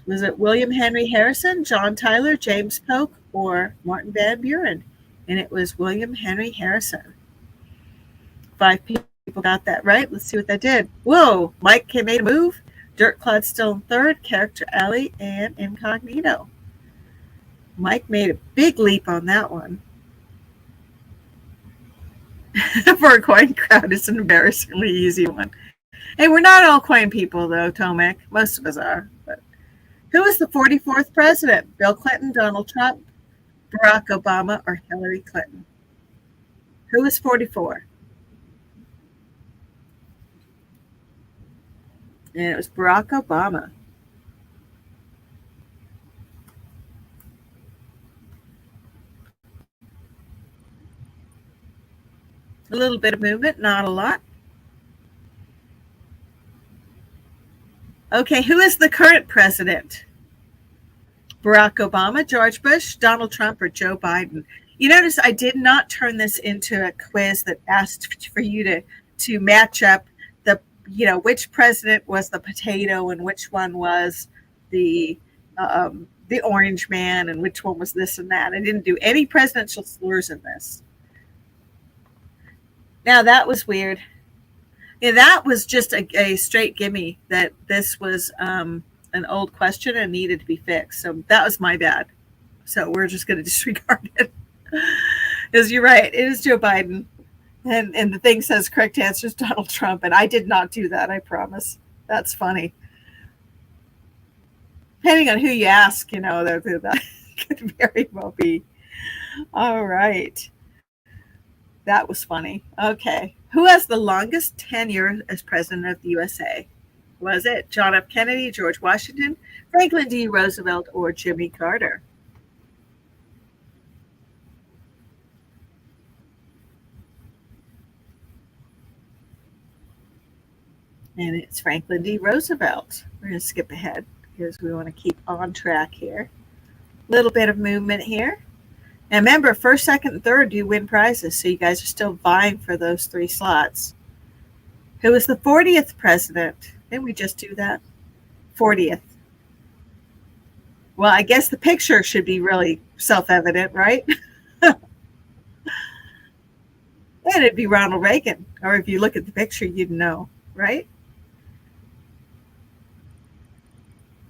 Was it William Henry Harrison, John Tyler, James Polk, or Martin Van Buren? And it was William Henry Harrison. 5 people got that right. Let's see what that did. Whoa, Mike made a move. Dirt Clod still in third, Character Alley, and Incognito. Mike made a big leap on that one. For a coin crowd, it's an embarrassingly easy one. Hey, we're not all coin people, though, Tomek. Most of us are. But who was the 44th president? Bill Clinton, Donald Trump, Barack Obama, or Hillary Clinton? Who was 44? And it was Barack Obama. A little bit of movement, not a lot. Okay, who is the current president? Barack Obama, George Bush, Donald Trump, or Joe Biden? You notice I did not turn this into a quiz that asked for you to match up the, which president was the potato and which one was the orange man and which one was this and that. I didn't do any presidential slurs in this. Now, that was weird. Yeah, that was just a straight gimme that this was an old question and needed to be fixed. So that was my bad. So we're just going to disregard it. Because you're right. It is Joe Biden. And the thing says correct answer is Donald Trump. And I did not do that, I promise. That's funny. Depending on who you ask, that could very well be. All right. That was funny. Okay. Who has the longest tenure as president of the USA? Was it John F. Kennedy, George Washington, Franklin D. Roosevelt, or Jimmy Carter? And it's Franklin D. Roosevelt. We're going to skip ahead because we want to keep on track here. Little bit of movement here. And remember, first, second, and third do win prizes, so you guys are still vying for those 3 slots. Who was the 40th president? Didn't we just do that? 40th. Well, I guess the picture should be really self-evident, right? And it'd be Ronald Reagan. Or if you look at the picture, you'd know, right?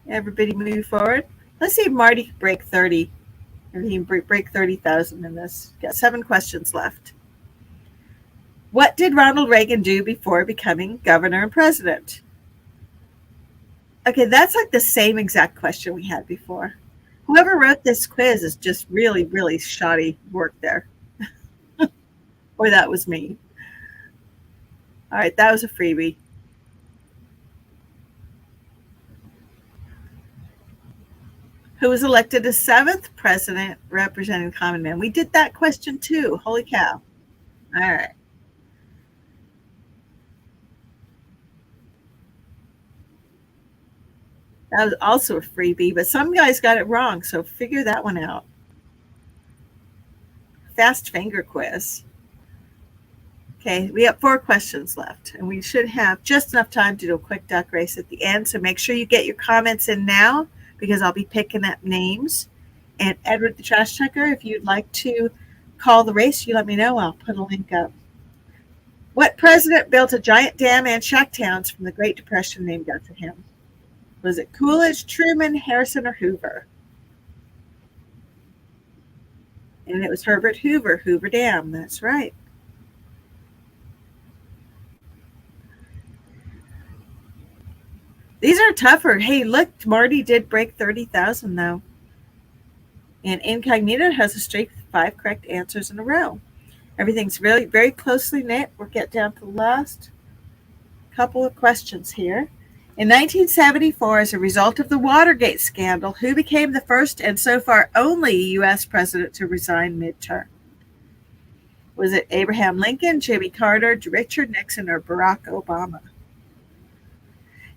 Everybody move forward. Let's see if Marty can break 30. If he can break 30,000 in this. Got 7 questions left. What did Ronald Reagan do before becoming governor and president? Okay, that's like the same exact question we had before. Whoever wrote this quiz is just really, really shoddy work there. Or that was me. All right, that was a freebie. Who was elected as 7th president representing common man? We did that question too. Holy cow. All right. That was also a freebie, but some guys got it wrong, so figure that one out. Fast finger quiz. Okay, we have 4 questions left, and we should have just enough time to do a quick duck race at the end, so make sure you get your comments in now, because I'll be picking up names. And Edward the Trash Tucker, if you'd like to call the race, you let me know. I'll put a link up. What president built a giant dam and shack towns from the Great Depression named after him? Was it Coolidge, Truman, Harrison, or Hoover? And it was Herbert Hoover, Hoover Dam. That's right. These are tougher. Hey, look, Marty did break 30,000 though. And Incognito has a streak of 5 correct answers in a row. Everything's really very closely knit. We'll get down to the last couple of questions here. In 1974, as a result of the Watergate scandal, who became the first and so far only U.S. president to resign midterm? Was it Abraham Lincoln, Jimmy Carter, Richard Nixon, or Barack Obama?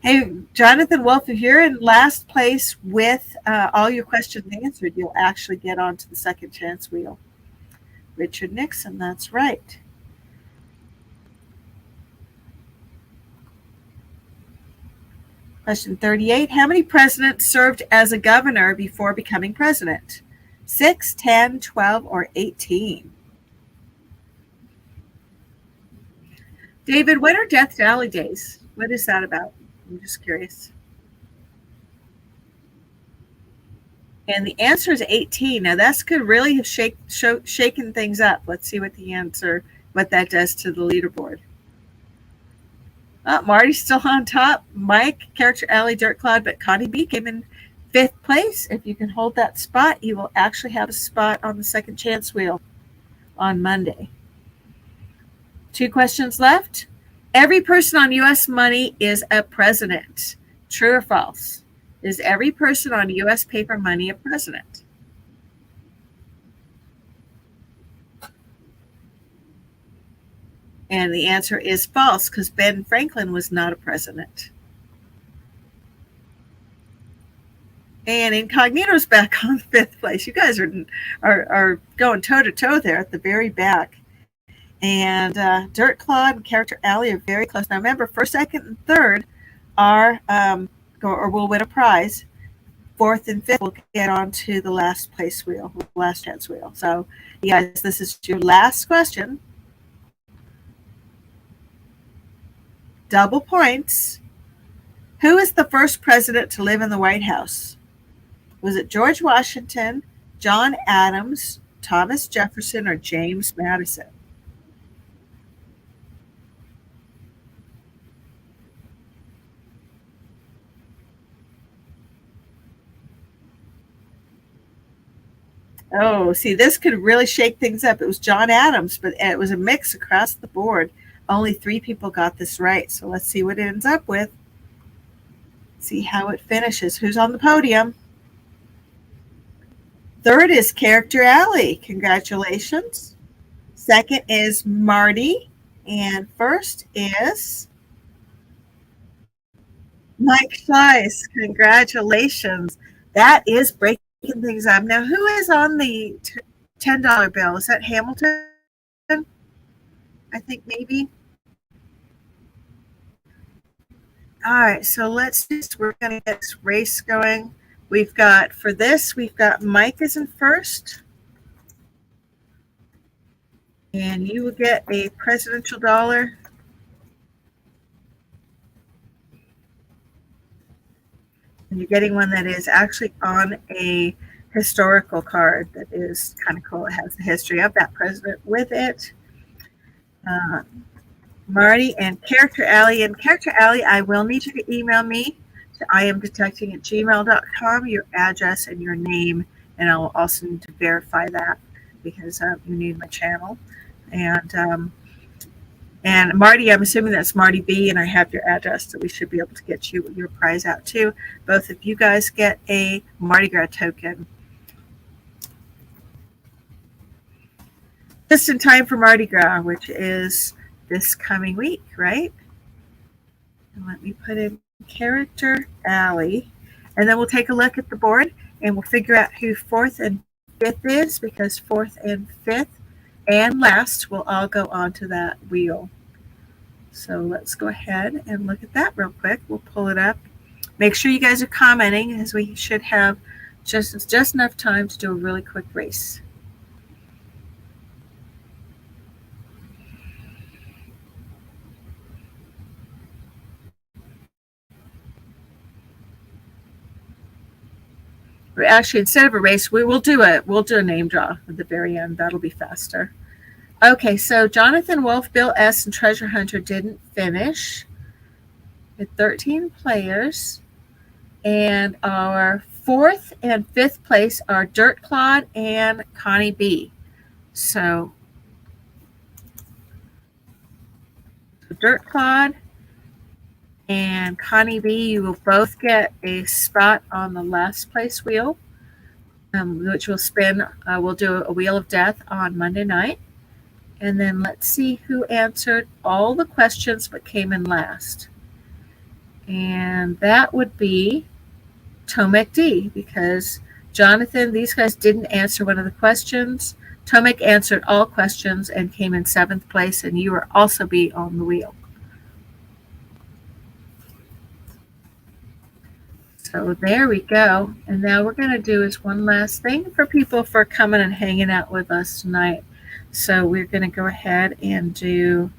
Hey, Jonathan Wolf, if you're in last place with all your questions answered, you'll actually get onto the second chance wheel. Richard Nixon, that's right. Question 38. How many presidents served as a governor before becoming president? 6, 10, 12, or 18? David, when are Death Valley days? What is that about? I'm just curious. And the answer is 18. Now, that's could really have shaken things up. Let's see what that does to the leaderboard. Marty's still on top. Mike, Character Alley, Dirt Cloud, but Connie B came in 5th place. If you can hold that spot, you will actually have a spot on the second chance wheel on Monday. 2 questions left. Every person on U.S. money is a president. True or false? Is every person on U.S. paper money a president? And the answer is false, because Ben Franklin was not a president. And Incognito's back on 5th place. You guys are going toe-to-toe there at the very back. And Dirt Clod and Character Alley are very close. Now remember, 1st, 2nd, and 3rd are will win a prize. 4th and 5th will get onto the last place wheel, last chance wheel. So, you guys, this is your last question. Double points. Who is the first president to live in the White House? Was it George Washington, John Adams, Thomas Jefferson, or James Madison? Oh, see, this could really shake things up. It was John Adams, but it was a mix across the board. Only 3 people got this right. So let's see what it ends up with. See how it finishes. Who's on the podium? 3rd is Character Alley. Congratulations. 2nd is Marty. And 1st is Mike Schleiss. Congratulations. That is breaking things up. Now, who is on the $10 bill? Is that Hamilton? I think maybe. All right, so we're going to get this race going. We've got Mike is in 1st. And you will get a presidential dollar. And you're getting one that is actually on a historical card that is kind of cool. It has the history of that president with it. Marty and Character Alley. And Character Alley, I will need you to email me to iamdetecting@gmail.com, your address and your name. And I will also need to verify that because you need my channel. And Marty, I'm assuming that's Marty B, and I have your address, so we should be able to get you your prize out too. Both of you guys get a Mardi Gras token. Just in time for Mardi Gras, which is this coming week, right? And let me put in Character Alley, and then we'll take a look at the board, and we'll figure out who 4th and 5th is, because 4th and 5th and last will all go onto that wheel. So let's go ahead and look at that real quick. We'll pull it up. Make sure you guys are commenting, as we should have just enough time to do a really quick race. Actually, instead of a race, we'll do a name draw at the very end. That'll be faster. Okay, so Jonathan Wolf, Bill S, and Treasure Hunter didn't finish with 13 players. And our 4th and 5th place are Dirt Clod and Connie B. So Dirt Clod and Connie B, you will both get a spot on the last place wheel, which will spin. We'll do a wheel of death on Monday night. And then let's see who answered all the questions but came in last. And that would be Tomek D, because Jonathan, these guys didn't answer one of the questions. Tomek answered all questions and came in 7th place, and you will also be on the wheel. So there we go. And now we're going to do is one last thing for people for coming and hanging out with us tonight. So we're going to go ahead and do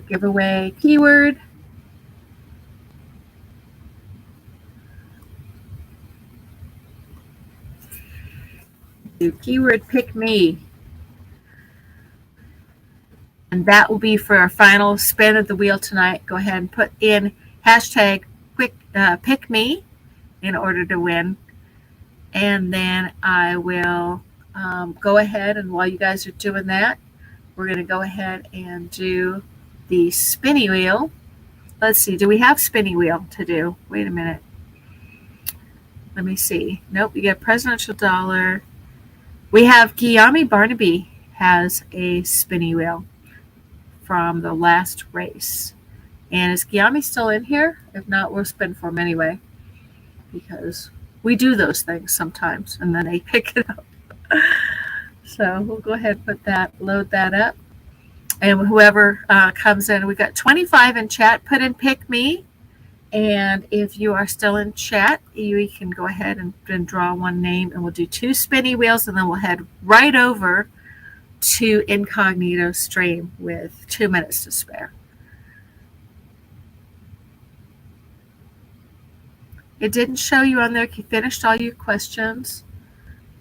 giveaway keyword. Do keyword pick me. And that will be for our final spin of the wheel tonight. Go ahead and put in hashtag pick me in order to win. And then I will go ahead, and while you guys are doing that, we're going to go ahead and do the spinny wheel. Let's see, do we have spinny wheel to do? Wait a minute. Let me see. Nope, we get presidential dollar. We have Guillaume Barnaby has a spinny wheel from the last race. And is Guillaume still in here? If not, we'll spin for him anyway, because we do those things sometimes and then they pick it up. So we'll go ahead and put that, load that up. And whoever comes in, we've got 25 in chat, put in pick me. And if you are still in chat, you can go ahead and draw one name, and we'll do 2 spinny wheels, and then we'll head right over to incognito stream with 2 minutes to spare. It didn't show you on there if you finished all your questions.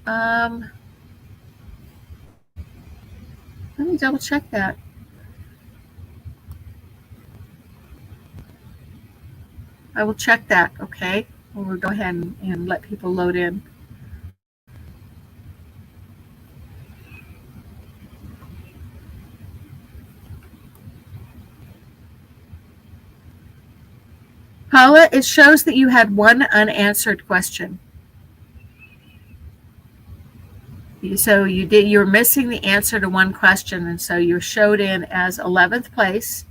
Let me double check that. I will check that, okay? We'll go ahead and let people load in. Paula, it shows that you had one unanswered question. So you're missing the answer to one question, and so you showed in as 11th place.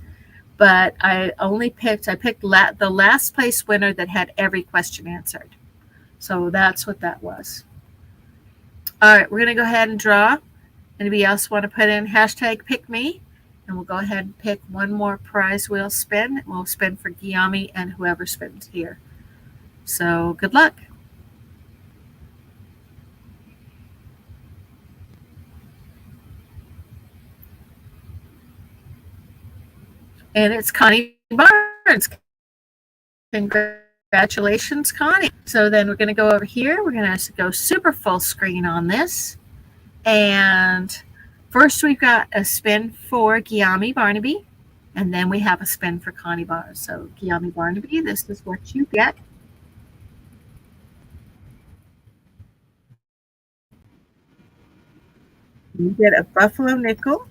But I picked the last place winner that had every question answered. So that's what that was. All right, we're going to go ahead and draw. Anybody else want to put in hashtag pick me? And we'll go ahead and pick one more prize wheel spin. We'll spin for Guillaume and whoever spins here. So good luck. And it's Connie Barnes. Congratulations, Connie. So then we're going to go over here. We're going to go super full screen on this. And first we've got a spin for Guillaume Barnaby. And then we have a spin for Connie Barnes. So Guillaume Barnaby, this is what you get. You get a buffalo nickel.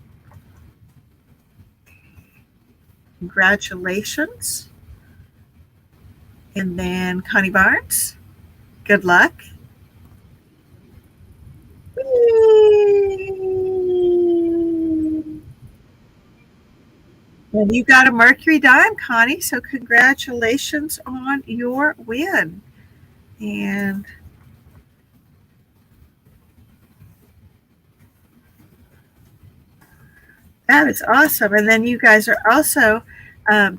Congratulations. And then Connie Barnes, good luck. And you got a Mercury dime, Connie, so congratulations on your win. And that is awesome. And then you guys are also,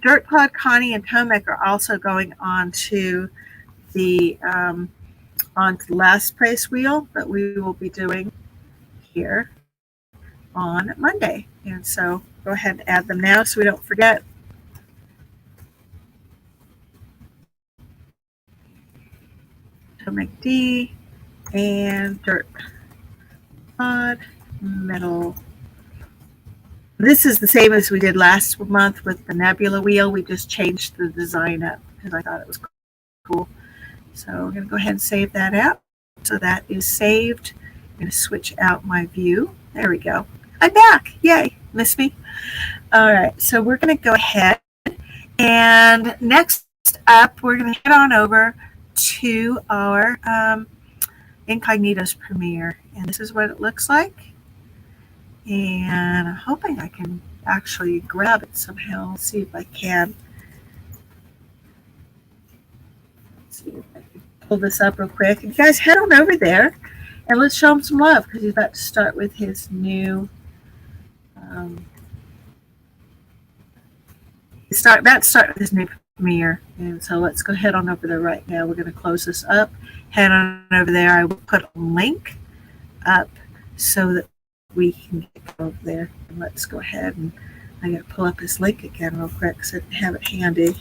Dirt Pod, Connie, and Tomek are also going on to the last place wheel that we will be doing here on Monday. And so go ahead and add them now so we don't forget. Tomek D and Dirt Pod, Metal. This is the same as we did last month with the Nebula wheel. We just changed the design up because I thought it was cool. So we're going to go ahead and save that out. So that is saved. I'm going to switch out my view. There we go. I'm back. Yay. Miss me? All right, so we're going to go ahead. And next up, we're going to head on over to our Incognitos premiere. And this is what it looks like. And I'm hoping I can actually grab it somehow. Let's see if I can. Let's see if I can pull this up real quick. And you guys head on over there and let's show him some love because he's about to start with his new start with his new premiere. And so let's go head on over there right now. We're going to close this up. Head on over there. I will put a link up so that we can get over there. And let's go ahead and I got to pull up his link again real quick so I can have it handy.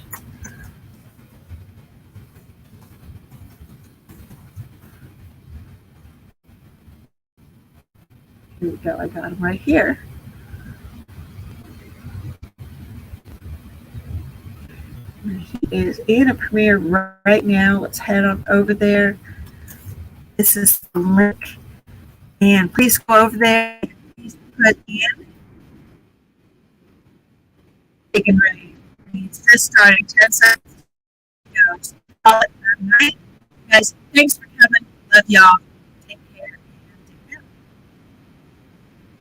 Here we go. I got him right here. He is in a premiere right now. Let's head on over there. This is the link. And please go over there. Please put in Diggun ready. It's just starting 10 seconds ago. Call it night. Guys, thanks for coming. Love y'all.